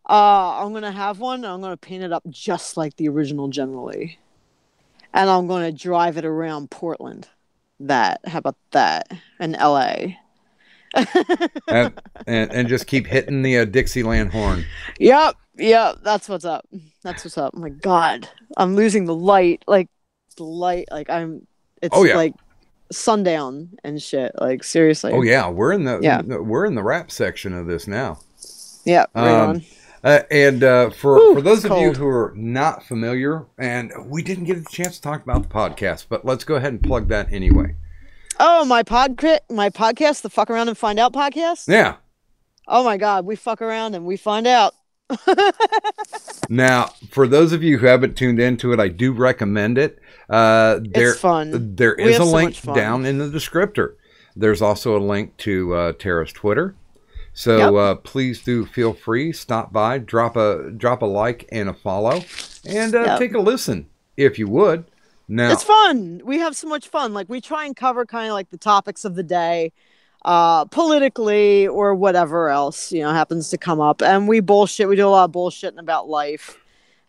I'm going to have one and I'm going to paint it up just like the original General Lee. And I'm going to drive it around Portland. How about that? And LA. and just keep hitting the Dixieland horn. Yep. That's what's up. Oh my God. I'm losing the light. Like, it's like sundown and shit. Like, seriously. Oh yeah, we're in the rap section of this now. Yeah, right on. For those of you cold. who are not familiar, and we didn't get a chance to talk about the podcast, but let's go ahead and plug that anyway. Oh, my podcast, the Fuck Around and Find Out podcast? Yeah. Oh my God, we fuck around and we find out. Now, for those of you who haven't tuned into it, I do recommend it. It's fun. There is a link down in the descriptor. There's also a link to Tara's Twitter. So please do feel free, stop by, drop a like and a follow, and take a listen if you would. Now, it's fun. We have so much fun. Like, we try and cover kind of like the topics of the day, politically or whatever else, happens to come up. And we bullshit. We do a lot of bullshitting about life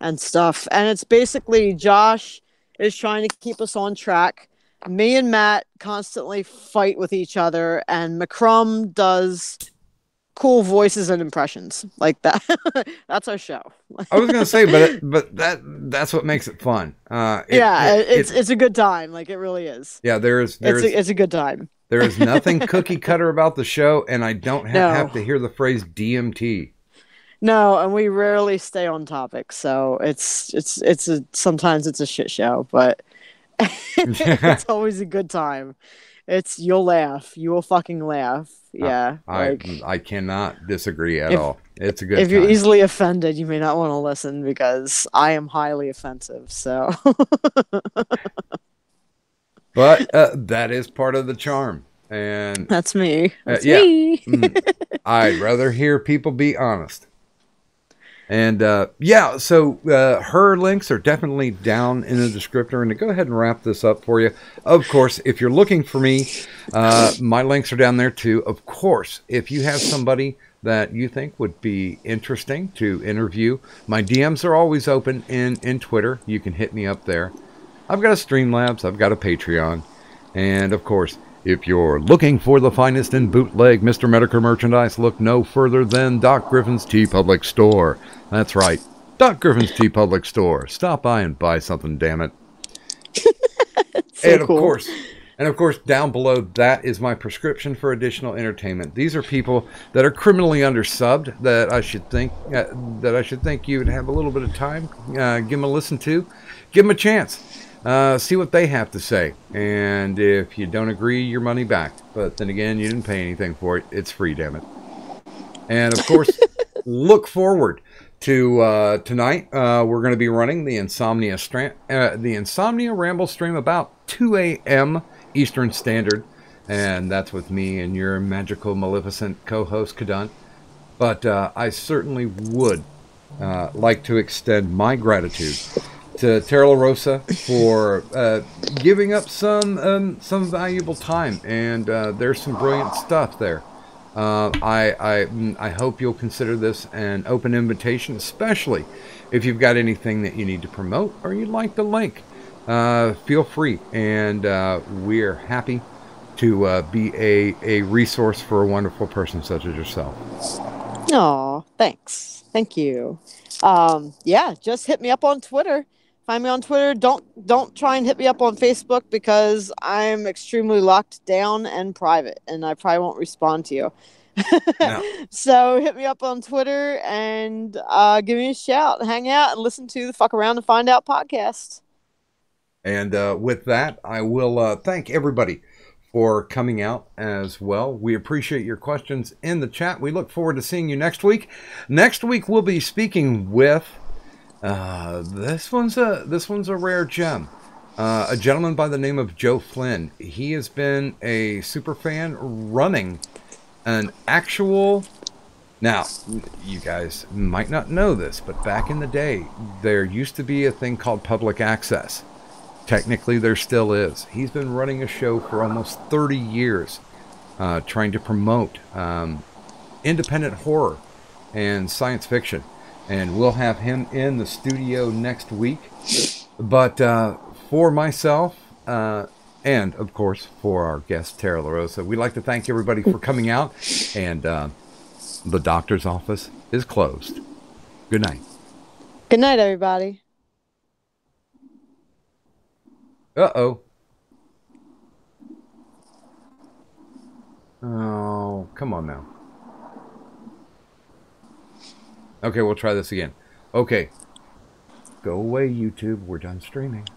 and stuff. And it's basically Josh is trying to keep us on track. Me and Matt constantly fight with each other, and McCrum does cool voices and impressions like that. That's our show. I was gonna say, but that's what makes it fun. It's a good time. Like, it really is. Yeah, it's a good time. There is nothing cookie cutter about the show, and I don't have to hear the phrase DMT. No, and we rarely stay on topic, so sometimes it's a shit show, but it's always a good time. You'll laugh. You will fucking laugh. Yeah. I cannot disagree at all. It's a good time. If you're easily offended, you may not want to listen because I am highly offensive, so. But that is part of the charm. And that's me. That's me. I'd rather hear people be honest. And yeah, so her links are definitely down in the descriptor. And to go ahead and wrap this up for you, of course, if you're looking for me, my links are down there too. Of course, if you have somebody that you think would be interesting to interview, my DMs are always open in Twitter. You can hit me up there. I've got a Streamlabs, I've got a Patreon, and of course, if you're looking for the finest in bootleg Mr. Medicare merchandise, look no further than Doc Griffin's Tea Public Store. That's right, Doc Griffin's Tea Public Store. Stop by and buy something, damn it. So and of cool. course, down below that is my prescription for additional entertainment. These are people that are criminally undersubbed that I should think you would have a little bit of time, give them a listen to, give them a chance. See what they have to say, and if you don't agree, your money back. But then again, you didn't pay anything for it. It's free, damn it. And of course, look forward to tonight. We're going to be running the Insomnia Ramble stream about 2 a.m. Eastern Standard, and that's with me and your magical, maleficent co-host Kadant. But I certainly would like to extend my gratitude to Tara LaRosa for giving up some valuable time, and there's some brilliant stuff there. I hope you'll consider this an open invitation, especially if you've got anything that you need to promote or you'd like to link. Feel free, and we're happy to be a resource for a wonderful person such as yourself. Aw, thanks. Thank you. Yeah, just hit me up on Twitter. Find me on Twitter. Don't try and hit me up on Facebook because I'm extremely locked down and private, and I probably won't respond to you. No. So hit me up on Twitter and give me a shout, hang out, and listen to the Fuck Around and Find Out podcast. And with that, I will thank everybody for coming out as well. We appreciate your questions in the chat. We look forward to seeing you next week. Next week, we'll be speaking with... this one's a rare gem. A gentleman by the name of Joe Flynn. He has been a super fan running an actual... Now, you guys might not know this, but back in the day, there used to be a thing called public access. Technically, there still is. He's been running a show for almost 30 years, trying to promote independent horror and science fiction. And we'll have him in the studio next week. But for myself, and of course for our guest, Tara LaRosa, we'd like to thank everybody for coming out. And the doctor's office is closed. Good night. Good night, everybody. Uh-oh. Oh, come on now. Okay, we'll try this again. Okay. Go away, YouTube. We're done streaming.